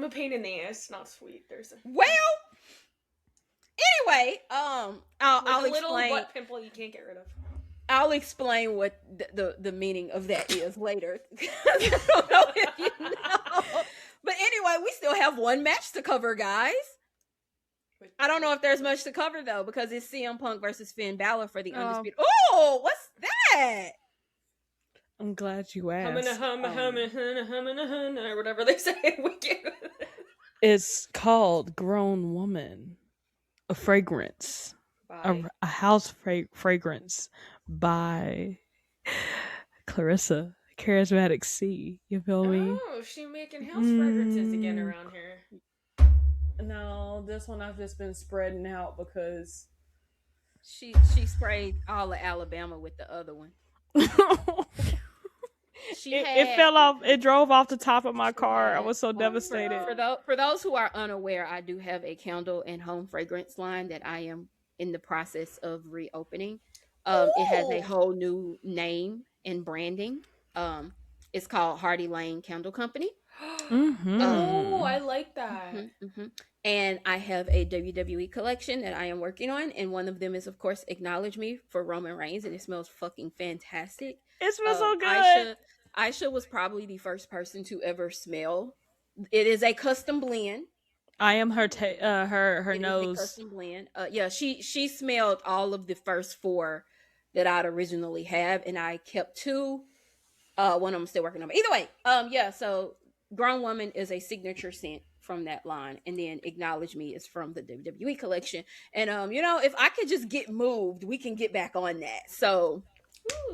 a pain in the ass, not sweet. There's a anyway, I'll a little explain. butt pimple you can't get rid of. I'll explain what the meaning of that is later. I don't know if you know. But anyway, we still have one match to cover, guys. I don't know if there's much to cover though, because it's CM Punk versus Finn Balor for the undisputed. Oh, what's that? I'm glad you asked. Or whatever they say in Wicked. It's called Grown Woman, a fragrance, a house fragrance by Clarissa Charismatic C. You feel me? Oh, she making house fragrances again around here. No, this one I've just been spreading out because She sprayed all of Alabama with the other one. it fell off. It drove off the top of my car. I was so devastated. For those who are unaware, I do have a candle and home fragrance line that I am in the process of reopening. It has a whole new name and branding. It's called Hardy Lane Candle Company. Oh, I like that. And I have a WWE collection that I am working on, and one of them is, of course, Acknowledge Me for Roman Reigns, and it smells fucking fantastic. It smells so good. Aisha was probably the first person to ever smell. It is a custom blend. I am her It nose. is a custom blend. Yeah, she smelled all of the first 4 that I'd originally have, and I kept 2. One of them still working on. Either way, so Grown Woman is a signature scent from that line, and then Acknowledge Me is from the WWE collection. And if I could just get moved, we can get back on that. So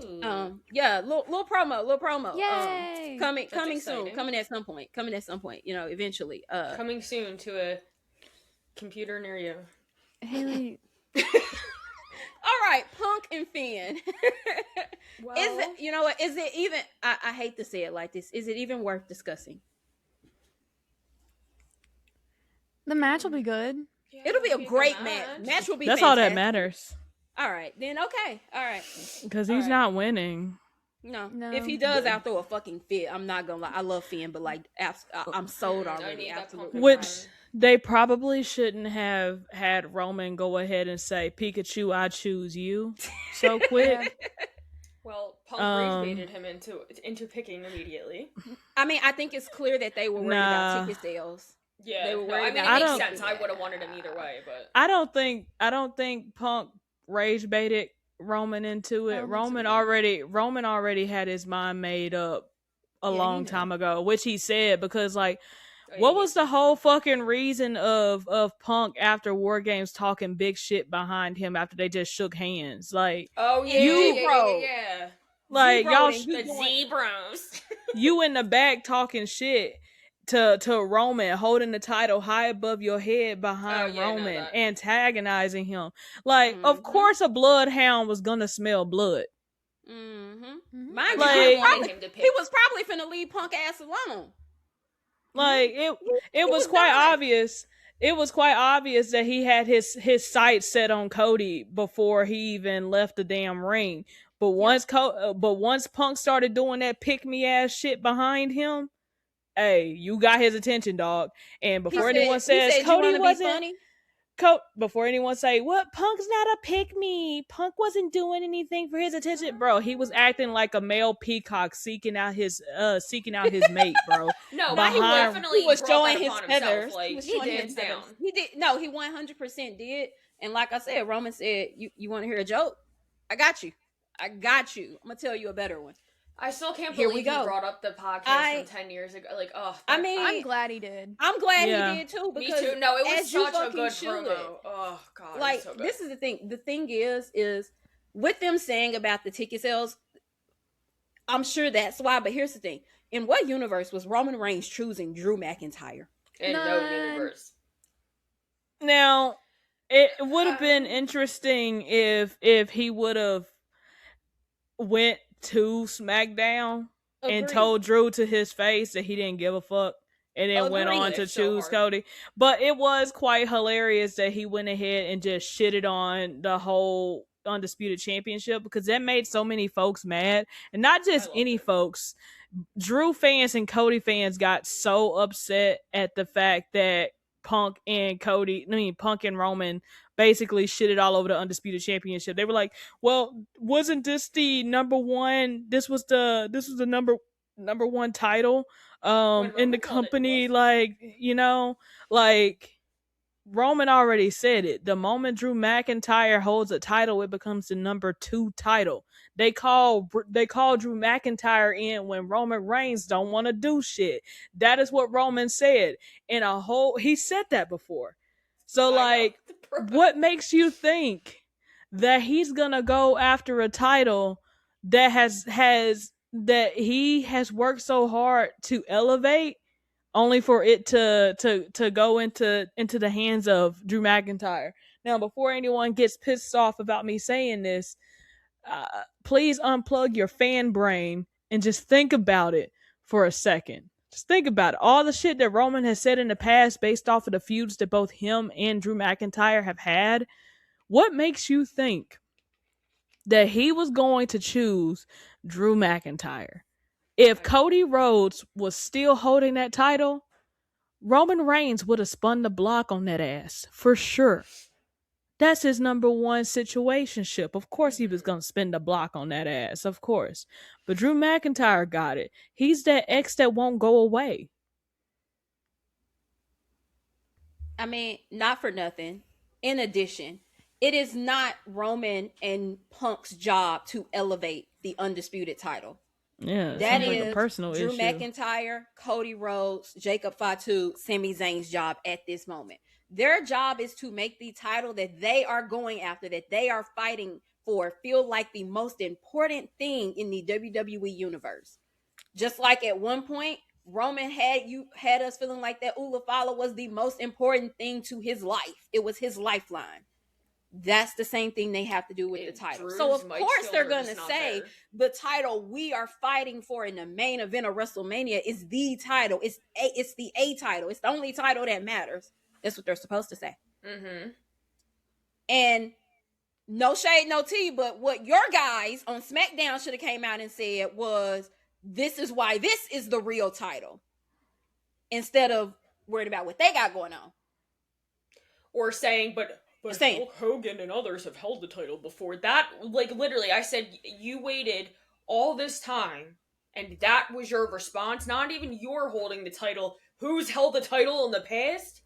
little promo. Yay! Coming exciting. soon, coming at some point, eventually. Coming soon to a computer near you. Haley, All right, Punk and Finn. Well, Is it, you know what? Is it even? I hate to say it like this. Is it even worth discussing? the match will be good. yeah, It'll be a good great match. Match will be. That's all that fantastic. matters. All right, then. Okay. All right. Because he's Alright. not winning. No. No. If he does, I'll throw a fucking fit. I'm not gonna lie. I love Finn, but like, I'm sold I already. need that Absolutely. Punk Which match. they probably shouldn't have had Roman go ahead and say, Pikachu, I choose you so quick. Well, Punk rage baited him into picking immediately. I mean, I think it's clear that they were worried about ticket sales. Yeah, They were no, worried I mean, about it I makes don't- sense. I would have wanted him either way, but I don't think Punk rage baited Roman into it. Roman already had his mind made up a long time ago, which he said, because like what was the whole fucking reason of Punk after War Games talking big shit behind him after they just shook hands? Like, oh yeah, yeah. like y'all, The Z-Bros. you in the back talking shit to Roman, holding the title high above your head behind Roman, antagonizing him. Like, of course, a bloodhound was gonna smell blood. Mind Like- you, he was probably finna leave Punk ass alone. Like it He was was quite done. obvious. It was quite obvious that he had his sights set on Cody before he even left the damn ring. But once Punk started doing that pick me ass shit behind him, hey, you got his attention, dog. And before anyone He says said, you Cody want to be wasn't, funny? before anyone say what, Punk's not a pick me, Punk wasn't doing anything for his attention, bro. He was acting like a male peacock seeking out his mate, bro. No, but he Behind definitely He was brought showing that his upon himself. feathers. Like, He was he showing did his down. feathers. He did. No, he 100% did. And like I said, Roman said, "You want to hear a joke? I got you. I got you. I'm gonna tell you a better one." I still can't Here we believe he go. brought up the podcast from 10 years ago. Like, I mean, I'm glad he did. I'm glad Yeah. he did too. me Because too. No, it was as you such a fucking good should. promo. Oh god, it Like, was so good. this is the thing. The thing is with them saying about the ticket sales, I'm sure that's why. But here's the thing: in what universe was Roman Reigns choosing Drew McIntyre? In no None. universe. now. It would have been interesting if he would have went to SmackDown and Agreed. told Drew to his face that he didn't give a fuck, and then went on to Agreed. So choose hard. Cody. But it was quite hilarious that he went ahead and just shitted on the whole Undisputed Championship, because that made so many folks mad. And not just any folks. Drew fans and Cody fans got so upset at the fact that Punk and Roman basically shitted all over the Undisputed Championship. They were like, "Well, wasn't this the number one? This was the number one title in Roman the won it, company." it was. Like, like Roman already said it. The moment Drew McIntyre holds a title, it becomes the number 2 title. They call Drew McIntyre in when Roman Reigns don't want to do shit. That is what Roman said. He said that before. So like, what makes you think that he's gonna go after a title that that he has worked so hard to elevate, only for it to go into the hands of Drew McIntyre? Now, before anyone gets pissed off about me saying this, please unplug your fan brain and just think about it for a second. Just think about it. All the shit that Roman has said in the past based off of the feuds that both him and Drew McIntyre have had. What makes you think that he was going to choose Drew McIntyre? If Cody Rhodes was still holding that title, Roman Reigns would have spun the block on that ass, for sure. That's his number one situationship. Of course he was going to spin the block on that ass, of course. But Drew McIntyre got it. He's that ex that won't go away. I mean, not for nothing. In addition, it is not Roman and Punk's job to elevate the Undisputed title. Yeah, That like is a personal Drew issue. McIntyre, Cody Rhodes, Jacob Fatu, Sami Zayn's job at this moment. Their job is to make the title that they are going after, that they are fighting for, feel like the most important thing in the WWE universe. Just like at one point, Roman had us feeling like that Ula Fala was the most important thing to his life. It was his lifeline. That's the same thing they have to do with the title. So of course they're going to say the title we are fighting for in the main event of WrestleMania is the title. It's the A title. It's the only title that matters. That's what they're supposed to say. Mm-hmm. And no shade, no tea, but what your guys on SmackDown should have came out and said was, this is why this is the real title, instead of worried about what they got going on. Or saying, but Hulk Hogan and others have held the title before. That, like, literally, I said, you waited all this time, and that was your response? Not even you're holding the title. Who's held the title in the past?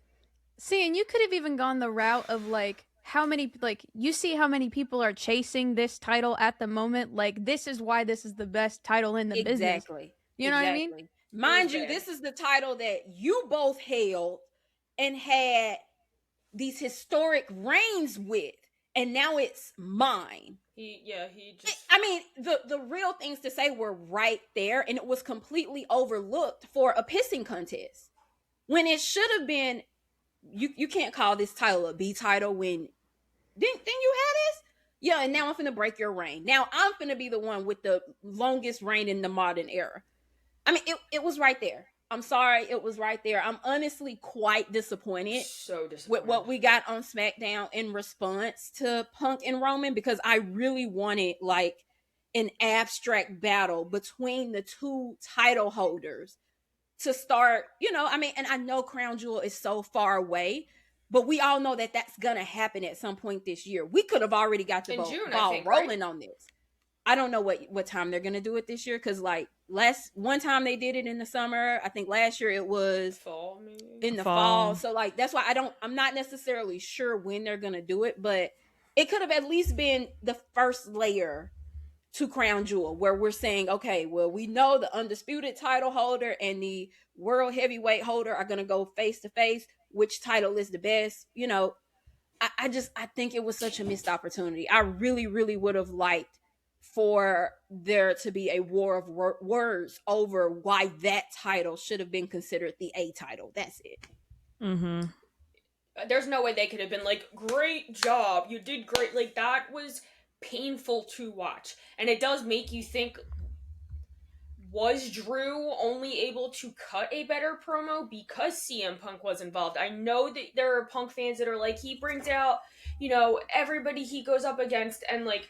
See, and you could have even gone the route of, like, how many, like, you see how many people are chasing this title at the moment. Like, this is why this is the best title in the business. Exactly. You know what I mean? Mind you, this is the title that you both held and had these historic reigns with, and now it's mine. I mean, the real things to say were right there, and it was completely overlooked for a pissing contest. When it should have been, you can't call this title a B title when didn't you have this? Yeah, and now I'm finna break your reign. Now I'm finna be the one with the longest reign in the modern era. I mean, it was right there. I'm sorry it was right there. I'm honestly quite disappointed So disappointed with what we got on SmackDown in response to Punk and Roman, because I really wanted like an abstract battle between the two title holders to start, I mean, and I know Crown Jewel is so far away, but we all know that that's gonna happen at some point this year. We could have already got the ball rolling on this. I don't know what time they're gonna do it this year, because like one time they did it in the summer. I think last year it was fall, maybe in the fall. So like that's why I'm not necessarily sure when they're gonna do it, but it could have at least been the first layer to Crown Jewel, where we're saying, okay, well, we know the undisputed title holder and the world heavyweight holder are gonna go face to face. Which title is the best? I think it was such a missed opportunity. I really, really would have liked for there to be a war of words over why that title should have been considered the A title. That's it. Mm-hmm. There's no way they could have been like, great job, you did great. Like, that was painful to watch. And it does make you think, was Drew only able to cut a better promo because CM Punk was involved? I know that there are Punk fans that are like, he brings out, everybody he goes up against, and like,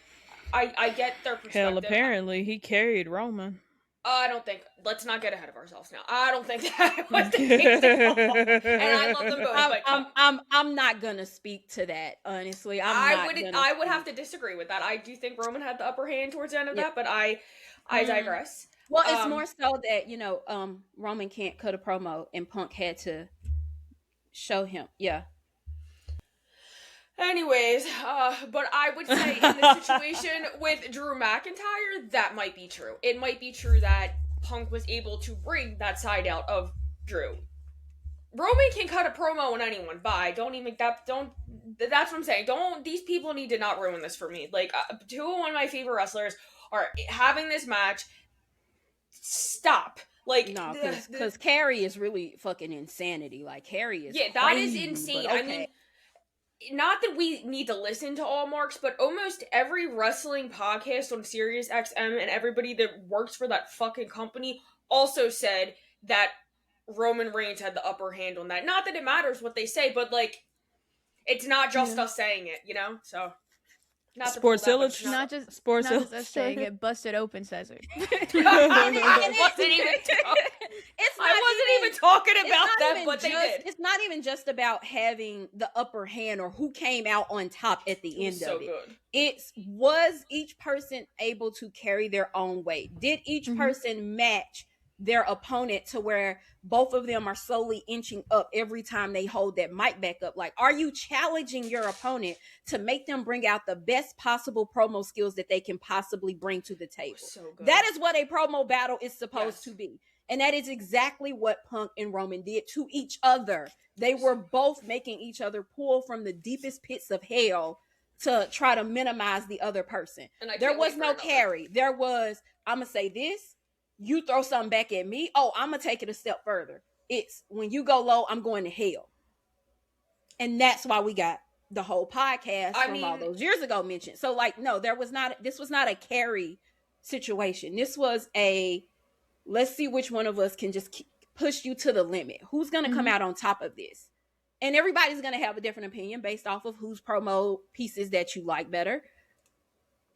I get their perspective. Hell, apparently he carried Roman. I don't think. Let's not get ahead of ourselves now. I don't think that was the case at all. And I love them both. I'm not gonna speak to that, honestly. I would have to disagree with that. I do think Roman had the upper hand towards the end of that, but I digress. Well, it's more so that Roman can't cut a promo, and Punk had to show him. Yeah. Anyways, but I would say in this situation with Drew McIntyre, that might be true. It might be true that Punk was able to bring that side out of Drew. Roman can cut a promo on anyone. Bye. That's what I'm saying. These people need to not ruin this for me. Like, one of my favorite wrestlers are having this match. Stop. Like, no, because Carrie is really fucking insanity. Like, Carrie is that crazy, is insane. Okay. I mean, not that we need to listen to all marks, but almost every wrestling podcast on Sirius XM and everybody that works for that fucking company also said that Roman Reigns had the upper hand on that. Not that it matters what they say, but like, it's not just us saying it, So, not Sports Illustrated, not just Sports Illustrated. Us saying it. Busted Open says it. I wasn't even talking about that, but they did. It's not even just about having the upper hand or who came out on top at the end of it. Good. Was each person able to carry their own weight? Did each person match their opponent to where both of them are slowly inching up every time they hold that mic back up? Like, are you challenging your opponent to make them bring out the best possible promo skills that they can possibly bring to the table? So good. That is what a promo battle is supposed to be. And that is exactly what Punk and Roman did to each other. They were both making each other pull from the deepest pits of hell to try to minimize the other person. There was no carry. There was, I'm going to say this, you throw something back at me, oh, I'm going to take it a step further. It's when you go low, I'm going to hell. And that's why we got the whole podcast from all those years ago mentioned. So like, no, this was not a carry situation. This was let's see which one of us can just push you to the limit. Who's going to come out on top of this? And everybody's going to have a different opinion based off of whose promo pieces that you like better.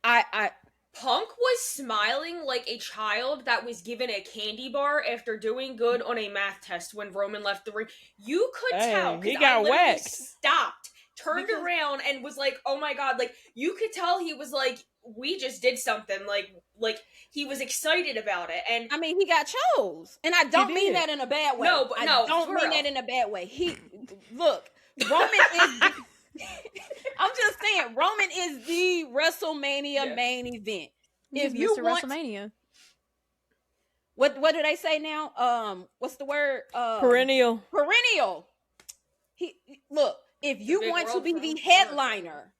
Punk was smiling like a child that was given a candy bar after doing good on a math test when Roman left the ring. You could tell. He got whacked. Stopped, turned around, and was like, oh my god. Like, you could tell he was like, we just did something. Like he was excited about it. And I mean, he got chose. And I don't mean that in a bad way. No, I don't mean that in a bad way. Roman is... I'm just saying, Roman is the WrestleMania main event. If you want WrestleMania, what do they say now? What's the word? Perennial. If you want to be the headliner,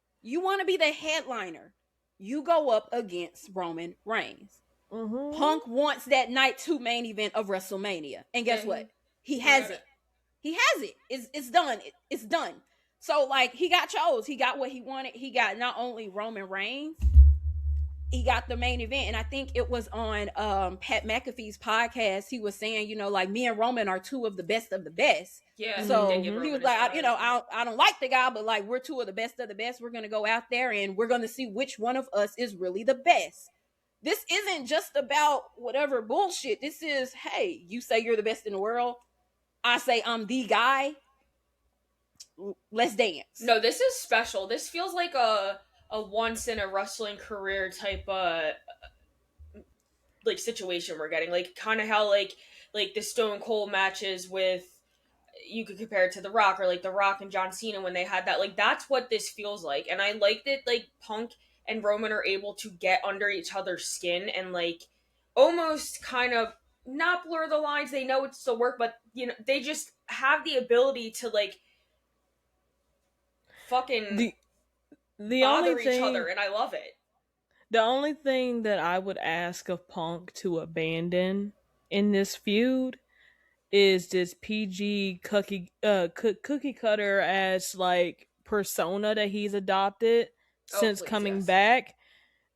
you go up against Roman Reigns. Punk wants that night 2 main event of WrestleMania, and guess what? He has it. It's done. It's done. So, like, he got chose. He got what he wanted. He got not only Roman Reigns, he got the main event. And I think it was on Pat McAfee's podcast. He was saying, like, me and Roman are two of the best of the best. Yeah, so he he was like, I don't like the guy, but like, we're two of the best. We're gonna go out there and we're gonna see which one of us is really the best. This isn't just about whatever bullshit. This is, hey, you say you're the best in the world, I say I'm the guy, let's dance. No, this is special. This feels like a once in a wrestling career type like situation we're getting. Like kind of how like the Stone Cold matches with, you could compare it to The Rock, or like The Rock and John Cena when they had that. Like that's what this feels like. And I like that like Punk and Roman are able to get under each other's skin and like almost kind of not blur the lines. They know it's still work, but they just have the ability to like fucking the bother only thing, each other, and I love it. The only thing that I would ask of Punk to abandon in this feud is this PG cookie cutter as like persona that he's adopted since coming back,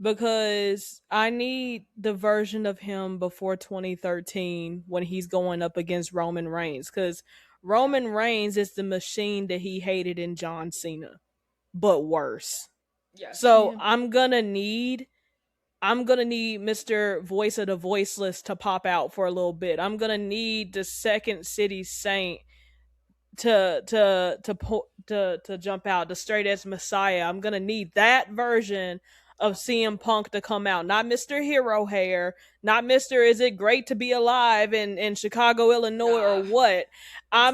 because I need the version of him before 2013 when he's going up against Roman Reigns, because Roman Reigns is the machine that he hated in John Cena, but worse. Yes. So I'm gonna need Mr. Voice of the Voiceless to pop out for a little bit. I'm gonna need the Second City Saint to jump out, the straight edge Messiah. I'm gonna need that version of CM Punk to come out, not Mr. Hero Hair, not Mr. Is it great to be alive in Chicago, Illinois, or what. I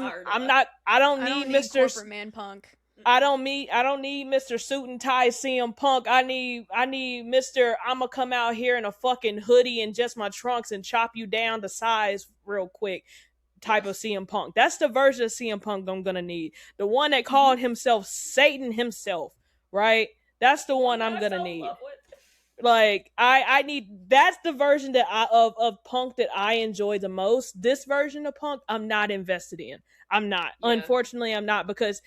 don't need Mr. Corporate Man Punk. I don't need Mr. Suit and Tie CM Punk. I need Mr. I'ma come out here in a fucking hoodie and just my trunks and chop you down to size real quick type of CM Punk. That's the version of CM Punk I'm gonna need. The one that called himself Satan himself, right? That's the one I'm gonna need. Like I need, that's the version that of Punk that I enjoy the most. This version of Punk I'm not invested in. I'm not. Yeah. Unfortunately, I'm not, because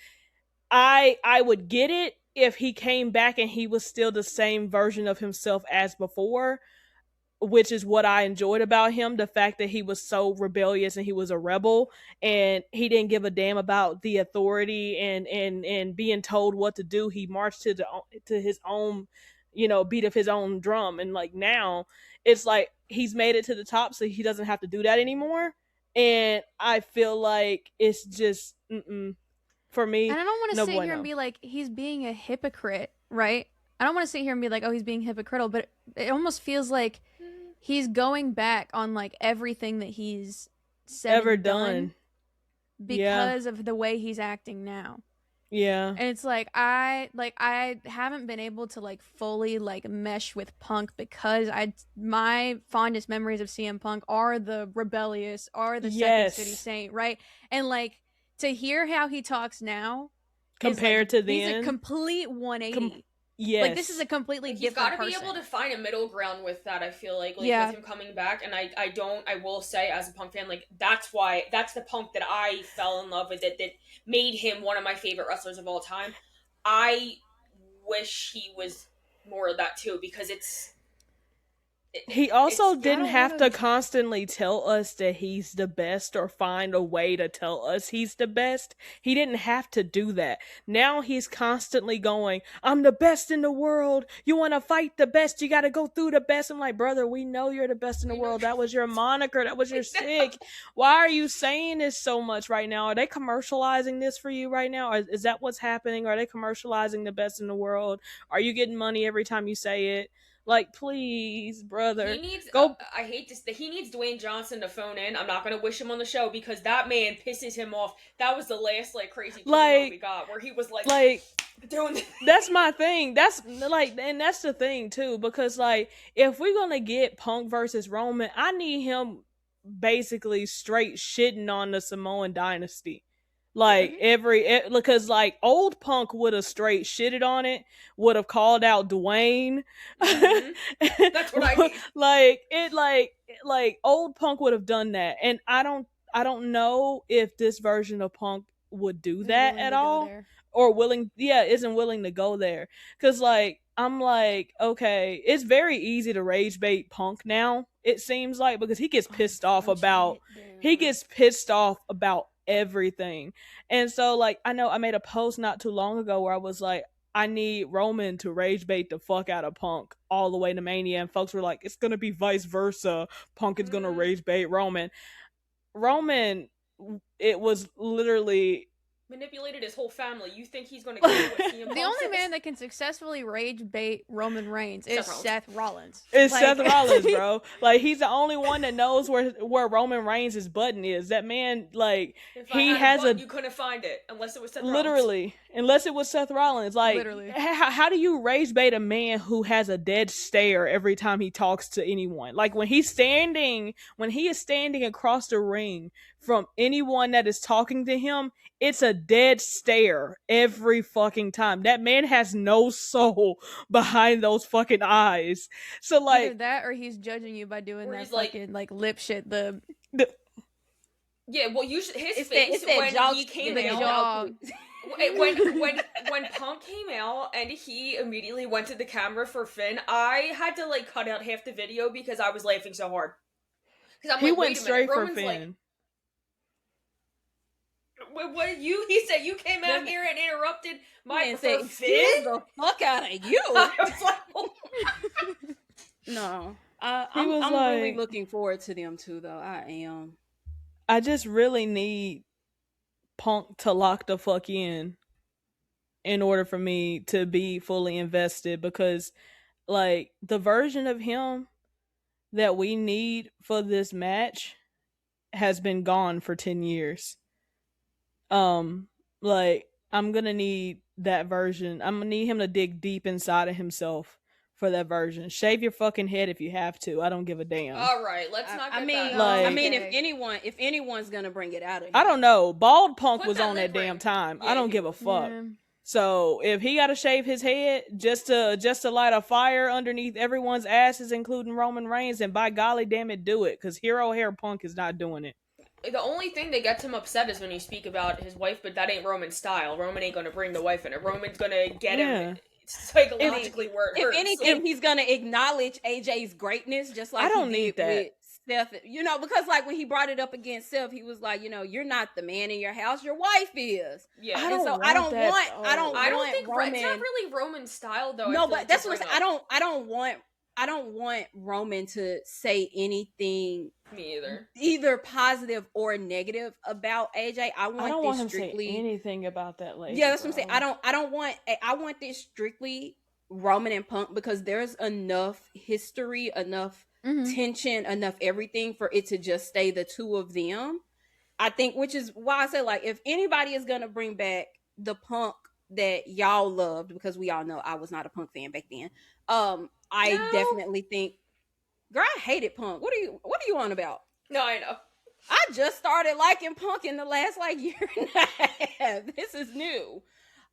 I would get it if he came back and he was still the same version of himself as before, which is what I enjoyed about him. The fact that he was so rebellious and he was a rebel and he didn't give a damn about the authority and being told what to do. He marched to his own, beat of his own drum. And like now it's like he's made it to the top, so he doesn't have to do that anymore. And I feel like it's just for me. And I don't want to sit here and be like, he's being a hypocrite, right? I don't want to sit here and be like, oh, he's being hypocritical, but it almost feels like he's going back on like everything that he's said ever done because of the way he's acting now. Yeah. And it's like I haven't been able to like fully like mesh with Punk because my fondest memories of CM Punk are the rebellious, are the Second City Saint, right? And like to hear how he talks now compared to then, he's a complete 180. Yes. Like this is a completely different person. He's got to be able to find a middle ground with that, I feel like with him coming back. And I will say as a Punk fan, like that's the Punk that I fell in love with, that made him one of my favorite wrestlers of all time. I wish he was more of that too, because he also didn't have to constantly tell us that he's the best or find a way to tell us he's the best. He didn't have to do that. Now he's constantly going, I'm the best in the world. You want to fight the best, you got to go through the best. I'm like, brother, we know you're the best in the world. That was your moniker. That was your stick. Why are you saying this so much right now? Are they commercializing this for you right now? Or is that what's happening? Are they commercializing the best in the world? Are you getting money every time you say it? Like, please, brother. He needs, I hate this, he needs Dwayne Johnson to phone in. I'm not going to wish him on the show because that man pisses him off. That was the last, like, crazy promo we got where he was, like doing this. That's my thing. That's, like, and that's the thing, too, because, like, if we're going to get Punk versus Roman, I need him basically straight shitting on the Samoan dynasty. Like because like old Punk would have straight shitted on it, would have called out Dwayne. That's what I mean. like old Punk would have done that, and I don't know if this version of Punk would do that at all, or isn't willing to go there. Because like I'm like, okay, it's very easy to rage bait Punk now, it seems like, because he gets pissed off about everything. And so like I know I made a post not too long ago where I was like, I need Roman to rage bait the fuck out of Punk all the way to Mania, and folks were like, it's gonna be vice versa. Punk is gonna rage bait Roman. Roman, it was literally manipulated his whole family. You think he's going to kill what CM Punk The only says? man that can successfully rage bait Roman Reigns is Seth Rollins. It's Seth Rollins, bro. Like, he's the only one that knows where Roman Reigns' button is. That man, like, you couldn't find it unless it was Seth Rollins. Literally, unless it was Seth Rollins. Like, literally, how do you rage bait a man who has a dead stare every time he talks to anyone? Like, when he is standing across the ring from anyone that is talking to him, it's a dead stare every fucking time. That man has no soul behind those fucking eyes. So like, either that or he's judging you by doing that fucking like lip shit. Yeah, well, his face when he came out. When Punk came out and he immediately went to the camera for Finn, I had to like cut out half the video because I was laughing so hard. Because he went straight for Finn. Like, what he said you came out here and interrupted my Finn? The fuck out of you! I was like, oh. No, I'm like, really looking forward to them too, though. I am. I just really need Punk to lock the fuck in order for me to be fully invested, because like the version of him that we need for this match has been gone for 10 years. Like, I'm gonna need that version. I'm gonna need him to dig deep inside of himself for that version. Shave your fucking head if you have to. I don't give a damn. All right, let's not. If anyone's gonna bring it out of him, I don't know. Bald Punk was on that damn time. Yeah, I don't give a fuck. Yeah. So if he gotta shave his head just to light a fire underneath everyone's asses, including Roman Reigns, then by golly damn it, do it. Because Hero Hair Punk is not doing it. The only thing that gets him upset is when you speak about his wife, but that ain't Roman's style. Roman ain't gonna bring the wife in it. Roman's gonna get him psychologically worse. If anything, he's gonna acknowledge AJ's greatness, just like I don't need that. With Seth, because like when he brought it up against Seth, he was like, you're not the man in your house, your wife is. Yeah, I don't think Roman. It's not really Roman's style though. No, but that's what I don't want Roman to say anything. Me either. Either positive or negative about AJ. I don't want him to say anything about that later. Yeah, that's what I'm saying. I want this strictly Roman and Punk, because there's enough history, enough tension, enough everything for it to just stay the two of them. I think, which is why I say, like, if anybody is gonna bring back the Punk that y'all loved, because we all know I was not a Punk fan back then. I definitely think, girl, I hated Punk. What are you on about? No, I know. I just started liking Punk in the last year and a half. This is new.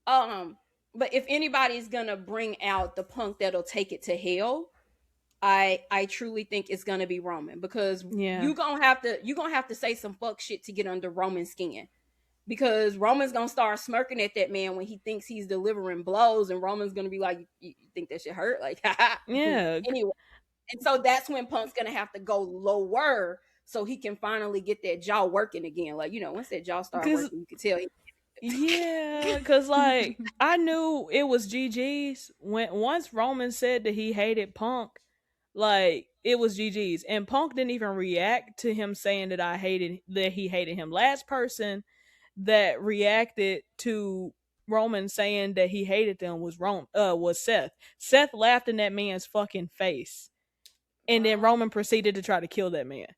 But if anybody's gonna bring out the Punk that'll take it to hell, I truly think it's gonna be Roman, because you're gonna have to say some fuck shit to get under Roman's skin. Because Roman's gonna start smirking at that man when he thinks he's delivering blows, and Roman's gonna be like, "You think that shit hurt?" Like, yeah. Anyway, and so that's when Punk's gonna have to go lower so he can finally get that jaw working again. Like, once that jaw starts working, you can tell. Yeah, because like I knew it was GG's once Roman said that he hated Punk. Like, it was GG's, and Punk didn't even react to him saying that he hated him. Last person that reacted to Roman saying that he hated them was Seth. Seth laughed in that man's fucking face, and then Roman proceeded to try to kill that man.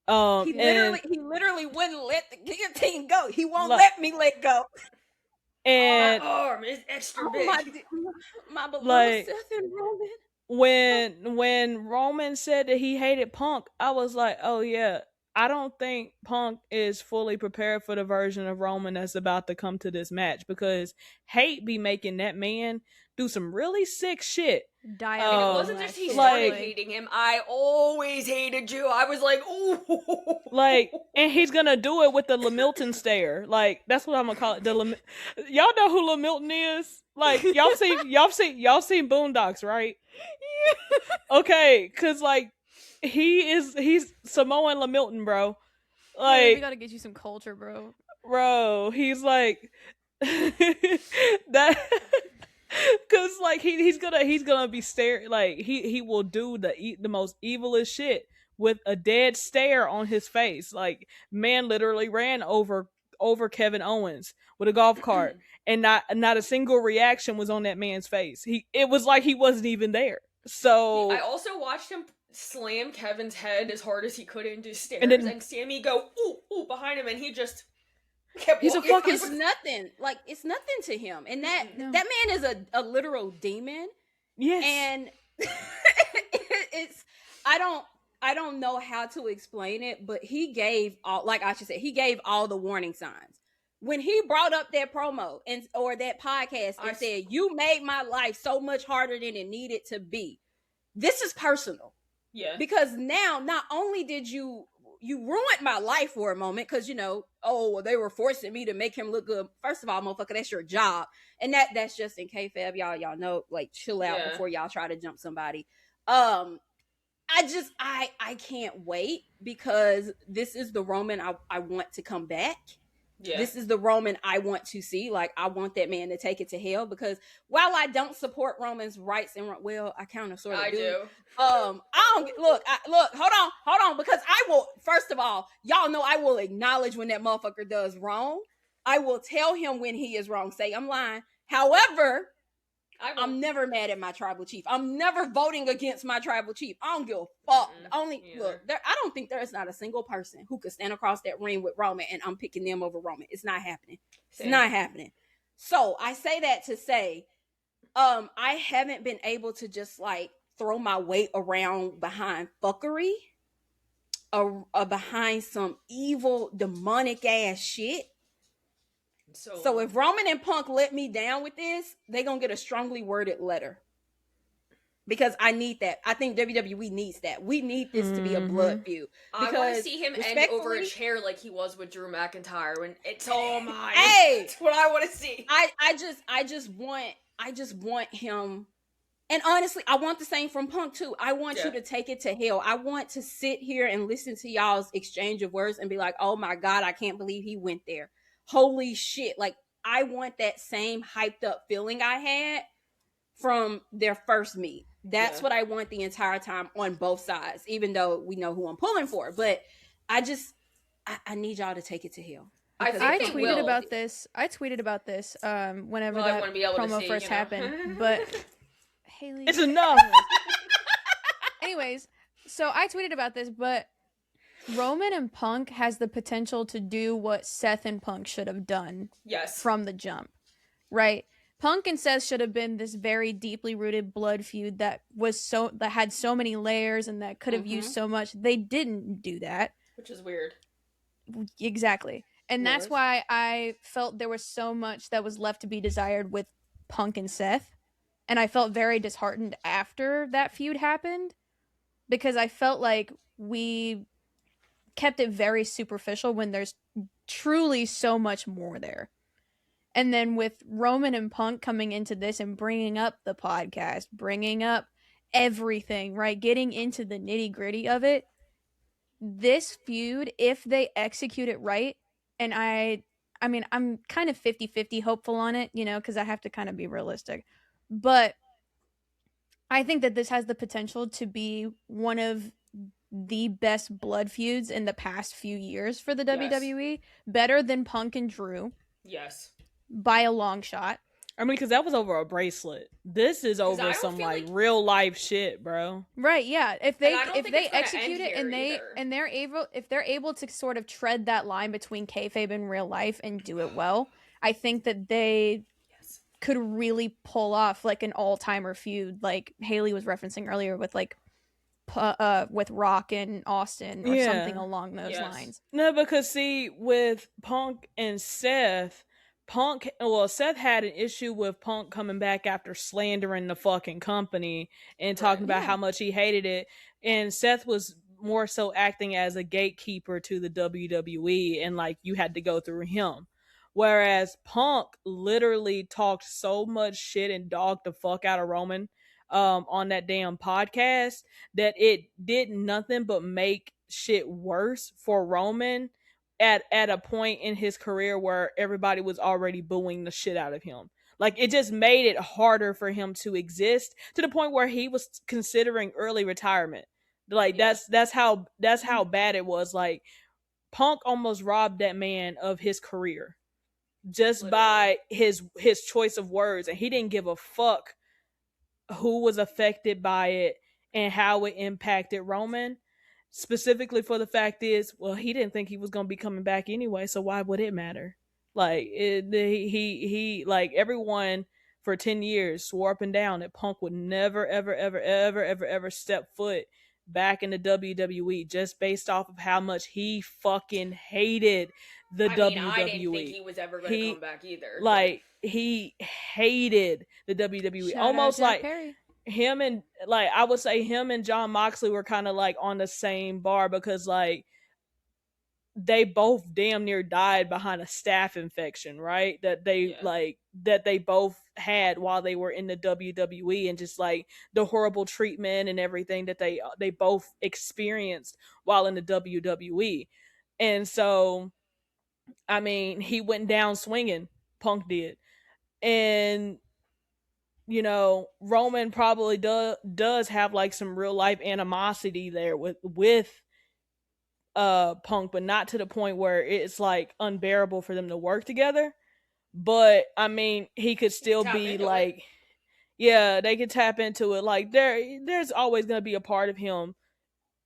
He literally wouldn't let the guillotine go. He won't let me let go. And my arm is extra big. My beloved Seth and Roman. When Roman said that he hated Punk, I was like, oh yeah. I don't think Punk is fully prepared for the version of Roman that's about to come to this match, because hate be making that man do some really sick shit die. And it Oh, wasn't just he shit. started Like- hating him. I always hated you. I was like, ooh. Like, and he's gonna do it with the Lamilton stare. Like, that's what I'm gonna call it. Y'all know who Lamilton is? Like, y'all seen Boondocks, right? Okay, cause like he's Samoan Lamilton, bro. Hey, we Like, gotta get you some culture, bro. bro, he's like that. Cause like he's gonna be staring, like he will do the most evilest shit with a dead stare on his face. Like, man literally ran over Kevin Owens with a golf cart, and not a single reaction was on that man's face. It was like he wasn't even there. So I also watched him slam Kevin's head as hard as he could into stairs, And and, then- Sammy go ooh behind him, and he just kept He's a walking. fucking- It's nothing. Like, it's nothing to him. And that No. that man is a literal demon. yes, And it's I don't know how to explain it, but he gave all, like I should say, he gave all the warning signs. When he brought up that promo or that podcast and said, "You made my life so much harder than it needed to be." This is personal. Yeah. Because now not only did you ruined my life for a moment, because they were forcing me to make him look good. First of all, motherfucker, that's your job. And that's just in kayfabe. Y'all know, like, chill out before y'all try to jump somebody. I can't wait, because this is the Roman I want to come back. Yeah. This is the Roman I want to see. Like, I want that man to take it to hell, because while I don't support Roman's rights and I kind of sort of do. I don't look, hold on, because I will, first of all, y'all know I will acknowledge when that motherfucker does wrong. I will tell him when he is wrong. Say I'm lying. However, I'm never mad at my tribal chief. I'm never voting against my tribal chief. I don't give a fuck. I don't think there's not a single person who could stand across that ring with Roman and I'm picking them over Roman. It's not happening. It's not happening. So I say that to say, I haven't been able to just like throw my weight around behind fuckery, or behind some evil demonic ass shit. So if Roman and Punk let me down with this, they gonna get a strongly worded letter, because I need that. I think WWE needs that. We need this to be a blood feud. I want to see him end over a chair like he was with Drew McIntyre, when it's all mine. Hey, that's what I want to see. I just want him. And honestly, I want the same from Punk too. I want you to take it to hell. I want to sit here and listen to y'all's exchange of words and be like, oh my God, I can't believe he went there. Holy shit. Like, I want that same hyped up feeling I had from their first meet. That's what I want the entire time on both sides, even though we know who I'm pulling for. But I need y'all to take it to hell. I tweeted about this. Whenever that promo first happened. But Haley, it's enough. Anyways, so I tweeted about this, but Roman and Punk has the potential to do what Seth and Punk should have done. Yes. From the jump, right? Punk and Seth should have been this very deeply rooted blood feud that had so many layers and that could have used so much. They didn't do that, which is weird. Exactly. And that's why I felt there was so much that was left to be desired with Punk and Seth. And I felt very disheartened after that feud happened, because I felt like we kept it very superficial when there's truly so much more there. And then with Roman and Punk coming into this and bringing up the podcast, bringing up everything, right? Getting into the nitty gritty of it. This feud, if they execute it right, and I mean, I'm kind of 50-50 hopeful on it, because I have to kind of be realistic. But I think that this has the potential to be one of the best blood feuds in the past few years for the WWE. Better than Punk and Drew. Yes. By a long shot. I mean, because that was over a bracelet. This is over some like real life shit, bro. Right? Yeah. If they execute it and they're able to sort of tread that line between kayfabe and real life and do it well, I think that they could really pull off like an all-timer feud, like Haley was referencing earlier with like with Rock and Austin or something along those lines. No, because see, with Punk and Seth, Seth had an issue with Punk coming back after slandering the fucking company and talking Right. about how much he hated it. And Seth was more so acting as a gatekeeper to the WWE, and like you had to go through him. Whereas Punk literally talked so much shit and dogged the fuck out of Roman on that damn podcast that it did nothing but make shit worse for Roman at a point in his career where everybody was already booing the shit out of him. Like it just made it harder for him to exist to the point where he was considering early retirement. Like Yeah. that's how bad it was. Like Punk almost robbed that man of his career just Literally. by his choice of words, and he didn't give a fuck who was affected by it and how it impacted Roman. Specifically for the fact is, well, he didn't think he was going to be coming back anyway, so why would it matter? Like he like everyone for 10 years swore up and down that Punk would never ever step foot back in the WWE just based off of how much he fucking hated the WWE. I didn't think he was ever going to come back either. Like he hated the WWE. Shout Almost out Jack like Perry. him and like I would say him and John Moxley were kind of like on the same bar because like they both damn near died behind a staph infection, right? That they both had while they were in the WWE, and just like the horrible treatment and everything that they both experienced while in the WWE. And so I mean, he went down swinging, Punk did. And you know, Roman probably does have like some real life animosity there with Punk, but not to the point where it's like unbearable for them to work together. But I mean, he could still be like, yeah, they could tap into it. Like there's always gonna be a part of him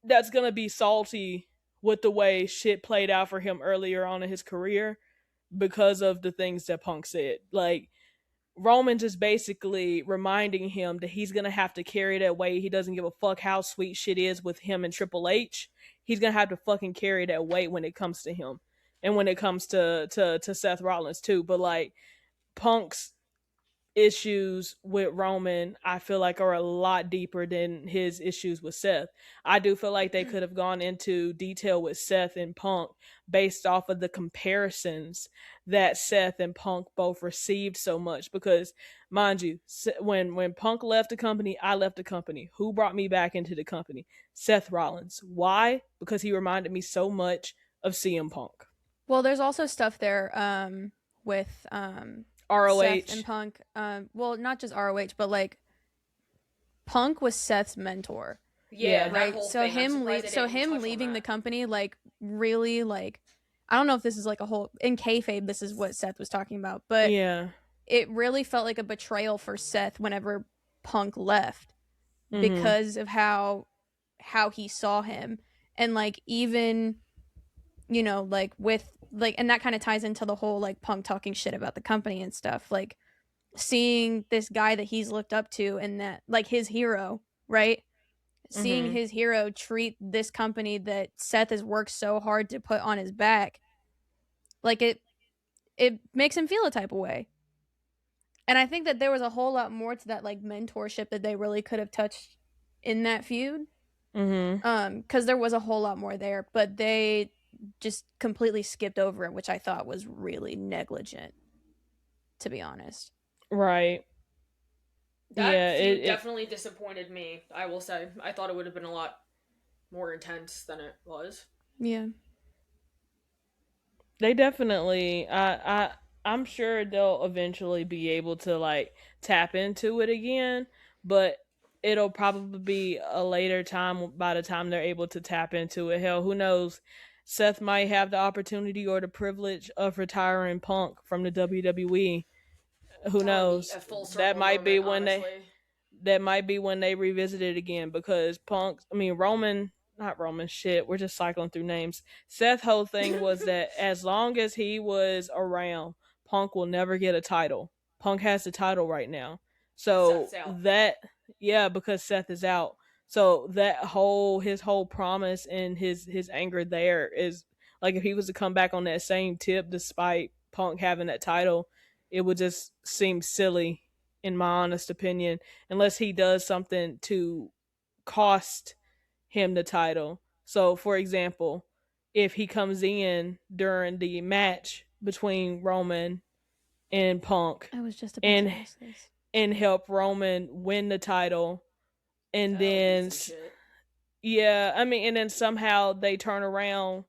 that's gonna be salty with the way shit played out for him earlier on in his career because of the things that Punk said. Like Roman just basically reminding him that he's gonna have to carry that weight. He doesn't give a fuck how sweet shit is with him and Triple H. He's gonna have to fucking carry that weight when it comes to him, and when it comes to Seth Rollins too. But like Punk's issues with Roman, I feel like are a lot deeper than his issues with Seth. I do feel like they could have gone into detail with Seth and Punk based off of the comparisons that Seth and Punk both received so much. Because, mind you, when Punk left the company, I left the company. Who brought me back into the company? Seth Rollins. Why? Because he reminded me so much of CM Punk. Well, there's also stuff there with ROH Seth and Punk. Well, not just ROH, but like Punk was Seth's mentor. Yeah, right. So him leaving the company, like really, like I don't know if this is like a whole in kayfabe. This is what Seth was talking about, but yeah, it really felt like a betrayal for Seth whenever Punk left because of how he saw him, and like even you know like with like, and that kind of ties into the whole like Punk talking shit about the company and stuff, like seeing this guy that he's looked up to and that like his hero, right? Seeing his hero treat this company that Seth has worked so hard to put on his back, like it makes him feel a type of way. And I think that there was a whole lot more to that like mentorship that they really could have touched in that feud. Because there was a whole lot more there, but they just completely skipped over it, which I thought was really negligent, to be honest. Right. That feud definitely disappointed me, I will say. I thought it would have been a lot more intense than it was. Yeah. They definitely I'm sure they'll eventually be able to like tap into it again, but it'll probably be a later time by the time they're able to tap into it. Hell, who knows? Seth might have the opportunity or the privilege of retiring Punk from the WWE. Who knows? That might be when they revisit it again, because not Roman, shit, we're just cycling through names. Seth's whole thing was that as long as he was around, Punk will never get a title. Punk has the title right now. So because Seth is out. So his whole promise and his anger there is like if he was to come back on that same tip despite Punk having that title, it would just seem silly, in my honest opinion, unless he does something to cost him the title. So, for example, if he comes in during the match between Roman and Punk I was just about and to ask this. and help Roman win the title, and then and then somehow they turn around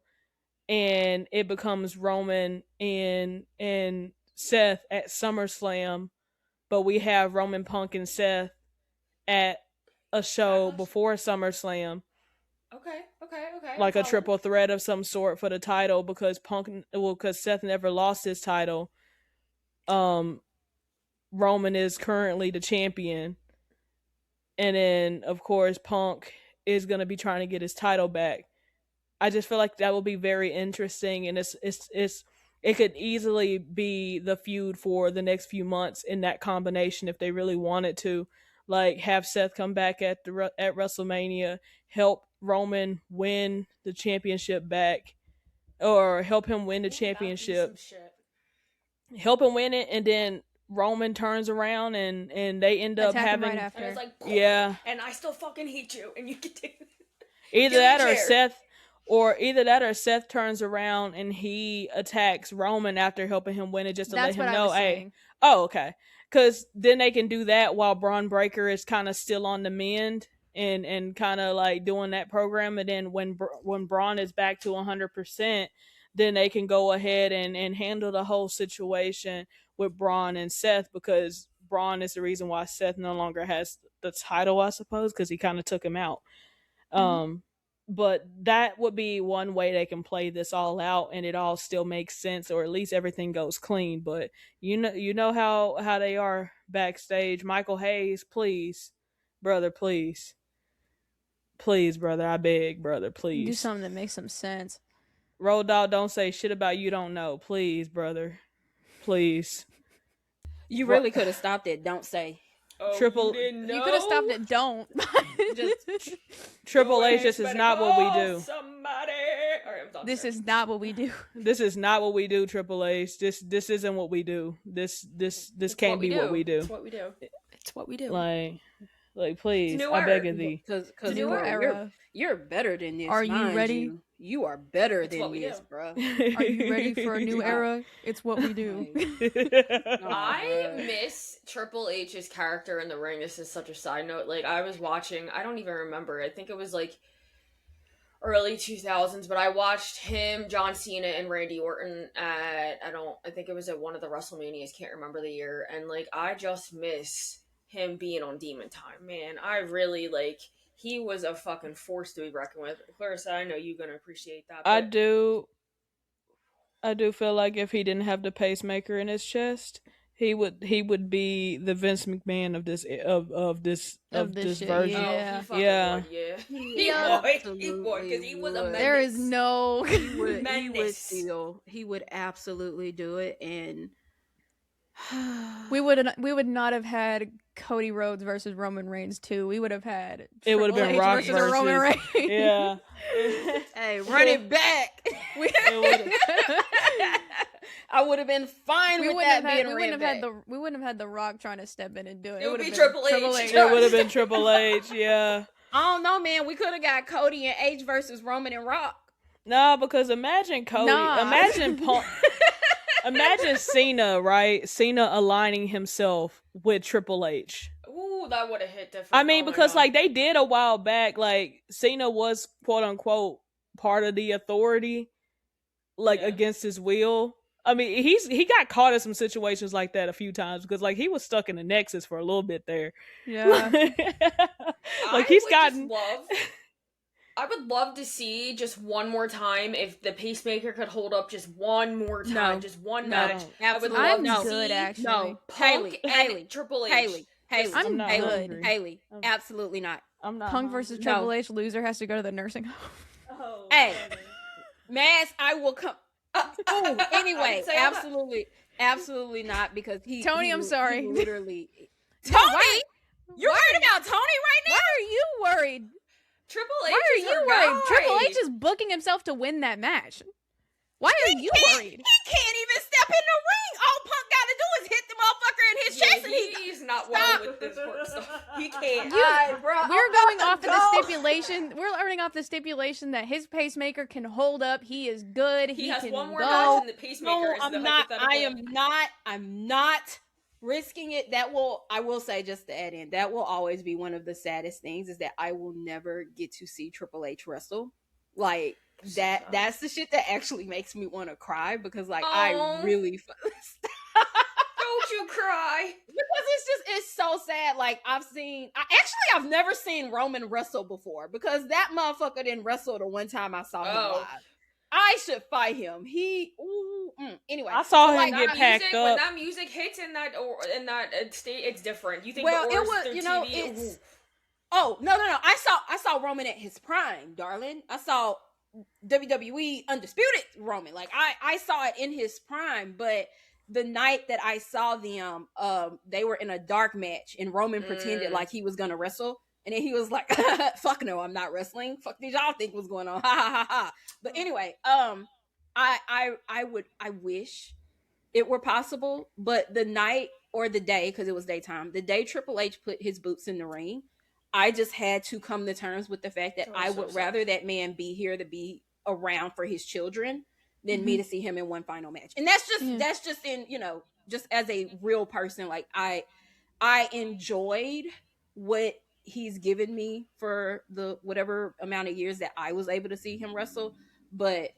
and it becomes Roman and Seth at SummerSlam, but we have Roman, Punk, and Seth at a show before SummerSlam. Okay. Like a triple threat of some sort for the title, because because Seth never lost his title. Roman is currently the champion, and then of course Punk is gonna be trying to get his title back. I just feel like that will be very interesting, and it could easily be the feud for the next few months in that combination if they really wanted to, like have Seth come back at WrestleMania, help Roman win the championship back, or help him win the championship, help him win it, and then Roman turns around and they end up Attack him having right after. And it's like, yeah, and I still fucking hate you, and you can take either that or Seth turns around and he attacks Roman after helping him win it, just to That's let him what I know, was saying. oh, okay. Because then they can do that while Braun Breaker is kind of still on the mend and kind of like doing that program. And then when Braun is back to 100%, then they can go ahead and handle the whole situation with Braun and Seth, because Braun is the reason why Seth no longer has the title, I suppose, because he kind of took him out. But that would be one way they can play this all out, and it all still makes sense, or at least everything goes clean. But you know how they are backstage. Michael Hayes, please, brother, please, brother, I beg, brother, please Do something that makes some sense. Road Dogg, don't say shit about you don't know, please, brother, please. You really could have stopped it. Don't say. Triple. You could have stopped it. Don't. Just Triple H, this is not what we do. Somebody. This is not what we do. This is not what we do, Triple H. This isn't what we do. This can't be what we do. It's what we do. It's what we do. Like please, New I era. beg of thee. Because New era. you're better than this. Are you ready? You are better It's than what we this, do. bro. Are you ready for a new era? It's what we do. I miss Triple H's character in the ring. This is such a side note. Like, I was watching, I don't even remember. I think it was like early 2000s, but I watched him, John Cena, and Randy Orton at, I think it was at one of the WrestleManias, can't remember the year. And like, I just miss him being on Demon Time, man. I really he was a fucking force to be reckoned with. Clarissa, I know you're gonna appreciate that. I do feel like if he didn't have the pacemaker in his chest, he would be the Vince McMahon of this shit, version. yeah. Yeah. He would, because he was a menace. There is no. He would absolutely do it, and we would not have had Cody Rhodes versus Roman Reigns 2. We would have had It would have been Triple Rock H versus Roman Reigns. Yeah. hey, run it back. I would have been fine with that being we ran back. We wouldn't have had The Rock trying to step in and do it. It would would've be been Triple H. It would have been Triple H, yeah. I don't know, man. We could have got Cody and H versus Roman and Rock. No, because imagine Cody. Nah. Imagine Punk. Imagine Cena, right? Cena aligning himself with Triple H. Ooh, that would have hit different. I mean, Oh my because God. they did a while back, Cena was quote unquote part of the authority, against his will. I mean, he got caught in some situations like that a few times, because he was stuck in the Nexus for a little bit there. Yeah. I would love to see just one more time if the pacemaker could hold up just one more time, just one match. I would love to good, see actually. No, Punk and Haley, Triple H. Haley, I'm not good. hungry. Haley, absolutely not. I'm not Punk versus No. Triple H, loser has to go to the nursing home. Oh, Hey, Mass, I will come. Anyway, Say all that. absolutely not, because Tony, I'm sorry. he literally. Tony, you're worried about Tony right now. Why are you worried? Triple H. Why are is you her worried? guy. Triple H is booking himself to win that match. Why are you worried? He can't even step step in the ring. All Punk got to do is hit the motherfucker in his chest, and he's not well with this work stuff. He can't. We're going off of the stipulation. We're learning off the stipulation that his pacemaker can hold up. He is good. He has can one more go. match, and the pacemaker No, is I'm the not. hypothetical. I'm not risking it. I will say, just to add in, that will always be one of the saddest things, is that I will never get to see Triple H wrestle. Like, that's the shit that actually makes me want to cry, because like I really don't you cry, because it's so sad. Like, I've never seen Roman wrestle before, because that motherfucker didn't wrestle the one time I saw him live. I should fight him. Anyway, I saw him like, get packed up. When that music hits in that state, it's different. You think well, the it was, through you know, TV, it's. Oh no! I saw Roman at his prime, darling. I saw WWE Undisputed Roman. Like, I saw it in his prime, but the night that I saw them, they were in a dark match, and Roman pretended like he was gonna wrestle, and then he was like, "Fuck no, I'm not wrestling. Fuck did y'all think was going on?" Ha ha ha ha. But anyway, I wish it were possible, but the night or the day, because it was daytime, the day Triple H put his boots in the ring, I just had to come to terms with the fact that I would rather that man be here to be around for his children than me to see him in one final match. And that's just in, you know, just as a real person, like I enjoyed what he's given me for the whatever amount of years that I was able to see him wrestle, but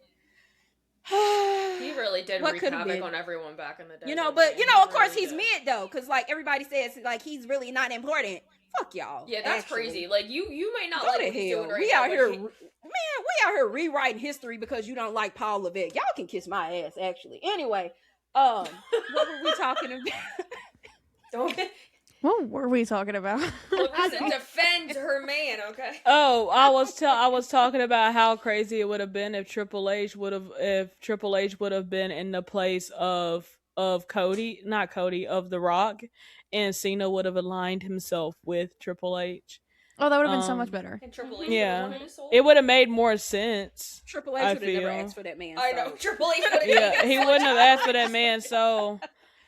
he really did what wreak could have havoc been on everyone back in the day. You know, but you know, of course, really he's did. mid though, because like everybody says, like he's really not important. Fuck y'all. Yeah, that's actually. crazy. Like you may not Go like to what he's hell. doing right We now, out but here, man. We out here rewriting history because you don't like Paul Levesque. Y'all can kiss my ass, actually. Anyway, what were we talking about? What were we talking about? Larissa defends her man. Okay. Oh, I was talking about how crazy it would have been if Triple H would have been in the place of Cody, not Cody, of The Rock, and Cena would have aligned himself with Triple H. Oh, that would have been so much better. And Triple H Yeah, it would have made more sense. Triple H would have never asked for that man. I know Triple H would have. Yeah, he wouldn't have asked for that man. So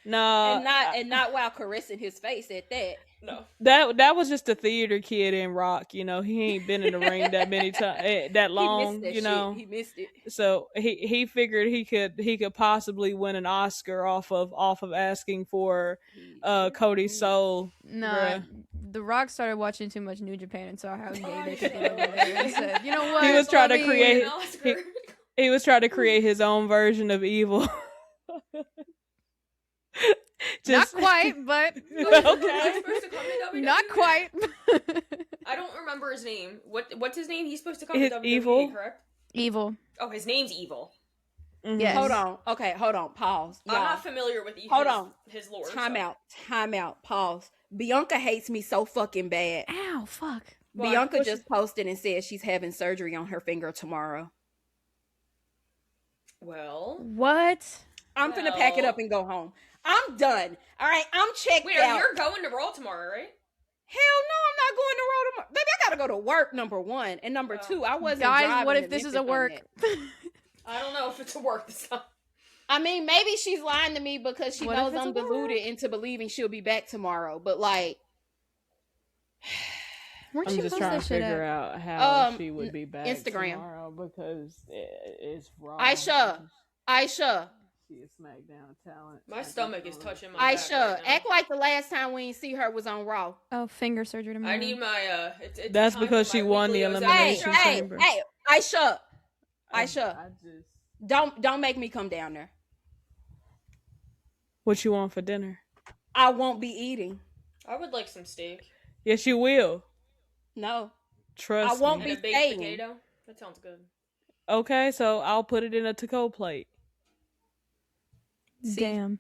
no, and not while caressing his face at that. No, that was just a theater kid in Rock. You know, he ain't been in the ring that many times, that long. He missed that you know, shit. He missed it. So he figured he could possibly win an Oscar off of asking for Cody's soul. No, bruh. The Rock started watching too much New Japan and saw how gay they could get over there and said, "You know what?" He was trying to Let me- create. He was trying to create his own version of evil. Not quite, but He's Okay. supposed to come to WWE? not quite. I don't remember his name. What's his name? He's supposed to come His to WWE, Evil? correct? Evil. Oh, his name's Evil. Mhm. Yes. Hold on. Okay, hold on. Pause. I'm Y'all. not familiar with Hold on. his lore. Time so. out. Time out. Pause. Bianca hates me so fucking bad. Ow, fuck. Why? Bianca What's just posted and said she's having surgery on her finger tomorrow. Well, What? I'm finna pack it up and go home. I'm done. All right, I'm checked wait, out. you're going to Raw tomorrow, right? Hell no, I'm not going to Raw tomorrow. Baby, I gotta go to work, number one. And number two, I wasn't Guys, driving what to if this is Memphis a on work? that. I don't know if it's a work this time. I mean, maybe she's lying to me because she What if knows it's I'm a work? deluded into believing she'll be back tomorrow. But like, Where'd I'm she just post trying that to shit figure at? out how she Um, would be back Instagram. tomorrow because it's wrong. Aisha, She is SmackDown talent. My stomach is touching my Aisha, back right now. act like the last time we didn't see her was on Raw. Oh, finger surgery tomorrow. I need my it's That's time because for she my won weekly the Ozempic Elimination shot. Chamber. Hey, Aisha, I Aisha, just don't make me come down there. what you want for dinner? I won't be eating. I would like some steak Yes, you will. No. Trust I won't me. and be a baked staying. potato. That sounds good. Okay, so I'll put it in a to-go plate. See? Damn.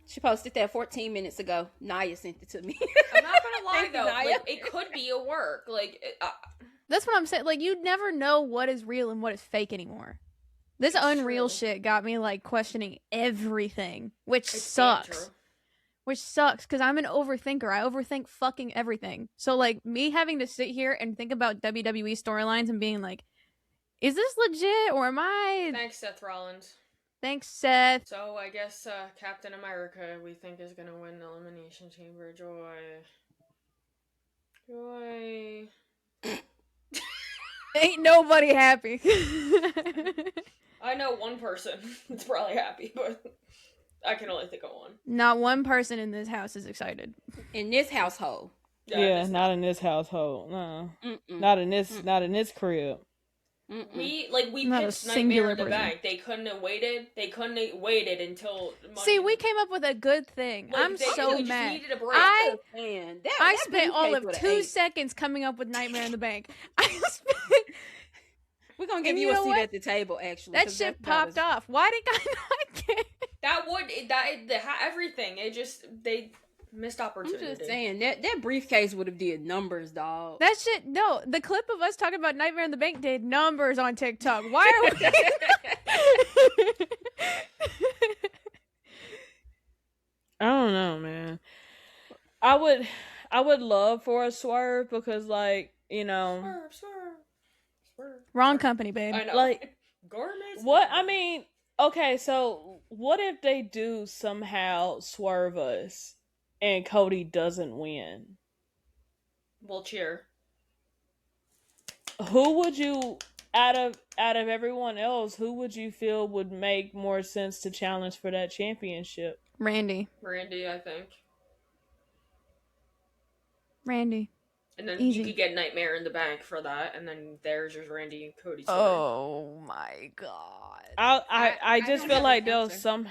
She posted that 14 minutes ago. Naya sent it to me. I'm not gonna lie Thank you, though, Naya. like, it could be a work. Like That's what I'm saying. Like, you never know what is real and what is fake anymore. This It's Unreal true. shit got me, like, questioning everything, which it's damn sucks. true. Which sucks, because I'm an overthinker. I overthink fucking everything. So, like, me having to sit here and think about WWE storylines and being like, is this legit, or am I... Thanks, Seth Rollins. Thanks, Seth. So I guess Captain America we think is gonna win the Elimination Chamber. Joy. Ain't nobody happy. I know one person that's probably happy, but I can only think of one. Not one person in this house is excited. In this household. Yeah, not in this household. No. Not in this crib. We Not a pitched Nightmare singular in the person. Bank. They couldn't have waited. They couldn't have waited until money. See, we came up with a good thing. Like, I'm they so really just mad. needed a break. I I spent all of 2 seconds coming up with Nightmare in the Bank. We're gonna give And you you a know seat what? at the table. Actually, That 'cause shit that popped was- off. Why did I not get? Everything. They missed I'm opportunity. just saying that briefcase would have did numbers, dog. That shit. No, the clip of us talking about Nightmare in the Bank did numbers on TikTok. Why are we? I don't know, man. I would love for a swerve because, like, you know, Swerve. Wrong company, babe. I know. like, Gourmet's what I mean. Okay, so what if they do somehow swerve us and Cody doesn't win? We'll cheer. Who would you out of everyone else? Who would you feel would make more sense to challenge for that championship? Randy. I think. Randy. And then Easy. you could get Nightmare in the Bank for that, and then there's your Randy and Cody. Oh my god. I just don't feel have like an answer.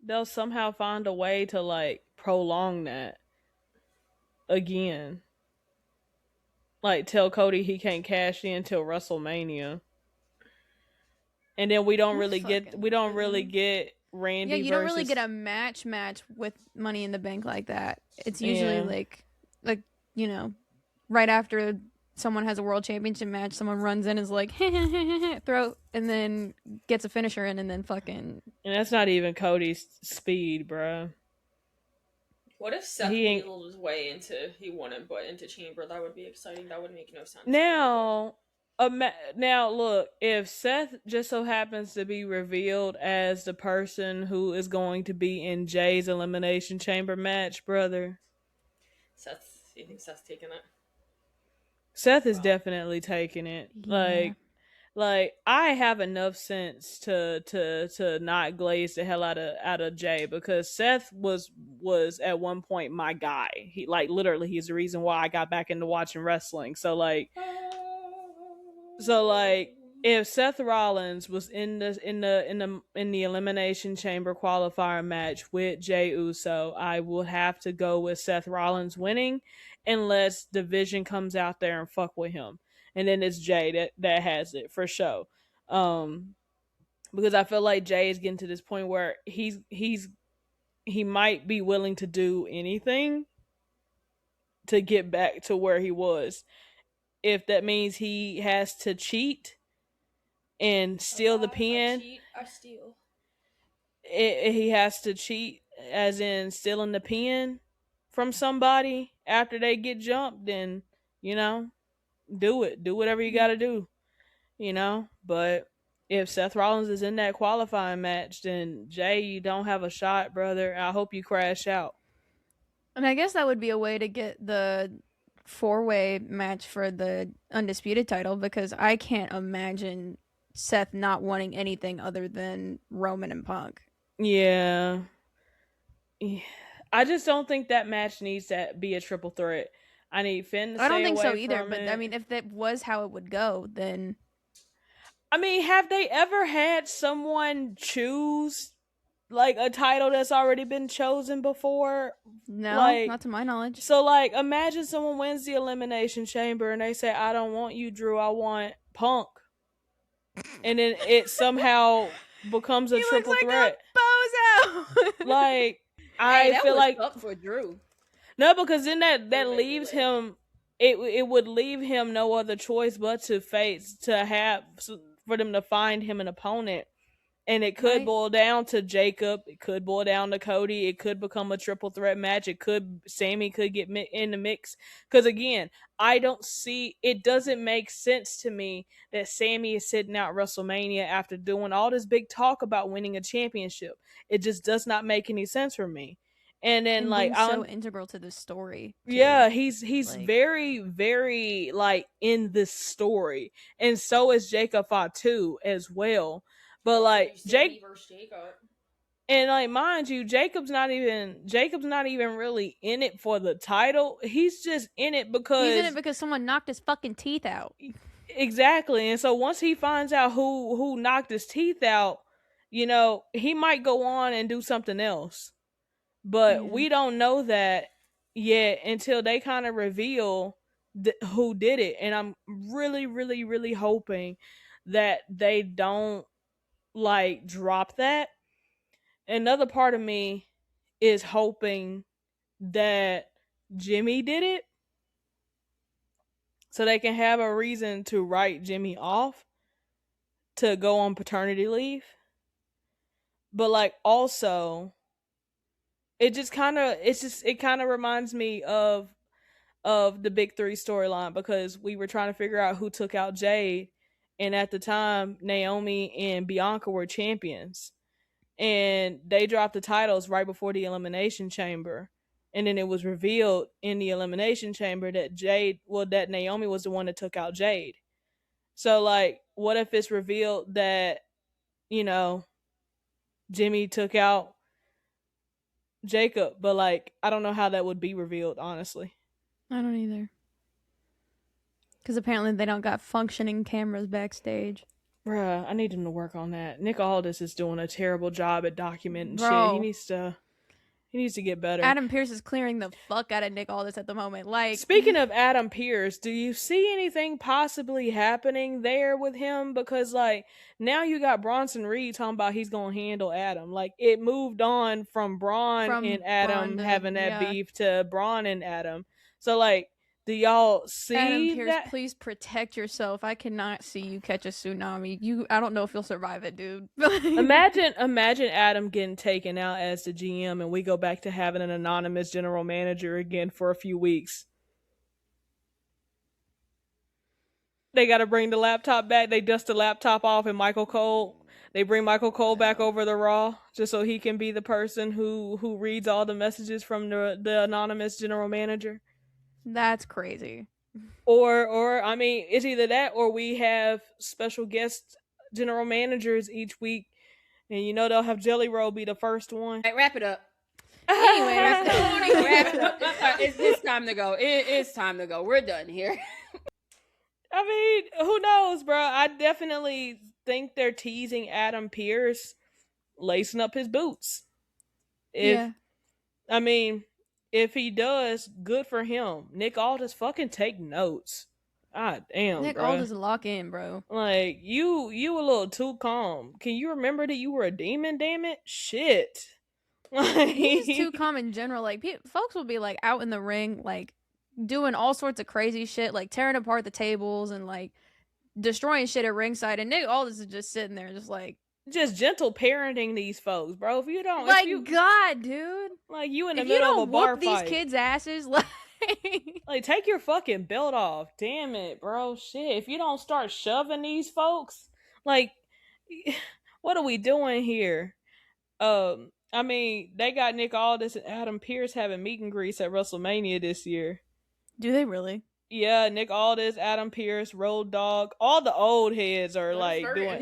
they'll somehow find a way to like prolong that again. Like tell Cody he can't cash in till WrestleMania. And then we don't really get Randy. Yeah, you don't really versus- get a match with Money in the Bank like that. It's usually Yeah. like you know, right after someone has a world championship match, someone runs in and is like throw, and then gets a finisher in, and then fucking. And that's not even Cody's speed, bruh. What if Seth He ain't- wheeled his way into Chamber? That would be exciting. That would make no sense. Now look, if Seth just so happens to be revealed as the person who is going to be in Jay's Elimination Chamber match, brother, You think Seth's taking it? Seth is definitely taking it. Yeah. Like I have enough sense to not glaze the hell out of Jay because Seth was at one point my guy. He like literally he's the reason why I got back into watching wrestling. So like if Seth Rollins was in the Elimination Chamber qualifier match with Jey Uso, I would have to go with Seth Rollins winning unless Division comes out there and fuck with him. And then it's Jay that has it for sure. Because I feel like Jay is getting to this point where he might be willing to do anything to get back to where he was. If that means he has to cheat and steal the pin, I steal. he has to cheat as in stealing the pin from somebody after they get jumped, then, you know, do it. Do whatever you gotta do, you know? But if Seth Rollins is in that qualifying match, then Jay, you don't have a shot, brother. I hope you crash out. And I guess that would be a way to get the 4-way match for the undisputed title because I can't imagine Seth not wanting anything other than Roman and Punk. Yeah. I just don't think that match needs to be a triple threat. I need Finn to I don't stay think so away either, from but it. I mean, if that was how it would go, then I mean, have they ever had someone choose like a title that's already been chosen before? no, Like, not to my knowledge. So, like, imagine someone wins the Elimination Chamber and they say, I don't want you, Drew, I want Punk. And then it somehow becomes a He triple looks like threat. a bozo. Like, Hey, I that feel was like... up for Drew. No, because then that Wait. leaves him... It would leave him no other choice but to face, for them to find him an opponent. And it could Right. boil down to Jacob. It could boil down to Cody. It could become a triple threat match. Sammy could get in the mix. Because again, I don't see, it doesn't make sense to me that Sammy is sitting out WrestleMania after doing all this big talk about winning a championship. It just does not make any sense for me. And then And being so integral to the story. Too. Yeah, he's Like- very, very like in this story. And so is Jacob Fatu as well. But like Sammy versus Jacob. and like mind you, Jacob's not even really in it for the title. He's just in it because he's in it because someone knocked his fucking teeth out. Exactly. And so once he finds out who knocked his teeth out, you know, he might go on and do something else. But we don't know that yet until they kind of reveal who did it. And I'm really, really, really hoping that they don't like drop that. Another part of me is hoping that Jimmy did it so they can have a reason to write Jimmy off to go on paternity leave. But like also it kind of reminds me of the Big Three storyline because we were trying to figure out who took out Jade, and at the time Naomi and Bianca were champions, and they dropped the titles right before the Elimination Chamber, and then it was revealed in the Elimination Chamber that that Naomi was the one that took out Jade. So like, what if it's revealed that, you know, Jimmy took out Jacob, but like I don't know how that would be revealed, honestly. I don't either. Because apparently they don't got functioning cameras backstage. Bruh, I need him to work on that. Nick Aldis is doing a terrible job at documenting Bro. shit. He needs to get better. Adam Pearce is clearing the fuck out of Nick Aldis at the moment. Like, speaking of Adam Pearce, do you see anything possibly happening there with him? Because like now you got Bronson Reed talking about he's gonna handle Adam. Like it moved on from Braun and Adam having that beef to Braun and Adam. So like, do y'all see Adam Pearce, that? please protect yourself. I cannot see you catch a tsunami. I don't know if you'll survive it, dude. Imagine Adam getting taken out as the GM and we go back to having an anonymous general manager again for a few weeks. They got to bring the laptop back. They dust the laptop off and they bring Michael Cole back over the Raw just so he can be the person who reads all the messages from the anonymous general manager. That's crazy. Or I mean, it's either that or we have special guest general managers each week, and you know they'll have Jelly Roll be the first one. All right, wrap it up. Anyway, wrap it up. It's time to go. It's time to go. We're done here. I mean, who knows, bro? I definitely think they're teasing Adam Pearce lacing up his boots. I mean, if he does, good for him. Nick Aldis, fucking take notes. God damn, Nick bro. Aldis lock in, bro. Like, you a little too calm. Can you remember that you were a demon, damn it? Shit. Like, he's too calm in general. Like, folks will be, like, out in the ring, like, doing all sorts of crazy shit, like, tearing apart the tables and, like, destroying shit at ringside. And Nick Aldis is just sitting there just, like... just gentle parenting these folks, bro. If you don't... God, dude. Like, you in the middle of a bar fight. If you don't whoop these kids' asses, like... like, take your fucking belt off. Damn it, bro. Shit. If you don't start shoving these folks, like, what are we doing here? I mean, they got Nick Aldis and Adam Pearce having meet and greets at WrestleMania this year. Do they really? Yeah, Nick Aldis, Adam Pearce, Road Dogg, all the old heads are like doing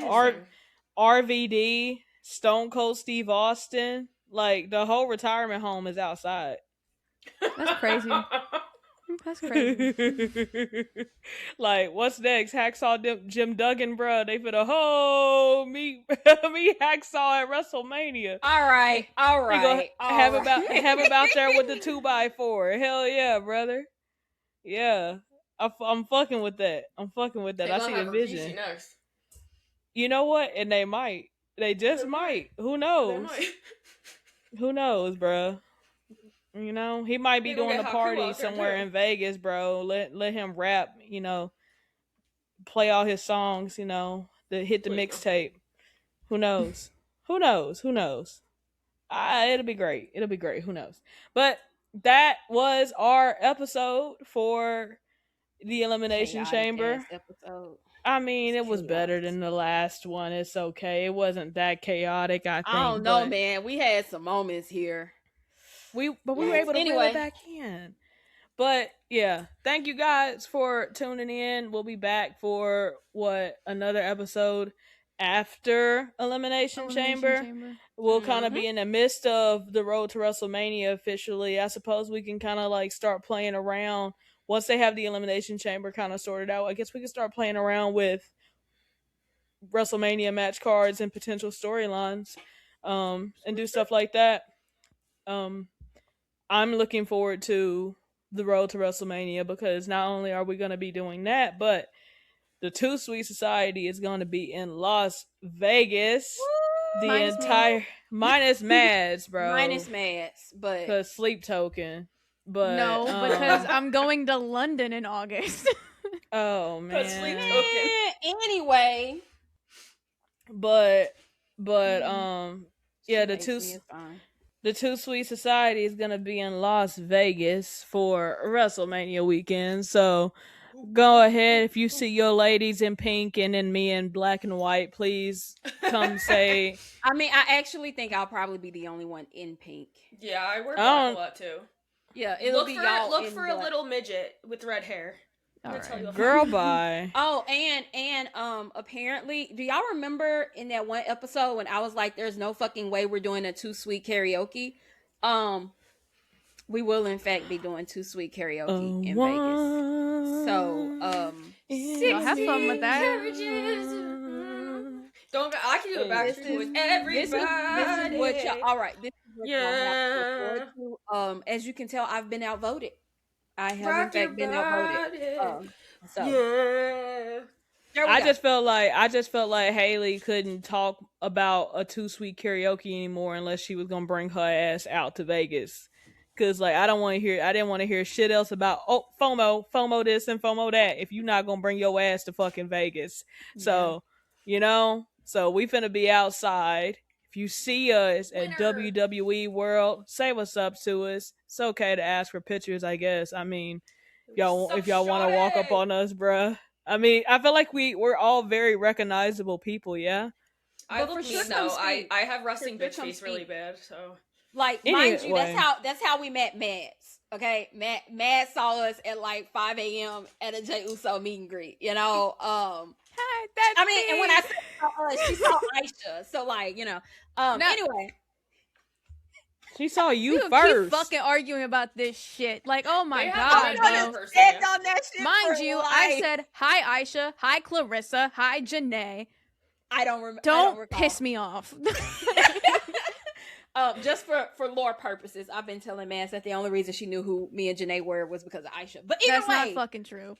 RVD, Stone Cold Steve Austin. Like, the whole retirement home is outside. That's crazy. That's crazy. Like, what's next? Hacksaw Jim Duggan, bro. They finna meet Hacksaw at WrestleMania. All right. Have him out there with the 2x4. Hell yeah, brother. Yeah, I'm fucking with that. I see the vision. You know what? And they might. They just might. Who knows? Who knows, bro? You know, he might be doing a party somewhere in Vegas, bro. Let him rap, you know, play all his songs, you know, hit the mixtape. Who knows? Who knows? Who knows? It'll be great. It'll be great. Who knows? But that was our episode for the Elimination Chaotic ass Chamber. episode. I mean, it It's was better chaotic. than the last one. It's okay. It wasn't that chaotic, I think. I don't know, man. We had some moments here. We were able to reel it back in. But yeah, thank you guys for tuning in. We'll be back for another episode after Elimination Chamber. We'll kind of be in the midst of the road to WrestleMania officially. I suppose we can kind of like start playing around once they have the Elimination Chamber kind of sorted out. I guess we can start playing around with WrestleMania match cards and potential storylines, and do stuff like that. I'm looking forward to the road to WrestleMania because not only are we going to be doing that, but the Too Sweet Society is going to be in Las Vegas. Woo! Minus Mads, bro. Minus Mads, but because Sleep Token. But no, because I'm going to London in August. Oh man. Sleep Token. Anyway, but yeah, the Too Sweet Society is gonna be in Las Vegas for WrestleMania weekend. So go ahead, if you see your ladies in pink and then me in black and white, please come say. I mean, I actually think I'll probably be the only one in pink. Yeah, I wear black a lot too. Yeah, it'll be y'all. Look for a little midget with red hair. Right. Girl, bye. Oh, and apparently, do y'all remember in that one episode when I was like, "There's no fucking way we're doing a Too Sweet karaoke"? We will in fact be doing Too Sweet karaoke in Vegas. So, y'all have fun with that. I can do it back with everybody. This is what y'all. All right, this is what y'all have to look forward to. As you can tell, I've been outvoted. I have in fact been outvoted. I just felt like Haley couldn't talk about a Too Sweet karaoke anymore unless she was gonna bring her ass out to Vegas. Cause like I didn't want to hear shit else about FOMO this and FOMO that if you're not gonna bring your ass to fucking Vegas. Yeah. So so we finna be outside. If you see us at WWE World, say what's up to us. It's okay to ask for pictures, I guess. I mean, if y'all want to walk up on us, bruh. I mean, I feel like we're all very recognizable people, yeah? I have resting bitch face really bad, so. Like, mind you, that's how we met Mads. Okay? Mads saw us at like 5 a.m. at a Jey Uso meet and greet, you know? Hi, that's me. And when I said she saw Aisha. So like, anyway. She saw you we first. Keep fucking arguing about this shit. Like, oh my god, on that shit. Mind you, I said hi Aisha, hi Clarissa, hi Janae. I don't remember. Don't piss me off. Just for lore purposes, I've been telling Mans that the only reason she knew who me and Janae were was because of Aisha. But either that's way, not fucking true.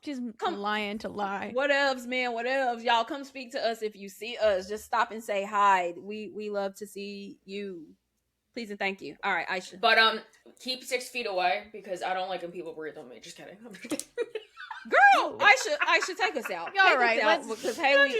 She's lying to lie. Whatevs, man. Whatevs. Y'all come speak to us if you see us. Just stop and say hi. We love to see you. Please and thank you. All right, Aisha. But keep 6 feet away because I don't like when people breathe on me. Just kidding. Girl, Aisha, take us out. All right, let's because Haley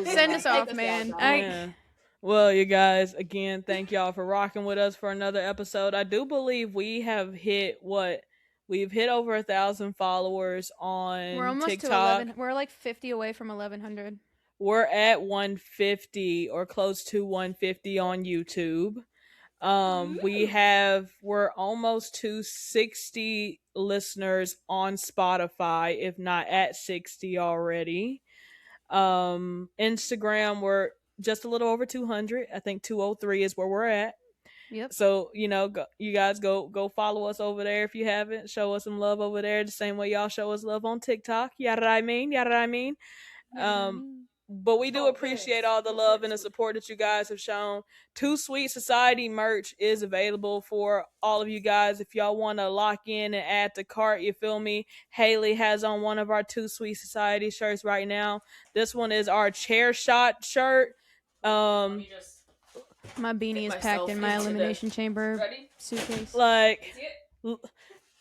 send us off, man. Well, you guys, again, thank y'all for rocking with us for another episode. I do believe we have hit we've hit over 1,000 followers on We're almost TikTok. to 11. We're like 50 away from 1,100. We're at 150 or close to 150 on YouTube. We're almost to 60 listeners on Spotify, if not at 60 already. Instagram, we're just a little over 200. I think 203 is where we're at. Yep. So, you guys go follow us over there if you haven't. Show us some love over there the same way y'all show us love on TikTok. Yada I mean. But we do appreciate all the love and the support that you guys have shown. Too Sweet Society merch is available for all of you guys. If y'all want to lock in and add to cart, you feel me? Haley has on one of our Too Sweet Society shirts right now. This one is our chair shot shirt. My beanie is packed in my Elimination Chamber suitcase. Like,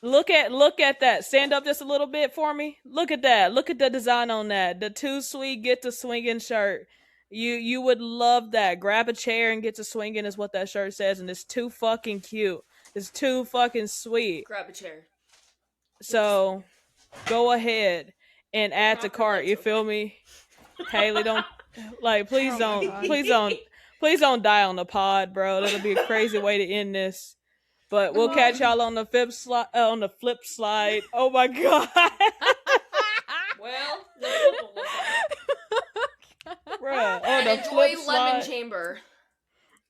look at that. Stand up just a little bit for me. Look at that. Look at the design on that. The Too Sweet Get to Swinging shirt. You would love that. Grab a chair and get to swinging is what that shirt says, and it's too fucking cute. It's too fucking sweet. Grab a chair. So go ahead and add to cart. You feel me? Haley, don't please don't die on the pod, bro. That'll be a crazy way to end this. But we'll catch y'all on the flip slide. Oh my god. Well, the flip will look Bruh. and the enjoy flip Lemon slide. Chamber.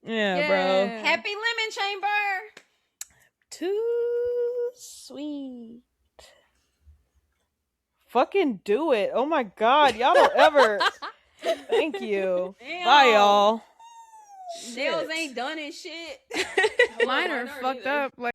Yeah, bro. Happy Lemon Chamber. Too sweet. Fucking do it. Oh my god. Y'all don't ever. Thank you. Damn. Bye, y'all. Nails ain't done and shit. Mine are fucked up. Like